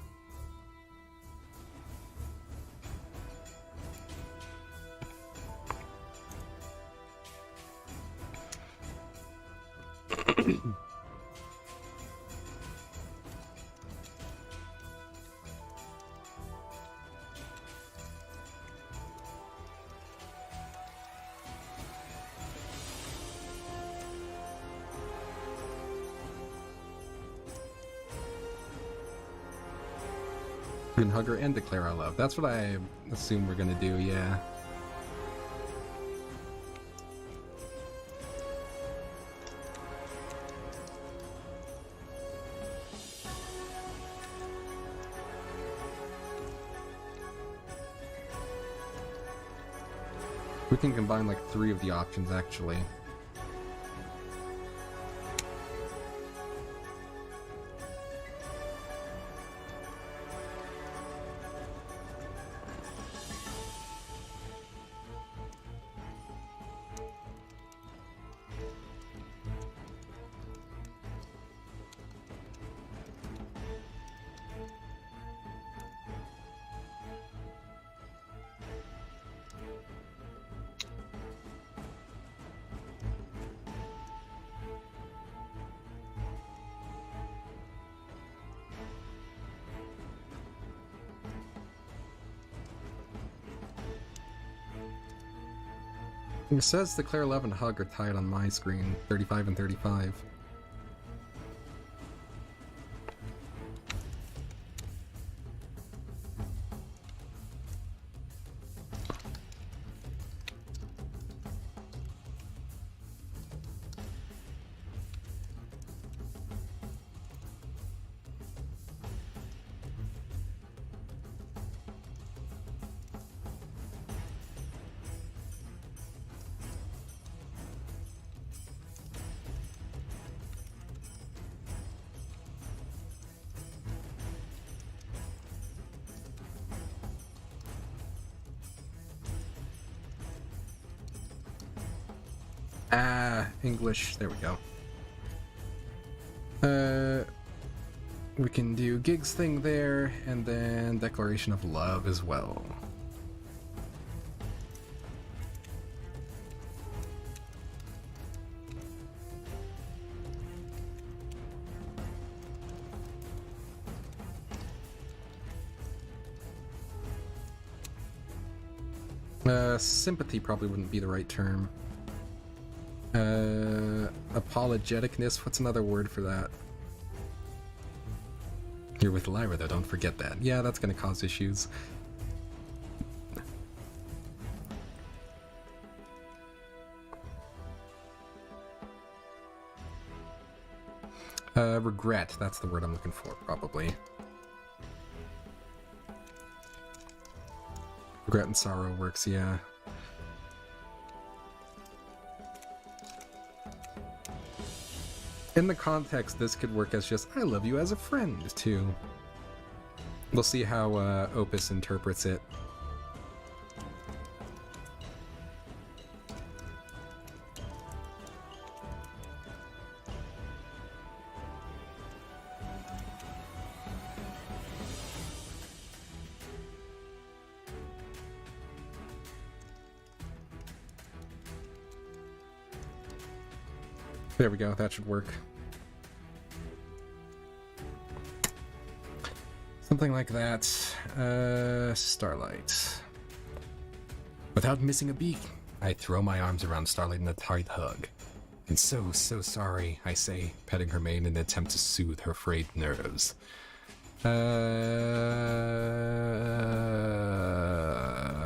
We can hug her and declare our love. That's what I assume we're gonna do, yeah. We can combine like 3 of the options actually. It says declare love and hug are tied on my screen, 35 and 35. English, there we go. We can do gigs thing there, and then declaration of love as well. Sympathy probably wouldn't be the right term. Apologeticness, what's another word for that? You're with Lyra though, don't forget that. Yeah, that's gonna cause issues. Regret, that's the word I'm looking for, probably. Regret and sorrow works, yeah. In the context, this could work as just, I love you as a friend, too. We'll see how Opus interprets it. There we go, that should work. Something like that. Starlight. Without missing a beat, I throw my arms around Starlight in a tight hug. And so sorry, I say, petting her mane in an attempt to soothe her frayed nerves.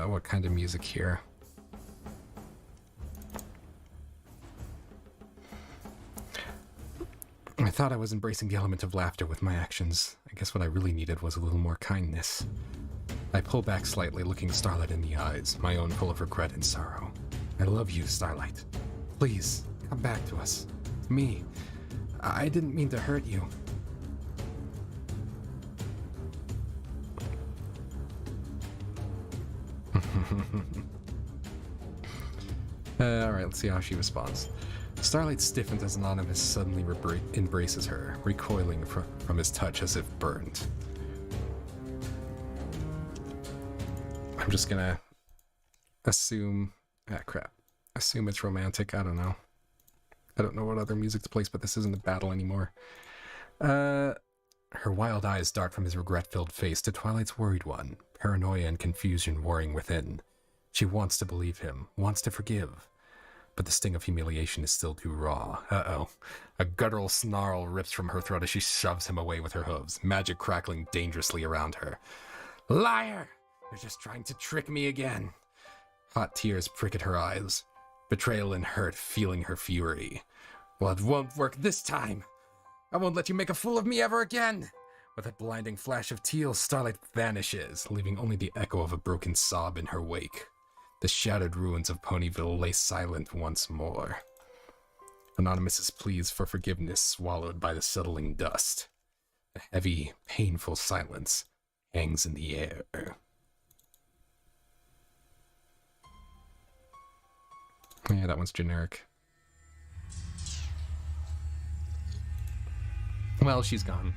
What kind of music here? I thought I was embracing the element of laughter with my actions. I guess what I really needed was a little more kindness. I pull back slightly, looking Starlight in the eyes, my own full of regret and sorrow. I love you, Starlight. Please, come back to us. Me. I didn't mean to hurt you. Alright, let's see how she responds. Starlight stiffens as Anonymous suddenly embraces her, recoiling from his touch as if burned. I'm just gonna assume... Assume it's romantic, I don't know. I don't know what other music to place, but this isn't a battle anymore. Her wild eyes dart from his regret-filled face to Twilight's worried one, paranoia and confusion warring within. She wants to believe him, wants to forgive. But the sting of humiliation is still too raw. Uh-oh. A guttural snarl rips from her throat as she shoves him away with her hooves, magic crackling dangerously around her. Liar! You're just trying to trick me again. Hot tears prick at her eyes. Betrayal and hurt fueling her fury. Well, it won't work this time. I won't let you make a fool of me ever again. With a blinding flash of teal, Starlight vanishes, leaving only the echo of a broken sob in her wake. The shattered ruins of Ponyville lay silent once more. Anonymous's pleas for forgiveness swallowed by the settling dust. A heavy, painful silence hangs in the air. Yeah, that one's generic. Well, she's gone.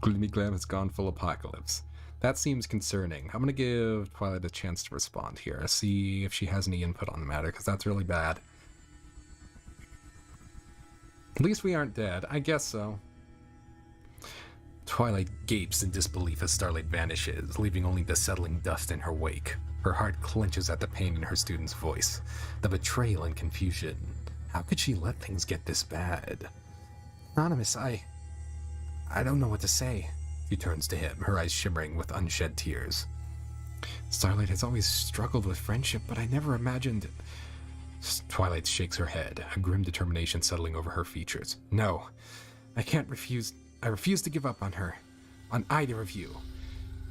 Glimmy Glam has gone full apocalypse. That seems concerning. I'm going to give Twilight a chance to respond here. See if she has any input on the matter, because that's really bad. At least we aren't dead. I guess so. Twilight gapes in disbelief as Starlight vanishes, leaving only the settling dust in her wake. Her heart clenches at the pain in her student's voice, the betrayal and confusion. How could she let things get this bad? Anonymous, I don't know what to say. She turns to him, her eyes shimmering with unshed tears. Starlight has always struggled with friendship, but I never imagined... Twilight shakes her head, a grim determination settling over her features. No, I refuse to give up on her. On either of you.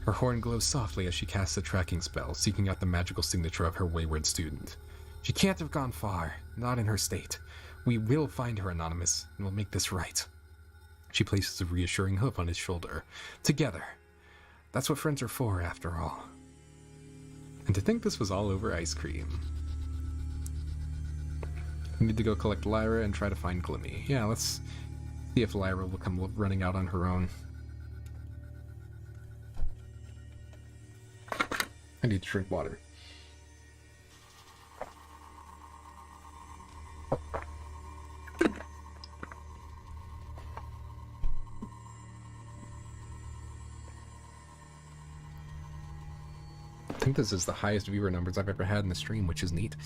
Her horn glows softly as she casts a tracking spell, seeking out the magical signature of her wayward student. She can't have gone far, not in her state. We will find her, Anonymous, and we'll make this right. She places a reassuring hoof on his shoulder. Together. That's what friends are for, after all. And to think this was all over ice cream. We need to go collect Lyra and try to find Glimmy. Yeah, let's see if Lyra will come running out on her own. I need to drink water. I think this is the highest viewer numbers I've ever had in the stream, which is neat.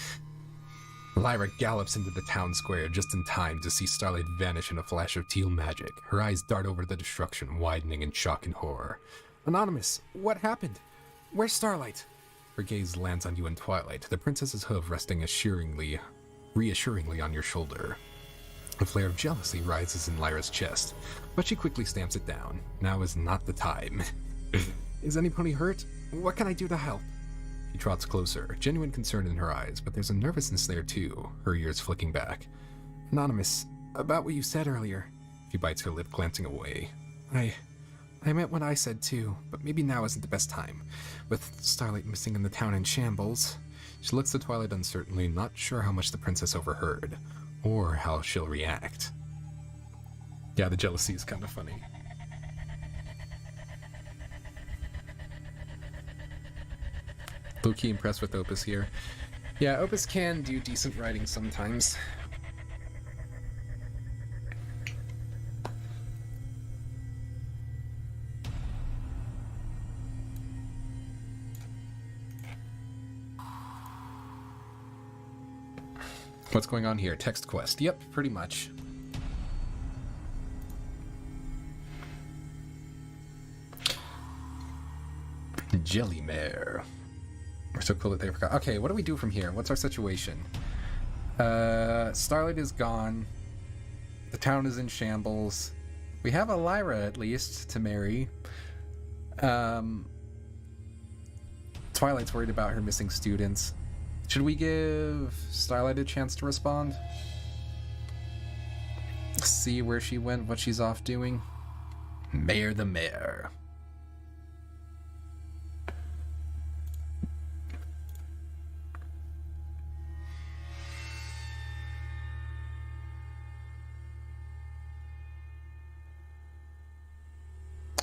Lyra gallops into the town square just in time to see Starlight vanish in a flash of teal magic. Her eyes dart over the destruction, widening in shock and horror. Anonymous, what happened? Where's Starlight? Her gaze lands on you in Twilight, the princess's hoof resting reassuringly on your shoulder. A flare of jealousy rises in Lyra's chest, but she quickly stamps it down. Now is not the time. Is any pony hurt? What can I do to help? She trots closer, genuine concern in her eyes, but there's a nervousness there too, her ears flicking back. Anonymous, about what you said earlier. She bites her lip, glancing away. I meant what I said too, but maybe now isn't the best time. With Starlight missing in the town in shambles. She looks at Twilight uncertainly, not sure how much the princess overheard, or how she'll react. Yeah, the jealousy is kind of funny. Low-key impressed with Opus here. Yeah, Opus can do decent writing sometimes. What's going on here? Text quest. Yep, pretty much. Jellymare. We're so cool that they forgot. Okay, what do we do from here? What's our situation? Starlight is gone. The town is in shambles. We have a Lyra, at least, to marry. Twilight's worried about her missing students. Should we give Starlight a chance to respond? See where she went, what she's off doing? Mayor the Mayor.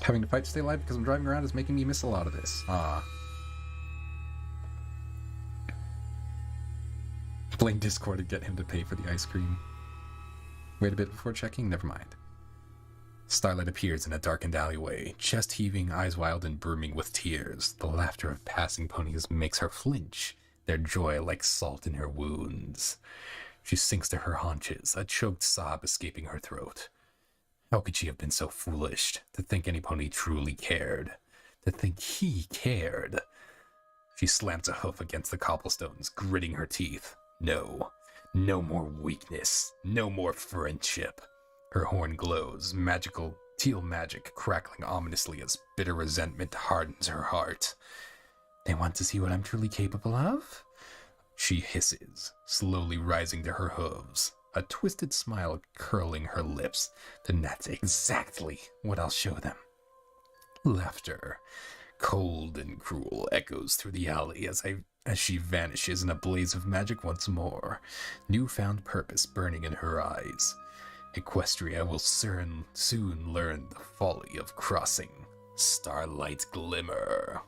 Having to fight to stay alive because I'm driving around is making me miss a lot of this. Ah. Blame Discord to get him to pay for the ice cream. Wait a bit before checking? Never mind. Starlight appears in a darkened alleyway, chest heaving, eyes wild and brimming with tears. The laughter of passing ponies makes her flinch, their joy like salt in her wounds. She sinks to her haunches, a choked sob escaping her throat. How could she have been so foolish to think any pony truly cared? To think he cared? She slams a hoof against the cobblestones, gritting her teeth. No. No more weakness. No more friendship. Her horn glows, magical teal magic crackling ominously as bitter resentment hardens her heart. They want to see what I'm truly capable of? She hisses, slowly rising to her hooves, a twisted smile curling her lips. Then that's exactly what I'll show them. Laughter, cold and cruel, echoes through the alley as she vanishes in a blaze of magic once more, newfound purpose burning in her eyes. Equestria will soon learn the folly of crossing Starlight's Glimmer.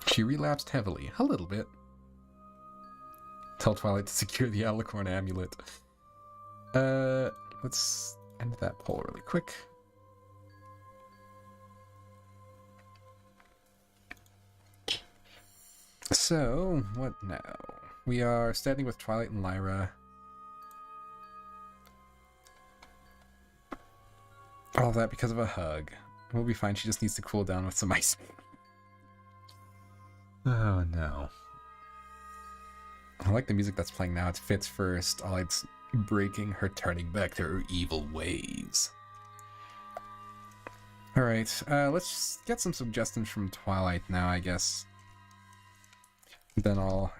She relapsed heavily, a little bit. Tell Twilight to secure the Alicorn amulet. Let's end that poll really quick. So, what now? We are standing with Twilight and Lyra. All that because of a hug. We'll be fine, she just needs to cool down with some ice. Oh no. I like the music that's playing now. It fits for Starlight's breaking, her turning back to her evil ways. Alright, let's get some suggestions from Twilight now, I guess. Then I'll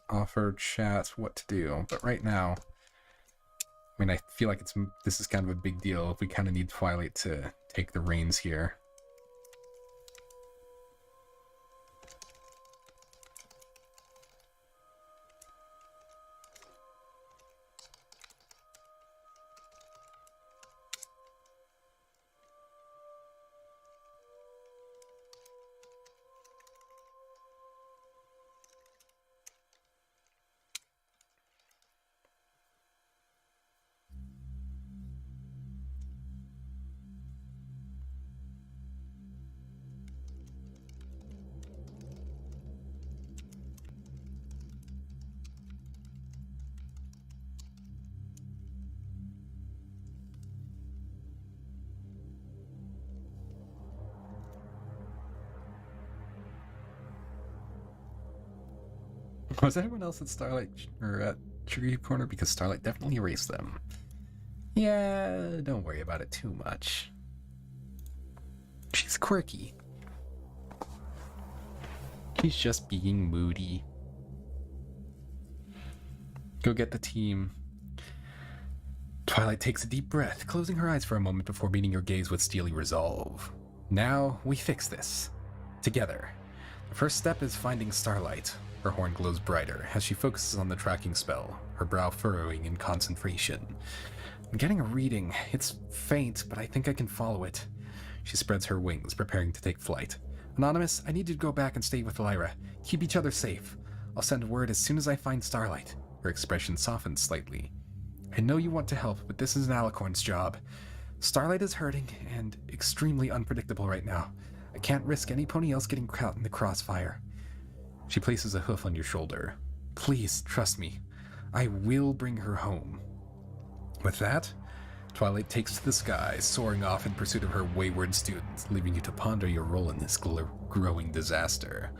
offer chat what to do. But right now, I mean, I feel like this is kind of a big deal. We kind of need Twilight to take the reins here. Was anyone else at Starlight or at Tree Corner? Because Starlight definitely erased them. Yeah, don't worry about it too much. She's quirky. She's just being moody. Go get the team. Twilight takes a deep breath, closing her eyes for a moment before meeting your gaze with steely resolve. Now, we fix this. Together. The first step is finding Starlight. Her horn glows brighter as she focuses on the tracking spell, her brow furrowing in concentration. I'm getting a reading. It's faint, but I think I can follow it. She spreads her wings, preparing to take flight. Anonymous, I need you to go back and stay with Lyra. Keep each other safe. I'll send word as soon as I find Starlight. Her expression softens slightly. I know you want to help, but this is an Alicorn's job. Starlight is hurting and extremely unpredictable right now. I can't risk any pony else getting caught in the crossfire. She places a hoof on your shoulder. Please, trust me. I will bring her home. With that, Twilight takes to the sky, soaring off in pursuit of her wayward students, leaving you to ponder your role in this growing disaster.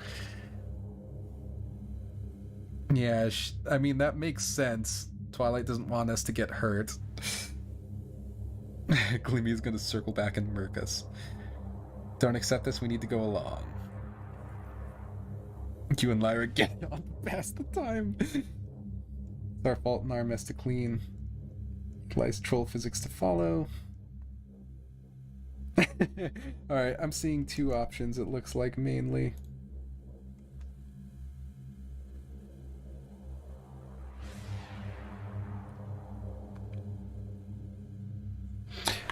Yeah, I mean, that makes sense. Twilight doesn't want us to get hurt. Glimmy is going to circle back and murk us. Don't accept this, we need to go along. You and Lyra get on past the time. It's our fault and our mess to clean. Applies troll physics to follow. Alright, I'm seeing two options, it looks like, mainly.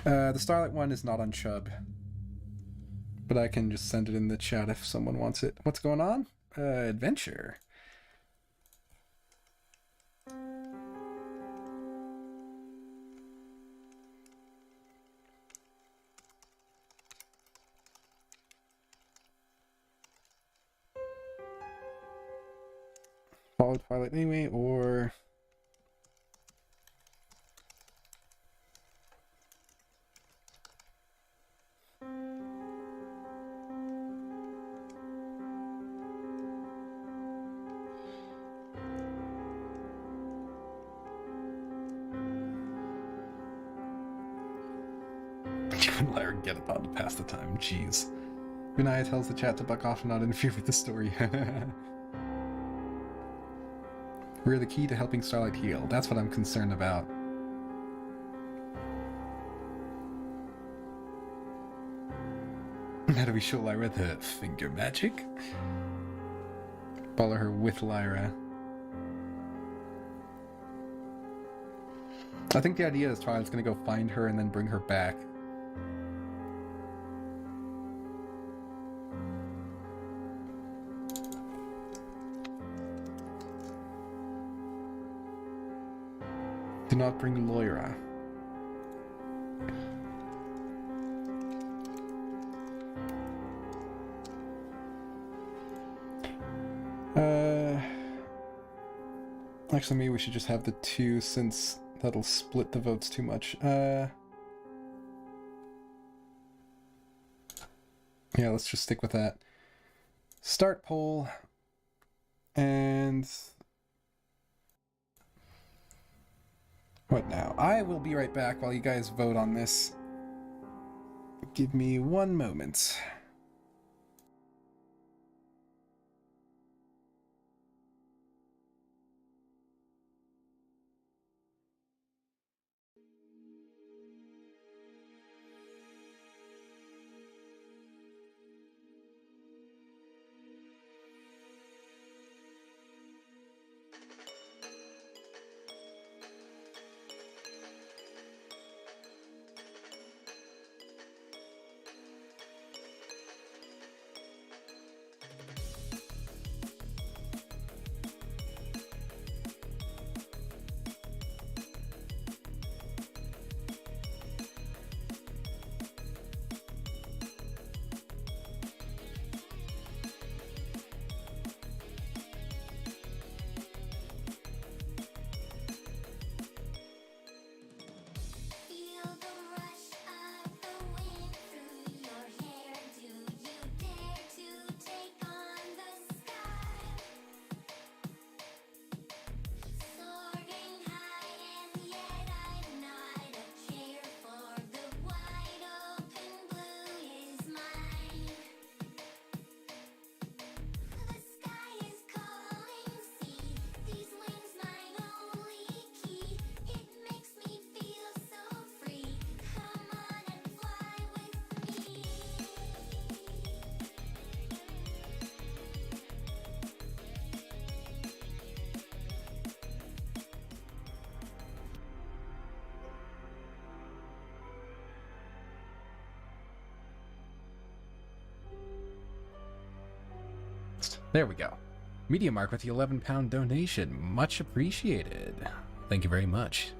The Starlight one is not on Chub. But I can just send it in the chat if someone wants it. What's going on? Adventure. Follow Twilight anyway, or... Lyra get upon to pass the time, jeez. Vinaya tells the chat to buck off and not interfere with the story. We're the key to helping Starlight heal. That's what I'm concerned about. How do we show Lyra the finger magic? Follow her with Lyra. I think the idea is Twilight's gonna go find her and then bring her back. Do not bring Lyra. Actually, maybe we should just have the two since that'll split the votes too much. Yeah, let's just stick with that. Start poll. And... what now? I will be right back while you guys vote on this. Give me one moment. There we go. Media Mark with the £11 donation. Much appreciated. Thank you very much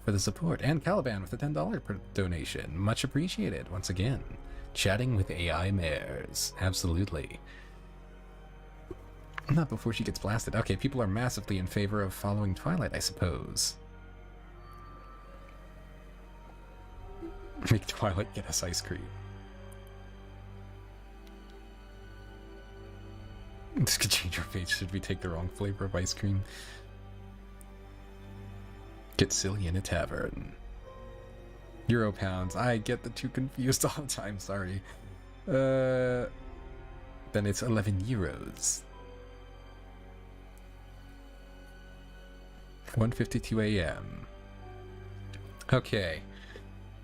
for the support. And Caliban with the $10 donation. Much appreciated once again. Chatting with AI mares. Absolutely. Not before she gets blasted. Okay, people are massively in favor of following Twilight, I suppose. Make Twilight get us ice cream. This could change our fate should we take the wrong flavor of ice cream. Get silly in a tavern. Euro pounds. I get the two confused all the time, sorry. Then it's 11 euros. 1:52 a.m. Okay.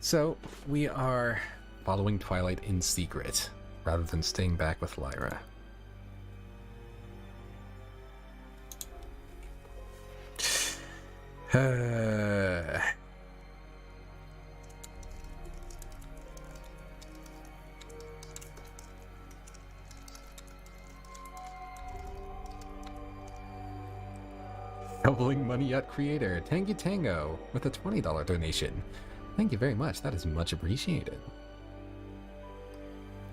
So, we are following Twilight in secret, rather than staying back with Lyra. Doubling money at creator Tangy Tango with a $20 donation. Thank you very much. That is much appreciated.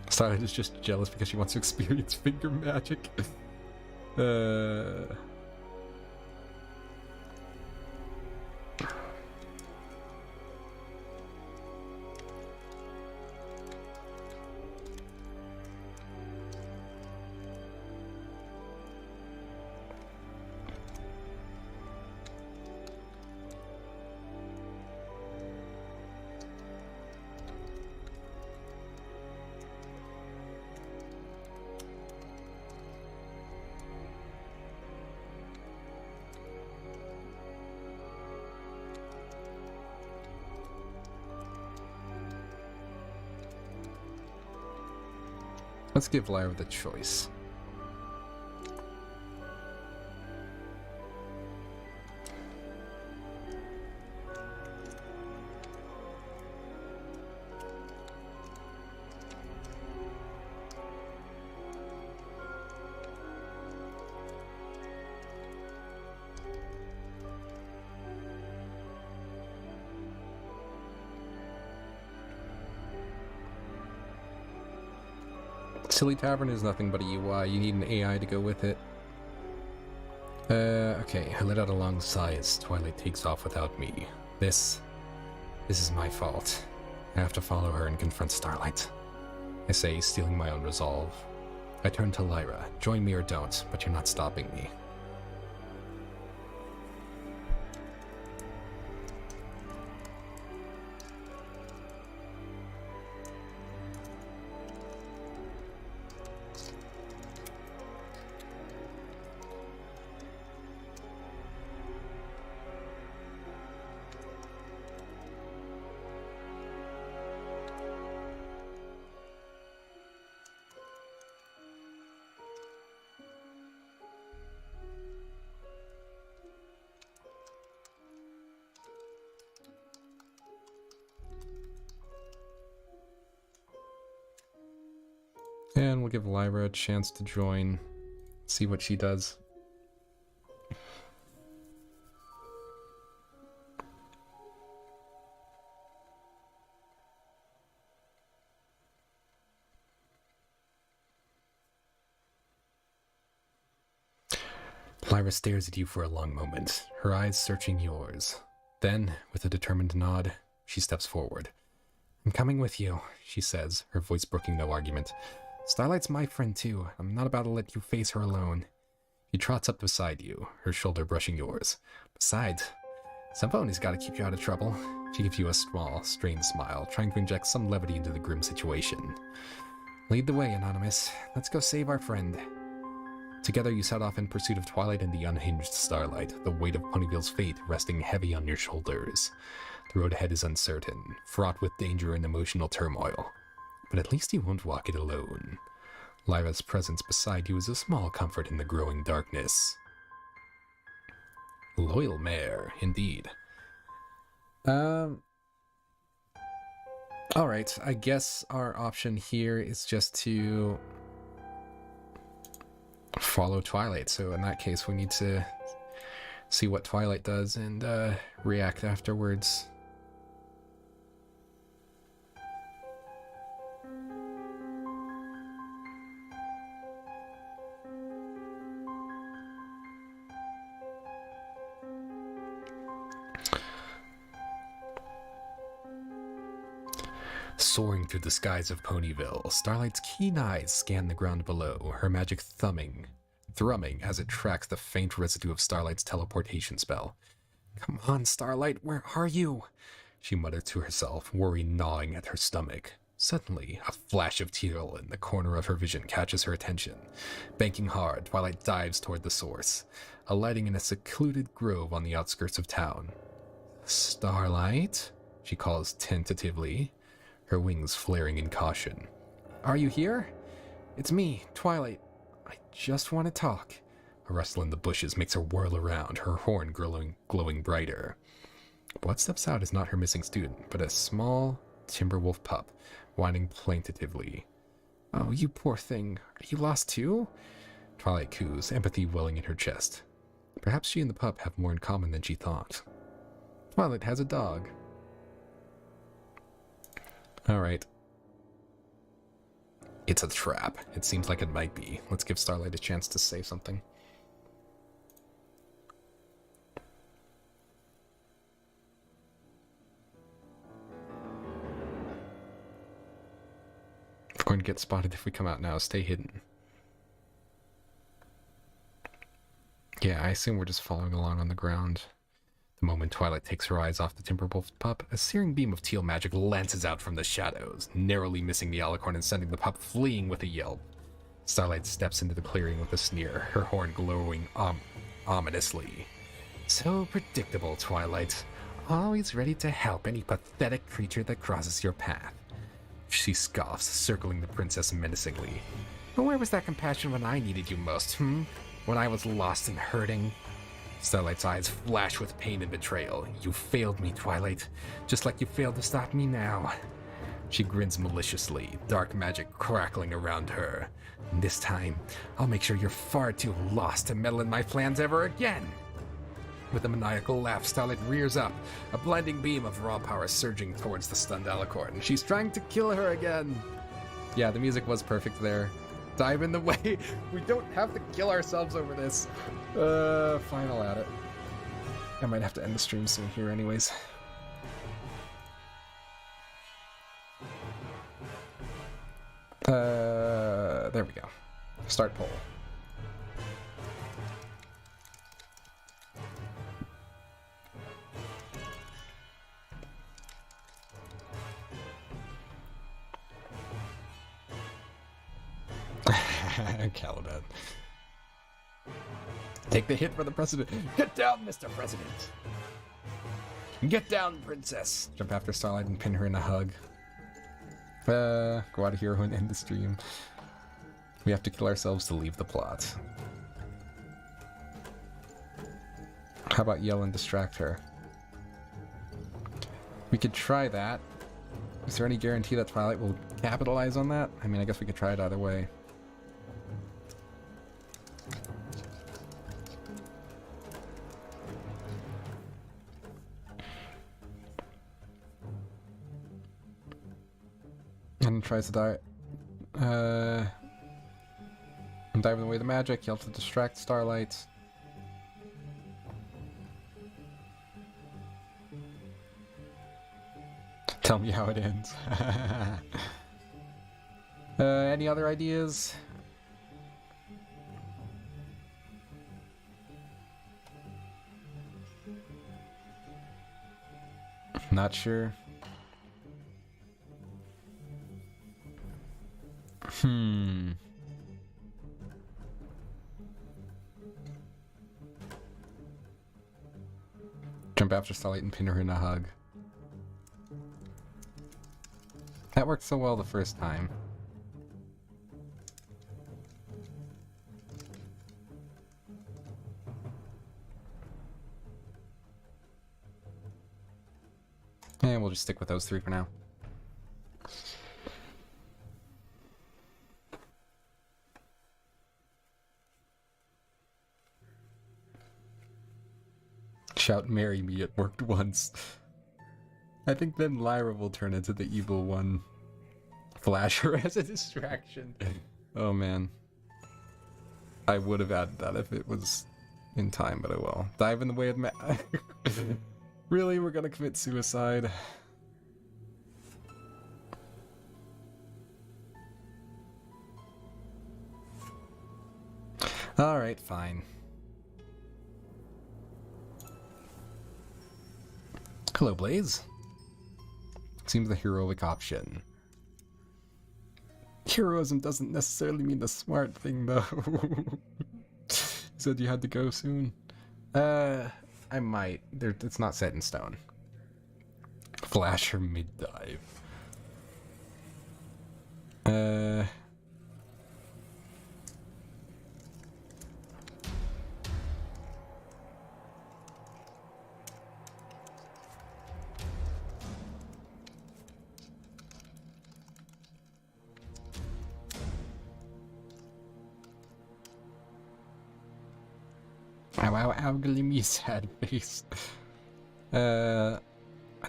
Starlight is just jealous because she wants to experience finger magic. Let's give Lyra the choice. Silly Tavern is nothing but a UI. You need an AI to go with it. Okay. I let out a long sigh as Twilight takes off without me. This is my fault. I have to follow her and confront Starlight. I say, stealing my own resolve. I turn to Lyra. Join me or don't, but you're not stopping me. And we'll give Lyra a chance to join, see what she does. Lyra stares at you for a long moment, her eyes searching yours. Then, with a determined nod, she steps forward. I'm coming with you, she says, her voice brooking no argument. Starlight's my friend too. I'm not about to let you face her alone. She trots up beside you, her shoulder brushing yours. Besides, somebody's got to keep you out of trouble. She gives you a small, strained smile, trying to inject some levity into the grim situation. Lead the way, Anonymous. Let's go save our friend. Together you set off in pursuit of Twilight and the unhinged Starlight, the weight of Ponyville's fate resting heavy on your shoulders. The road ahead is uncertain, fraught with danger and emotional turmoil. But at least you won't walk it alone. Lyra's presence beside you is a small comfort in the growing darkness. Loyal mare, indeed. Alright, I guess our option here is just to follow Twilight. So in that case, we need to see what Twilight does and react afterwards. Soaring through the skies of Ponyville, Starlight's keen eyes scan the ground below, her magic thrumming as it tracks the faint residue of Starlight's teleportation spell. Come on, Starlight, where are you? She muttered to herself, worry gnawing at her stomach. Suddenly, a flash of teal in the corner of her vision catches her attention. Banking hard, Twilight dives toward the source, alighting in a secluded grove on the outskirts of town. Starlight? She calls tentatively, her wings flaring in caution. Are you here? It's me, Twilight. I just want to talk. A rustle in the bushes makes her whirl around, her horn glowing brighter. What steps out is not her missing student, but a small Timberwolf pup, whining plaintively. Oh, you poor thing. Are you lost too? Twilight coos, empathy welling in her chest. Perhaps she and the pup have more in common than she thought. Twilight has a dog. Alright. It's a trap. It seems like it might be. Let's give Starlight a chance to say something. We're going to get spotted if we come out now. Stay hidden. Yeah, I assume we're just following along on the ground. The moment Twilight takes her eyes off the Timberwolf pup, a searing beam of teal magic lances out from the shadows, narrowly missing the alicorn and sending the pup fleeing with a yelp. Starlight steps into the clearing with a sneer, her horn glowing ominously. So predictable, Twilight. Always ready to help any pathetic creature that crosses your path. She scoffs, circling the princess menacingly. But where was that compassion when I needed you most, When I was lost and hurting? Starlight's eyes flash with pain and betrayal. You failed me, Twilight, just like you failed to stop me now. She grins maliciously, dark magic crackling around her. This time, I'll make sure you're far too lost to meddle in my plans ever again. With a maniacal laugh, Starlight rears up, a blinding beam of raw power surging towards the stunned alicorn. She's trying to kill her again. Yeah, the music was perfect there. Dive in the way. We don't have to kill ourselves over this. Final at it. I might have to end the stream soon here anyways. There we go. Start poll. Caladan. Take the hit for the president. Get down, Mr. President. Get down, princess. Jump after Starlight and pin her in a hug. Go out of here and end the stream. We have to kill ourselves to leave the plot. How about yell and distract her? We could try that. Is there any guarantee that Twilight will capitalize on that? I mean, I guess we could try it either way. And tries to die. I'm diving away the magic. Yell to distract Starlight. Tell me how it ends. Any other ideas? Not sure. Jump after Starlight and pin her in a hug. That worked so well the first time. And we'll just stick with those three for now. Shout marry me, it worked once. I think then Lyra will turn into the evil one. Flash her as a distraction. Oh man. I would have added that if it was in time, but oh well. Dive in the way of Really, we're gonna commit suicide? Alright, fine. Hello, Blaze. Seems the heroic option. Heroism doesn't necessarily mean the smart thing, though. Said you had to go soon. I might. It's not set in stone. Flash or mid-dive. Ow, Glimmy, sad face. I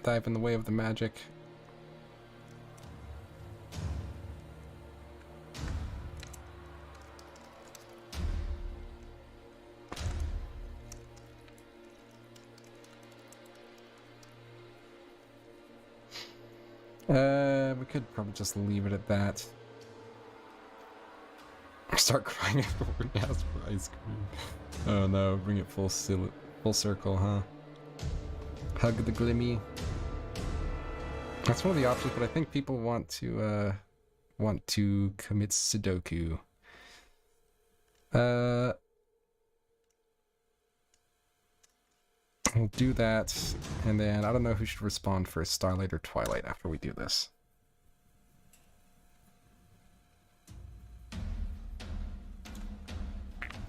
dive in the way of the magic. We could probably just leave it at that. Start crying after we ask for ice cream. Oh no, bring it full circle, huh? Hug the Glimmy. That's one of the options, but I think people want to commit Sudoku. We'll do that, and then I don't know who should respond first, Starlight or Twilight, after we do this.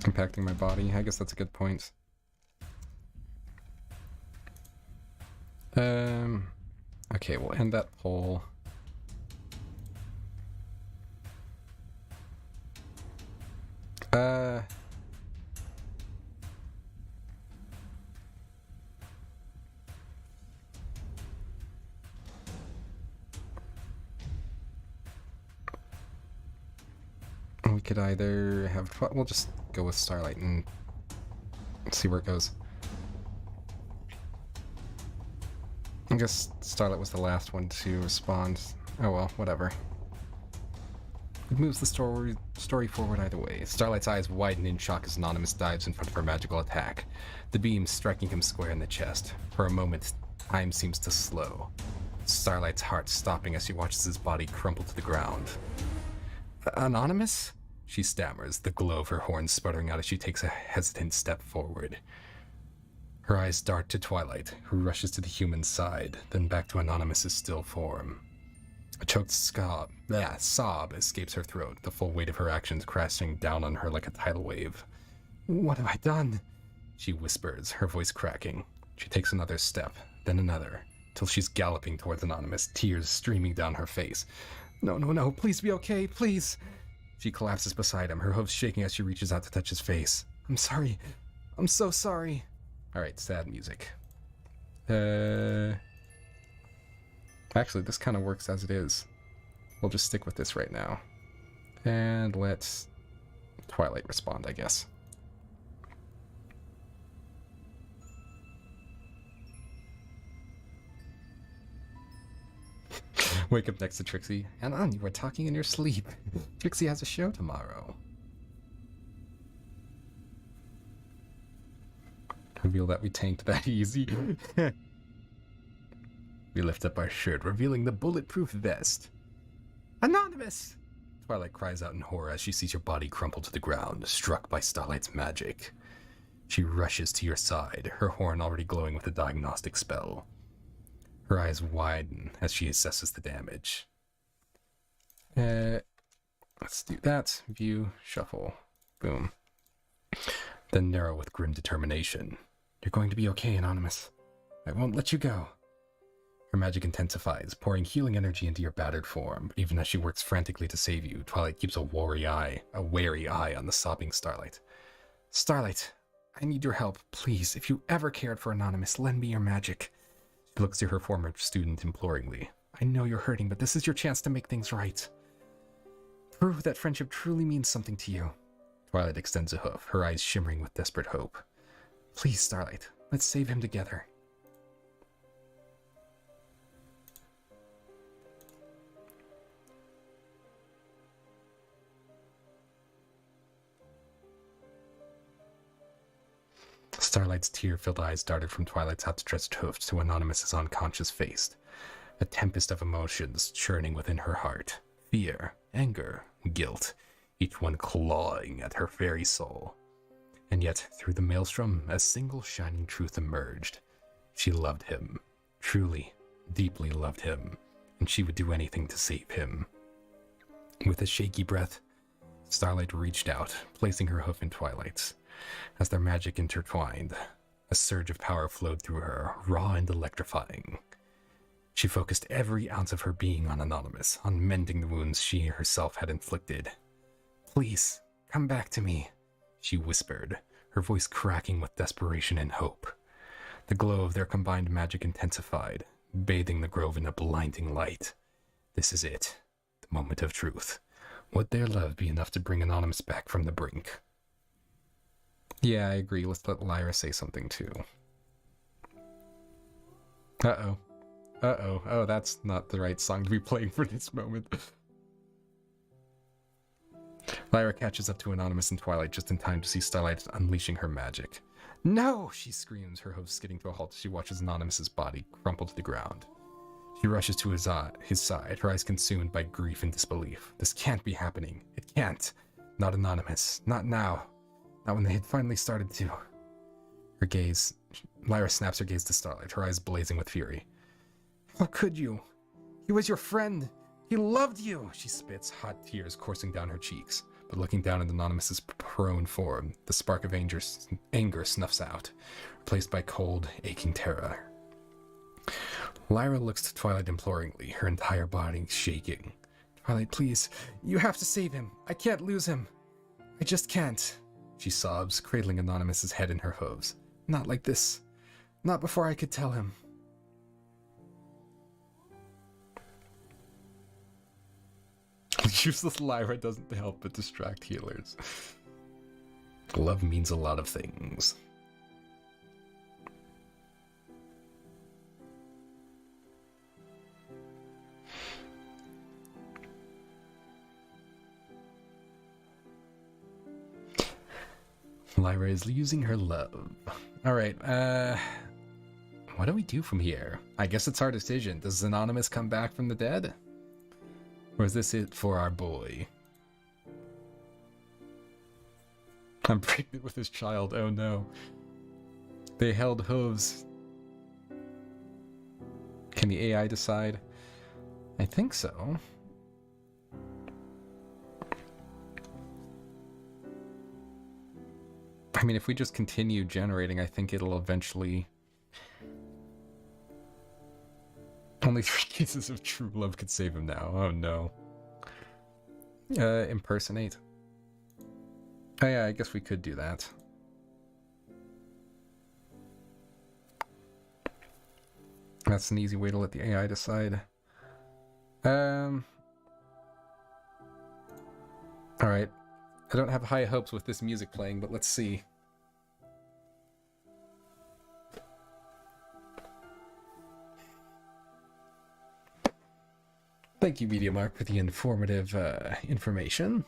Impacting my body, I guess that's a good point. Okay, we'll end that poll. We could either have... We'll just go with Starlight and see where it goes. I guess Starlight was the last one to respond. Oh well, whatever. It moves the story forward either way. Starlight's eyes widen in shock as Anonymous dives in front of her magical attack, the beam striking him square in the chest. For a moment, time seems to slow. Starlight's heart stopping as she watches his body crumple to the ground. Anonymous? She stammers, the glow of her horns sputtering out as she takes a hesitant step forward. Her eyes dart to Twilight, who rushes to the human's side, then back to Anonymous's still form. A choked sob escapes her throat, the full weight of her actions crashing down on her like a tidal wave. What have I done? She whispers, her voice cracking. She takes another step, then another, till she's galloping towards Anonymous, tears streaming down her face. No, please be okay, please! She collapses beside him, her hooves shaking as she reaches out to touch his face. I'm sorry. I'm so sorry. Alright, sad music. Actually, this kind of works as it is. We'll just stick with this right now. And let Twilight respond, I guess. Wake up next to Trixie. And you were talking in your sleep. Trixie has a show tomorrow. Reveal that we tanked that easy. We lift up our shirt, revealing the bulletproof vest. Anonymous! Twilight cries out in horror as she sees your body crumple to the ground, struck by Starlight's magic. She rushes to your side, her horn already glowing with a diagnostic spell. Her eyes widen as she assesses the damage. Let's do that. View, shuffle, boom. Then narrow with grim determination. You're going to be okay, Anonymous. I won't let you go. Her magic intensifies, pouring healing energy into your battered form. But even as she works frantically to save you, Twilight keeps a wary eye on the sobbing Starlight. Starlight, I need your help. Please, if you ever cared for Anonymous, lend me your magic. She looks to her former student imploringly. I know you're hurting, but this is your chance to make things right. Prove that friendship truly means something to you. Twilight extends a hoof, her eyes shimmering with desperate hope. Please, Starlight, let's save him together. Starlight's tear-filled eyes darted from Twilight's outstretched hoofs to Anonymous's unconscious face. A tempest of emotions churning within her heart. Fear, anger, guilt, each one clawing at her very soul. And yet, through the maelstrom, a single shining truth emerged. She loved him. Truly, deeply loved him. And she would do anything to save him. With a shaky breath, Starlight reached out, placing her hoof in Twilight's. As their magic intertwined, a surge of power flowed through her, raw and electrifying. She focused every ounce of her being on Anonymous, on mending the wounds she herself had inflicted. Please, come back to me, she whispered, her voice cracking with desperation and hope. The glow of their combined magic intensified, bathing the grove in a blinding light. This is it, the moment of truth. Would their love be enough to bring Anonymous back from the brink? Yeah, I agree. Let's let Lyra say something too. Uh-oh. Uh-oh. Oh, that's not the right song to be playing for this moment. Lyra catches up to Anonymous and Twilight just in time to see Starlight unleashing her magic. No! She screams, her hooves skidding to a halt as she watches Anonymous's body crumple to the ground. She rushes to his side, her eyes consumed by grief and disbelief. This can't be happening. It can't. Not Anonymous. Not now. Not when they had finally started to. Lyra snaps her gaze to Starlight, her eyes blazing with fury. How could you? He was your friend. He loved you, she spits, hot tears coursing down her cheeks. But looking down at Anonymous's prone form, the spark of anger snuffs out, replaced by cold, aching terror. Lyra looks to Twilight imploringly, her entire body shaking. Twilight, please, you have to save him. I can't lose him. I just can't. She sobs, cradling Anonymous's head in her hooves. Not like this. Not before I could tell him. Useless Lyra doesn't help but distract healers. Love means a lot of things. Lyra is using her love. Alright, what do we do from here? I guess it's our decision. Does Anonymous come back from the dead? Or is this it for our boy? I'm pregnant with his child, oh no. They held hooves. Can the AI decide? I think so. I mean, if we just continue generating, I think it'll eventually... Only 3 cases of true love could save him now. Oh no. Impersonate. Oh yeah, I guess we could do that. That's an easy way to let the AI decide. Alright. I don't have high hopes with this music playing, but let's see. Thank you, MediaMark, for the informative information.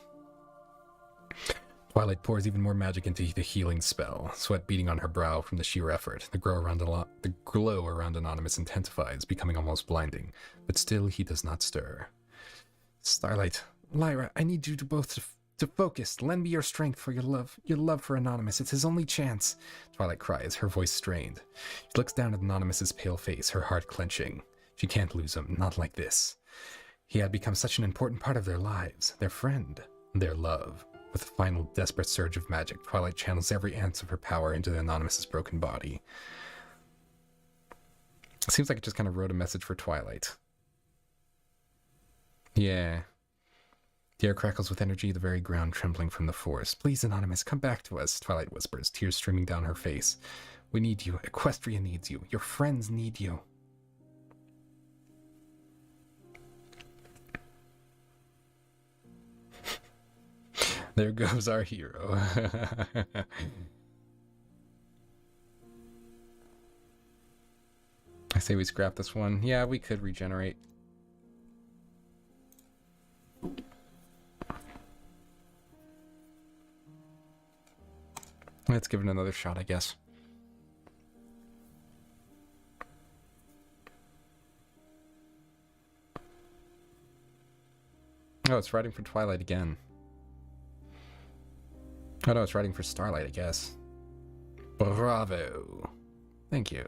Twilight pours even more magic into the healing spell, sweat beading on her brow from the sheer effort. The glow around Anonymous intensifies, becoming almost blinding, but still he does not stir. Starlight, Lyra, I need you to both to focus. Lend me your strength for your love for Anonymous. It's his only chance. Twilight cries, her voice strained. She looks down at Anonymous's pale face, her heart clenching. She can't lose him, not like this. He had become such an important part of their lives, their friend, their love. With a final desperate surge of magic, Twilight channels every ounce of her power into the Anonymous's broken body. It seems like it just kind of wrote a message for Twilight. Yeah. The air crackles with energy, the very ground trembling from the forest. Please, Anonymous, come back to us, Twilight whispers, tears streaming down her face. We need you. Equestria needs you. Your friends need you. There goes our hero. I say we scrap this one. Yeah, we could regenerate. Let's give it another shot, I guess. Oh, it's riding for Twilight again. Oh no, it's riding for Starlight, I guess. Bravo. Thank you.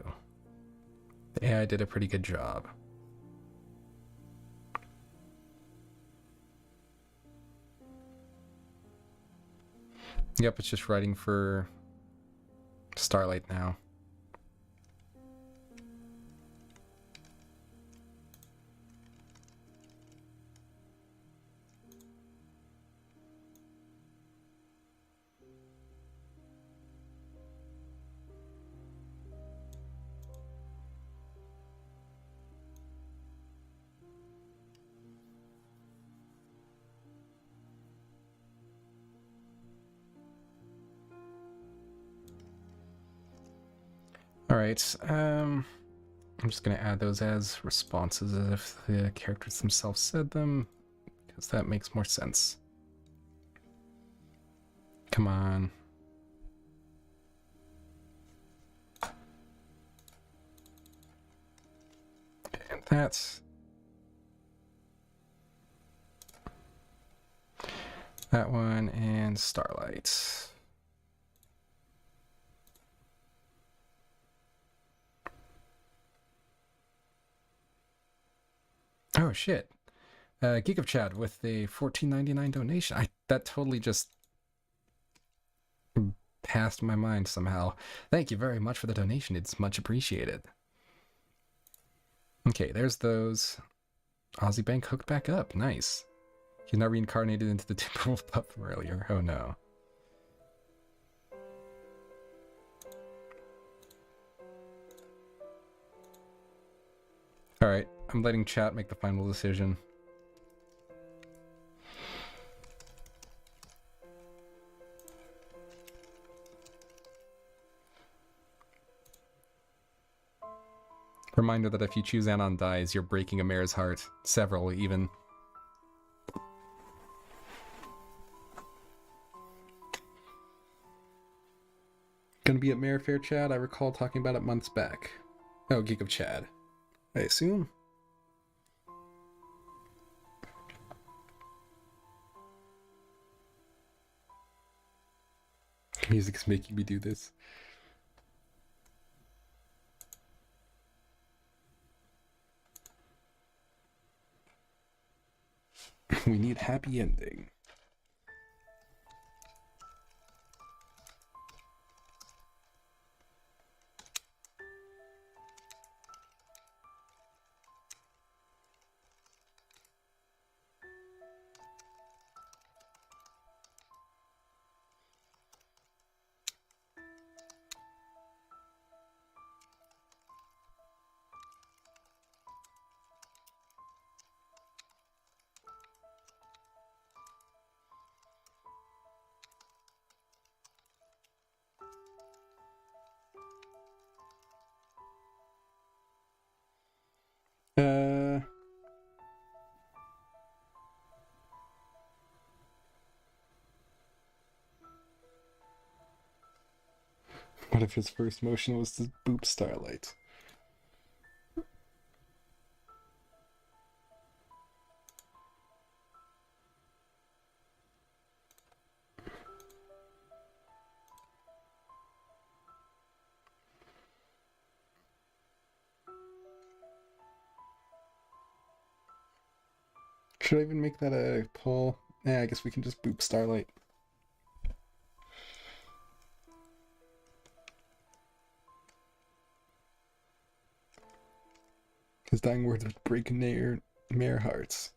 The AI did a pretty good job. Yep, it's just riding for Starlight now. Alright, I'm just going to add those as responses as if the characters themselves said them, because that makes more sense. Come on. And that's... that one, and Starlight. Oh shit. Geek of Chad with a $14.99 donation. That totally just passed my mind somehow. Thank you very much for the donation. It's much appreciated. Okay, there's those. Aussie Bank hooked back up. Nice. He's now reincarnated into the Timberwolf pup from earlier. Oh no. Alright, I'm letting chat make the final decision. Reminder that if you choose Anon Dies, you're breaking a mare's heart. Several, even. Gonna be at Mare Fair, Chad? I recall talking about it months back. Oh, Geek of Chad. I assume? Music's making me do this. We need happy ending. What if his first motion was to boop Starlight? Should I even make that a poll? Yeah, I guess we can just boop Starlight. His dying words would break mare hearts.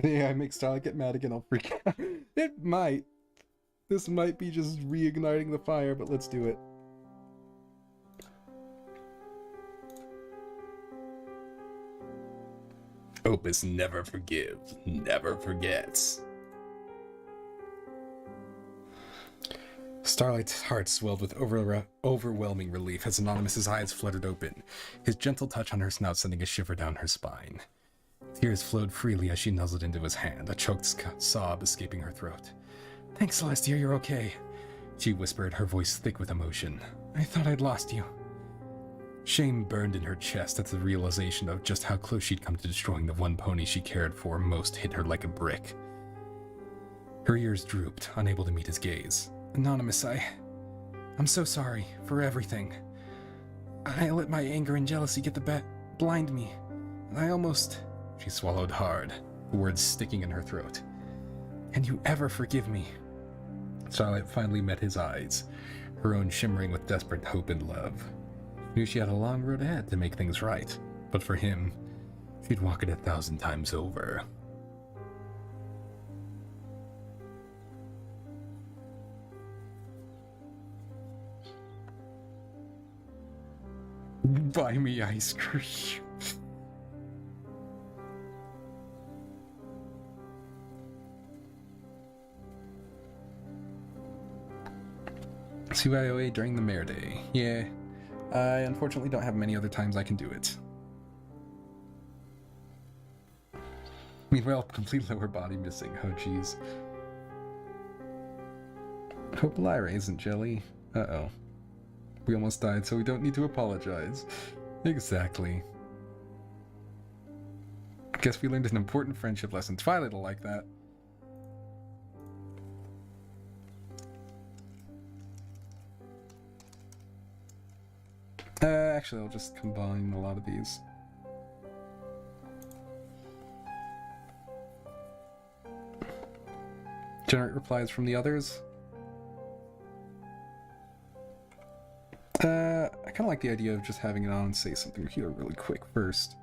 Yeah, I make Starlight get mad again, I'll freak out. It might. This might be just reigniting the fire, but let's do it. Opus never forgives, never forgets. Starlight's heart swelled with overwhelming relief as Anonymous's eyes fluttered open, his gentle touch on her snout sending a shiver down her spine. Tears flowed freely as she nuzzled into his hand, a choked sob escaping her throat. "Thanks, Celestia, you're okay," she whispered, her voice thick with emotion. "I thought I'd lost you." Shame burned in her chest at the realization of just how close she'd come to destroying the one pony she cared for most hit her like a brick. Her ears drooped, unable to meet his gaze. "Anonymous, I'm so sorry for everything. I let my anger and jealousy get blind me. I almost..." She swallowed hard, the words sticking in her throat. "Can you ever forgive me?" Starlight finally met his eyes, her own shimmering with desperate hope and love. She knew she had a long road ahead to make things right, but for him, she'd walk it 1,000 times over. Buy me ice cream. CYOA during the Mare Day. Yeah, I unfortunately don't have many other times I can do it. Meanwhile, complete lower body missing. Oh, jeez. Hope Lyra isn't jelly. Uh-oh. We almost died, so we don't need to apologize. Exactly. Guess we learned an important friendship lesson. Twilight will like that. Actually, I'll just combine a lot of these. Generate replies from the others. I kind of like the idea of just having it on and say something here really quick first.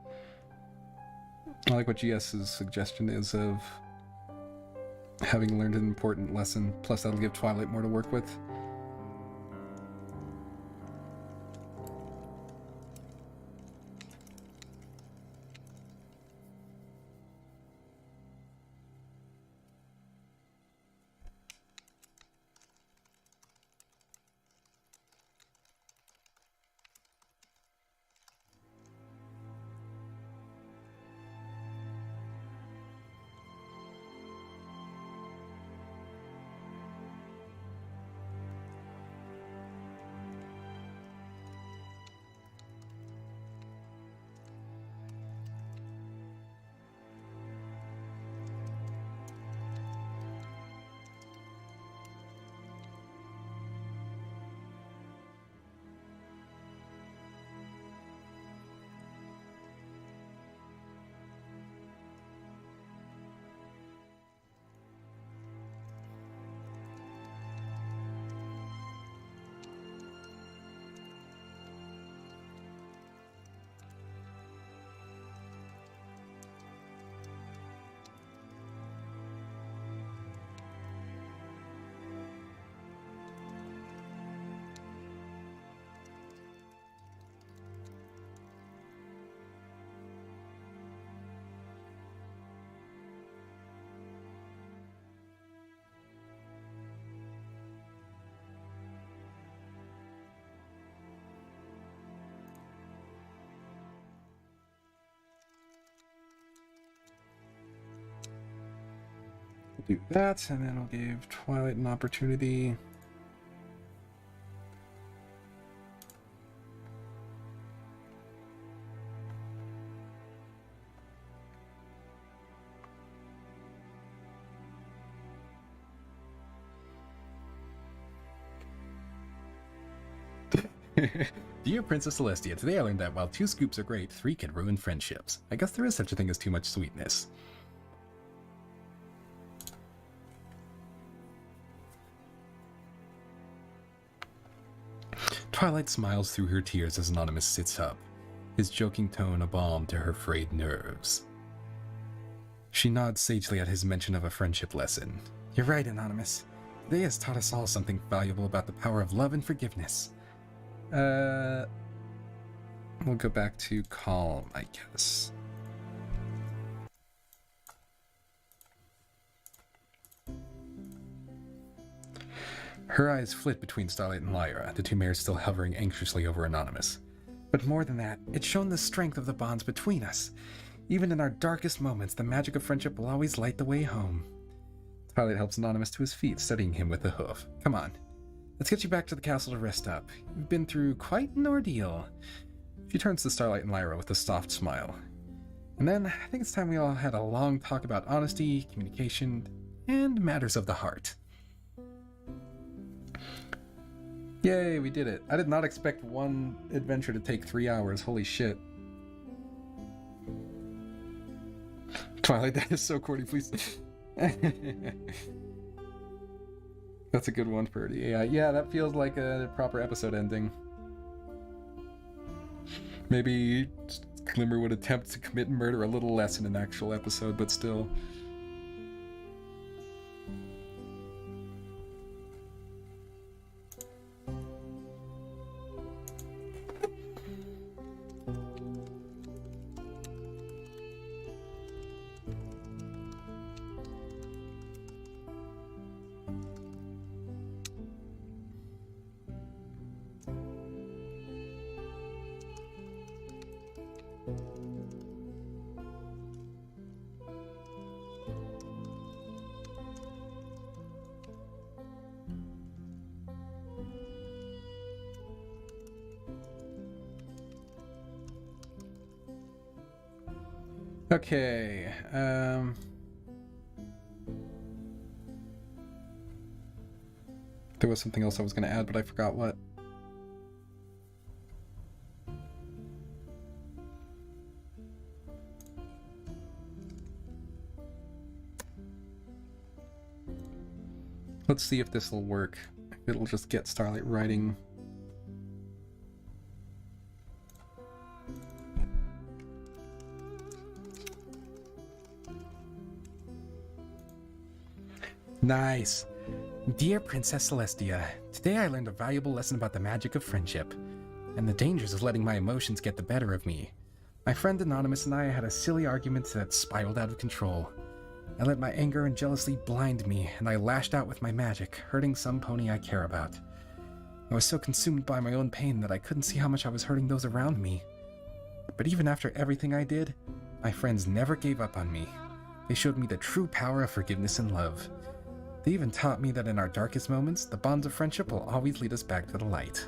I like what GS's suggestion is of having learned an important lesson, plus that'll give Twilight more to work with. Do that, and then I'll give Twilight an opportunity. Dear Princess Celestia, today I learned that while 2 scoops are great, 3 can ruin friendships. I guess there is such a thing as too much sweetness. Twilight smiles through her tears as Anonymous sits up, his joking tone a balm to her frayed nerves. She nods sagely at his mention of a friendship lesson. You're right, Anonymous. Today has taught us all something valuable about the power of love and forgiveness. We'll go back to calm, I guess. Her eyes flit between Starlight and Lyra, the two mares still hovering anxiously over Anonymous. But more than that, it's shown the strength of the bonds between us. Even in our darkest moments, the magic of friendship will always light the way home. Starlight helps Anonymous to his feet, steadying him with a hoof. Come on, let's get you back to the castle to rest up. You've been through quite an ordeal. She turns to Starlight and Lyra with a soft smile. And then, I think it's time we all had a long talk about honesty, communication, and matters of the heart. Yay, we did it. I did not expect one adventure to take 3 hours. Holy shit. Twilight, that is so corny, please. That's a good one for the AI. Yeah, that feels like a proper episode ending. Maybe Glimmer would attempt to commit murder a little less in an actual episode, but still. Okay, there was something else I was going to add, but I forgot what. Let's see if this will work. It'll just get Starlight writing. Nice. Dear Princess Celestia, today I learned a valuable lesson about the magic of friendship, and the dangers of letting my emotions get the better of me. My friend Anonymous and I had a silly argument that spiraled out of control. I let my anger and jealousy blind me, and I lashed out with my magic, hurting some pony I care about. I was so consumed by my own pain that I couldn't see how much I was hurting those around me. But even after everything I did, my friends never gave up on me. They showed me the true power of forgiveness and love. They even taught me that in our darkest moments, the bonds of friendship will always lead us back to the light.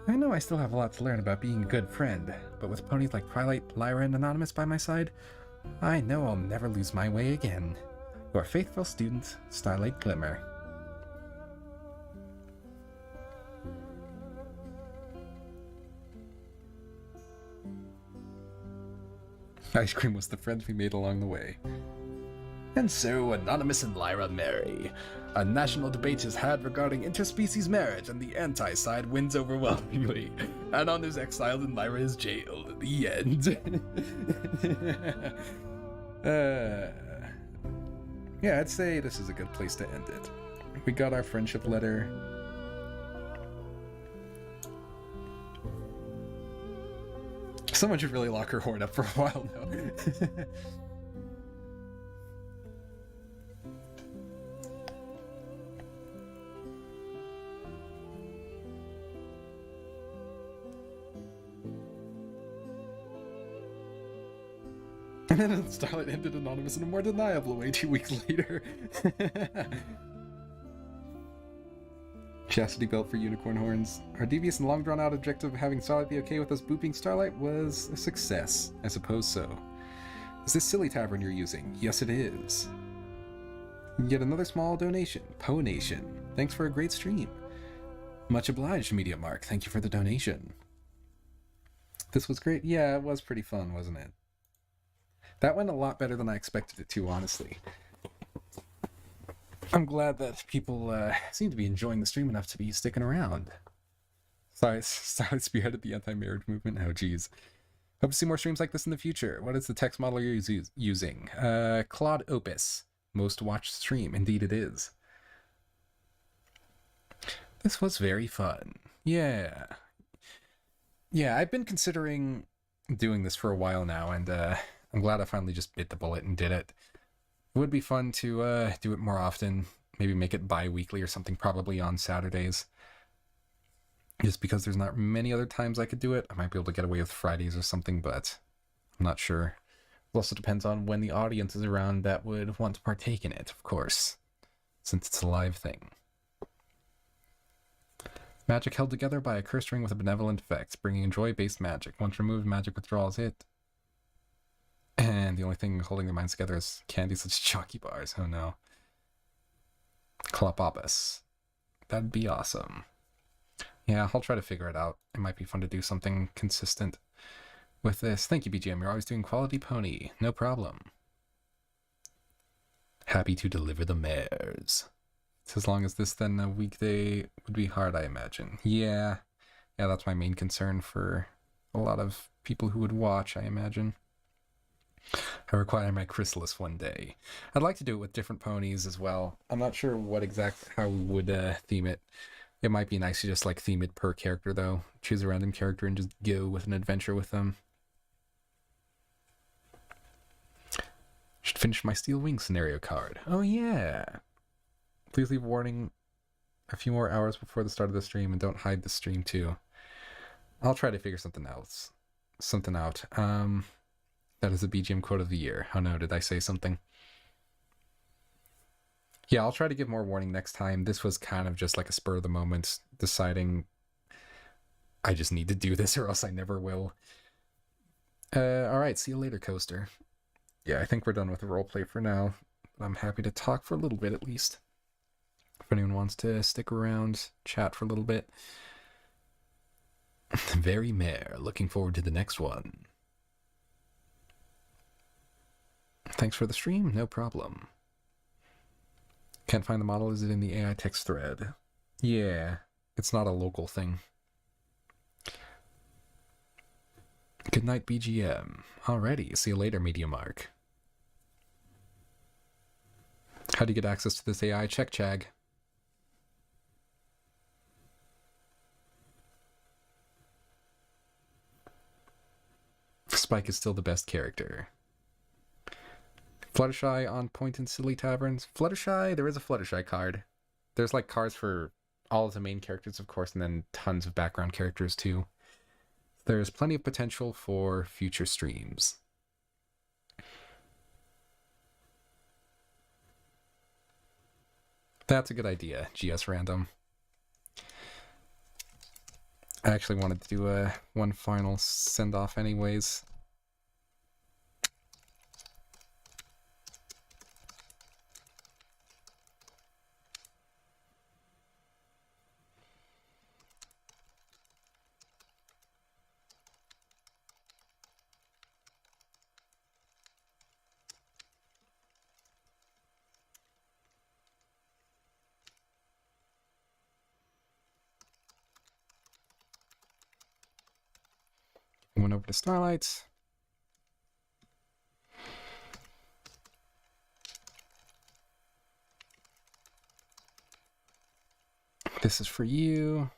I know I still have a lot to learn about being a good friend, but with ponies like Twilight, Lyra, and Anonymous by my side, I know I'll never lose my way again. Your faithful student, Starlight Glimmer. Ice cream was the friends we made along the way. And so, Anonymous and Lyra marry. A national debate is had regarding interspecies marriage, and the anti-side wins overwhelmingly. Anon is exiled and Lyra is jailed. The end. Yeah, I'd say this is a good place to end it. We got our friendship letter. Someone should really lock her horn up for a while now. And then Starlight ended Anonymous in a more deniable way 2 weeks later. Chastity belt for unicorn horns. Our devious and long drawn-out objective of having Starlight be okay with us booping Starlight was a success. I suppose so. Is this silly tavern you're using? Yes, it is. Yet another small donation. Ponation. Thanks for a great stream. Much obliged, Media Mark. Thank you for the donation. This was great. Yeah, it was pretty fun, wasn't it? That went a lot better than I expected it to, honestly. I'm glad that people seem to be enjoying the stream enough to be sticking around. Sorry, spearheaded the anti-marriage movement. Oh, geez. Hope to see more streams like this in the future. What is the text model you're using? Claude Opus. Most watched stream. Indeed it is. This was very fun. Yeah. Yeah, I've been considering doing this for a while now, and I'm glad I finally just bit the bullet and did it. It would be fun to do it more often. Maybe make it bi-weekly or something, probably on Saturdays. Just because there's not many other times I could do it. I might be able to get away with Fridays or something, but I'm not sure. It also depends on when the audience is around that would want to partake in it, of course, since it's a live thing. Magic held together by a cursed ring with a benevolent effect, bringing joy-based magic. Once removed, magic withdrawals it. And the only thing holding their minds together is candy such as chalky bars. Oh no. Clopopus. That'd be awesome. Yeah, I'll try to figure it out. It might be fun to do something consistent with this. Thank you, BGM. You're always doing quality pony. No problem. Happy to deliver the mares. It's as long as this, then a weekday would be hard, I imagine. Yeah, that's my main concern for a lot of people who would watch, I imagine. I require my chrysalis one day. I'd like to do it with different ponies as well. I'm not sure how we would theme it. It might be nice to just like theme it per character though. Choose a random character and just go with an adventure with them. Should finish my Steel Wing scenario card. Oh yeah. Please leave a warning a few more hours before the start of the stream and don't hide the stream too. I'll try to figure something out. That is the BGM quote of the year. Oh no, did I say something? Yeah, I'll try to give more warning next time. This was kind of just like a spur of the moment, deciding I just need to do this or else I never will. Alright, see you later, Coaster. Yeah, I think we're done with the roleplay for now. I'm happy to talk for a little bit at least. If anyone wants to stick around, chat for a little bit. Very mare. Looking forward to the next one. Thanks for the stream. No problem. Can't find the model. Is it in the AI text thread? Yeah, it's not a local thing. Good night, BGM. Alrighty, see you later, MediaMark. How do you get access to this AI? Check Chag. Spike is still the best character. Fluttershy on point in silly taverns. Fluttershy, there is a Fluttershy card. There's like cards for all of the main characters, of course, and then tons of background characters too. There's plenty of potential for future streams. That's a good idea, GS Random. I actually wanted to do one final send-off anyways. Went over to Starlight. This is for you.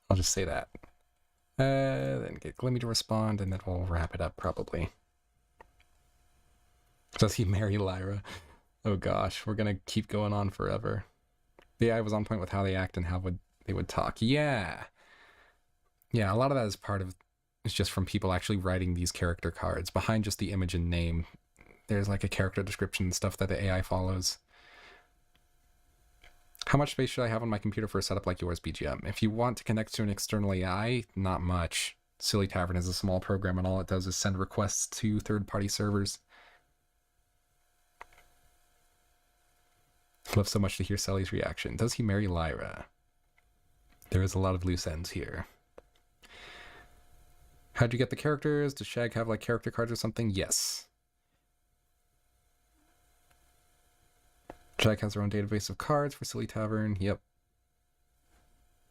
I'll just say that. Then get Glimmy to respond, and then we'll wrap it up, probably. Does he marry Lyra? Oh gosh, we're gonna keep going on forever. The AI was on point with how they act and how they would talk. Yeah! Yeah, a lot of that is just from people actually writing these character cards. Behind just the image and name, there's like a character description and stuff that the AI follows. How much space should I have on my computer for a setup like yours, BGM? If you want to connect to an external AI, not much. Silly Tavern is a small program, and all it does is send requests to third-party servers. Love so much to hear Sully's reaction. Does he marry Lyra? There is a lot of loose ends here. How'd you get the characters? Does Shag have like character cards or something? Yes. Shag has her own database of cards for Silly Tavern. Yep.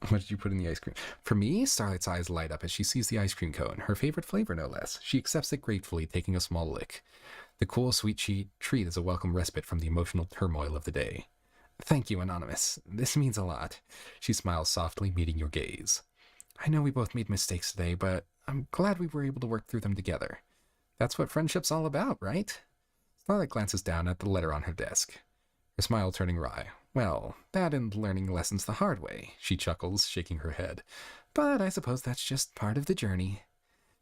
What did you put in the ice cream? For me, Starlight's eyes light up as she sees the ice cream cone, her favorite flavor no less. She accepts it gratefully, taking a small lick. The cool, sweet treat is a welcome respite from the emotional turmoil of the day. Thank you, Anonymous. This means a lot. She smiles softly, meeting your gaze. I know we both made mistakes today, but I'm glad we were able to work through them together. That's what friendship's all about, right? Starlight glances down at the letter on her desk, her smile turning wry. Well, that and learning lessons the hard way, she chuckles, shaking her head. But I suppose that's just part of the journey.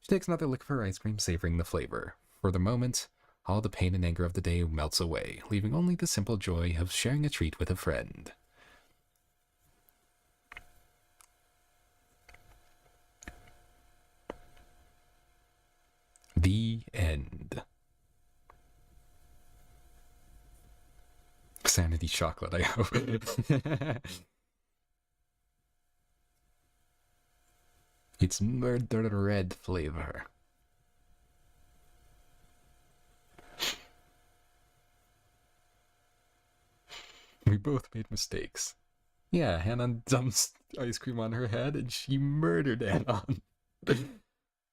She takes another lick of her ice cream, savoring the flavor. For the moment, all the pain and anger of the day melts away, leaving only the simple joy of sharing a treat with a friend. The end. Sanity chocolate, I hope. It's murder red flavor. We both made mistakes. Yeah, Hannah dumps ice cream on her head and she murdered Anon.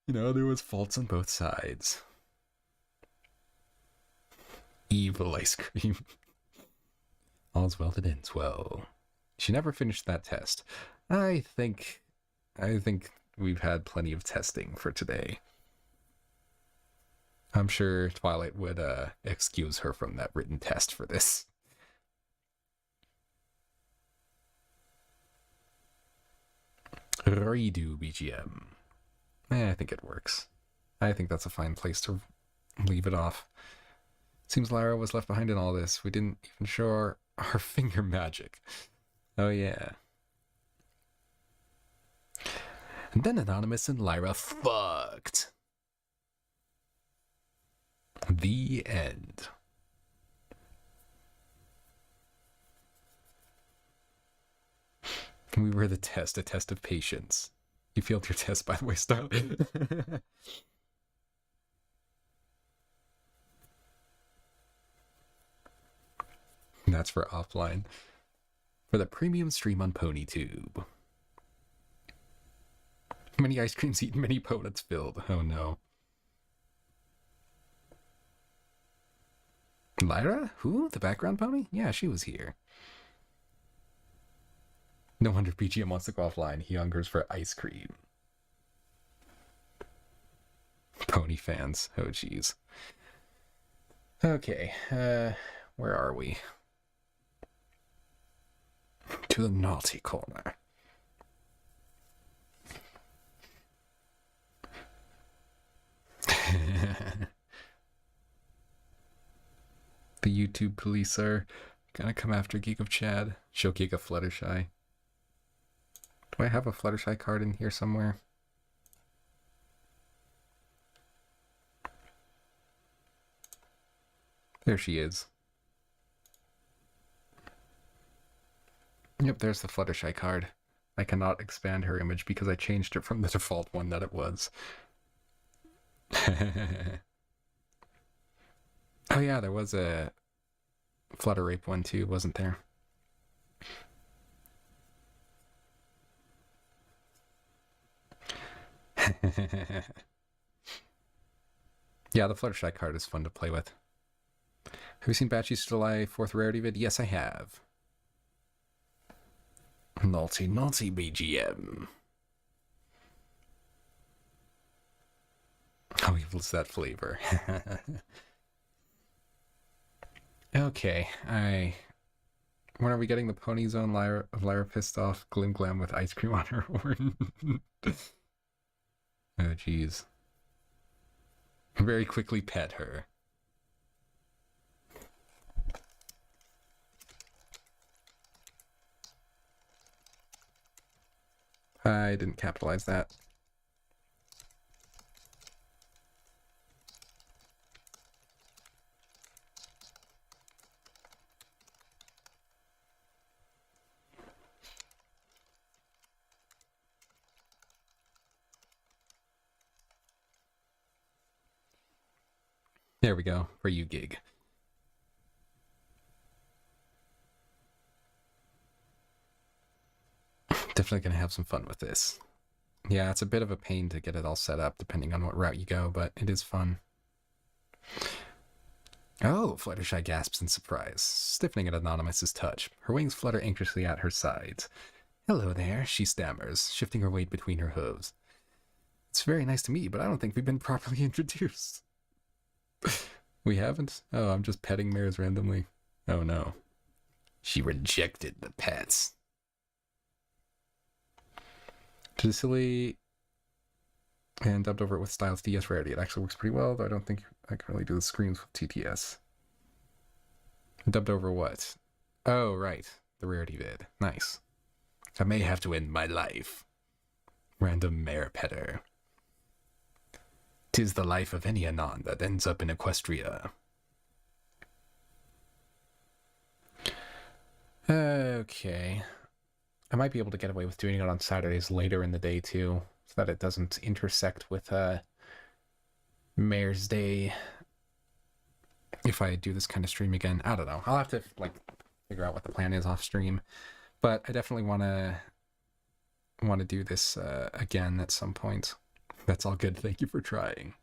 You know, there was faults on both sides. Evil ice cream. All's well that ends well. She never finished that test. I think we've had plenty of testing for today. I'm sure Twilight would excuse her from that written test for this. Redo BGM. I think it works. I think that's a fine place to leave it off. Seems Lyra was left behind in all this. We didn't even show our finger magic. Oh yeah. And then Anonymous and Lyra fucked. The end. We were the test, a test of patience. You failed your test, by the way, Starlight. That's for offline. For the premium stream on PonyTube. Many ice creams eaten, many poets filled. Oh no. Lyra? Who? The background pony? Yeah, she was here. No wonder BGM wants to go offline. He hungers for ice cream. Pony fans. Oh, jeez. Okay, where are we? To the naughty corner. The YouTube police are gonna come after Geek of Chad. Show Geek of Fluttershy. Do I have a Fluttershy card in here somewhere? There she is. Yep, there's the Fluttershy card. I cannot expand her image because I changed it from the default one that it was. Oh yeah, there was a Flutter Rape one too, wasn't there? Yeah, the Fluttershy card is fun to play with. Have you seen Batchy's July 4th rarity vid? Yes, I have. Naughty, naughty BGM. How evil is that flavor? Okay, when are we getting the Pony Zone Lyra pissed off Glim Glam with ice cream on her horn? Oh, jeez. Very quickly pet her. I didn't capitalize that. There we go, for you, Gig. Definitely gonna have some fun with this. Yeah, it's a bit of a pain to get it all set up depending on what route you go, but it is fun. Oh, Fluttershy gasps in surprise, stiffening at Anonymous's touch. Her wings flutter anxiously at her sides. Hello there, she stammers, shifting her weight between her hooves. It's very nice to meet you, but I don't think we've been properly introduced. We haven't? Oh, I'm just petting mares randomly. Oh no. She rejected the pets. Silly and dubbed over it with Styles DS Rarity. It actually works pretty well, though I don't think I can really do the screams with TTS. Dubbed over what? Oh, right. The Rarity vid. Nice. I may have to end my life. Random mare petter. 'Tis the life of any Anon that ends up in Equestria. Okay. I might be able to get away with doing it on Saturdays later in the day, too, so that it doesn't intersect with Mayor's Day if I do this kind of stream again. I don't know. I'll have to, figure out what the plan is off stream. But I definitely want to do this again at some point. That's all good. Thank you for trying.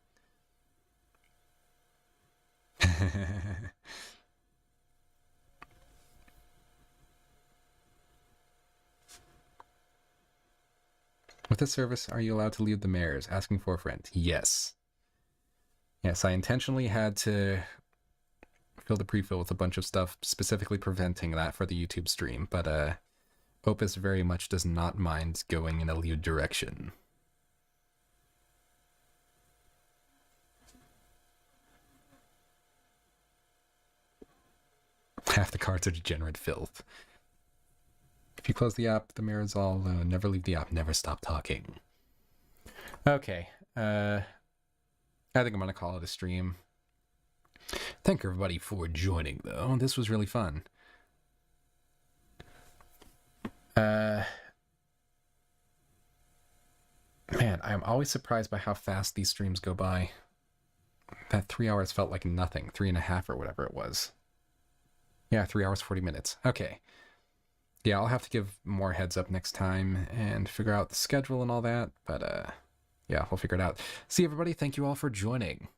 With this service, are you allowed to leave the mares? Asking for a friend. Yes. Yes, I intentionally had to fill the pre-fill with a bunch of stuff, specifically preventing that for the YouTube stream, but Opus very much does not mind going in a lewd direction. Half the cards are degenerate filth. If you close the app, the mares all never leave the app, never stop talking. Okay, I think I'm gonna call it a stream. Thank everybody for joining, though. This was really fun. Man, I'm always surprised by how fast these streams go by. That 3 hours felt like nothing. 3.5 or whatever it was. Yeah, 3 hours, 40 minutes. Okay. Yeah, I'll have to give more heads up next time and figure out the schedule and all that. But, yeah, we'll figure it out. See, everybody, thank you all for joining.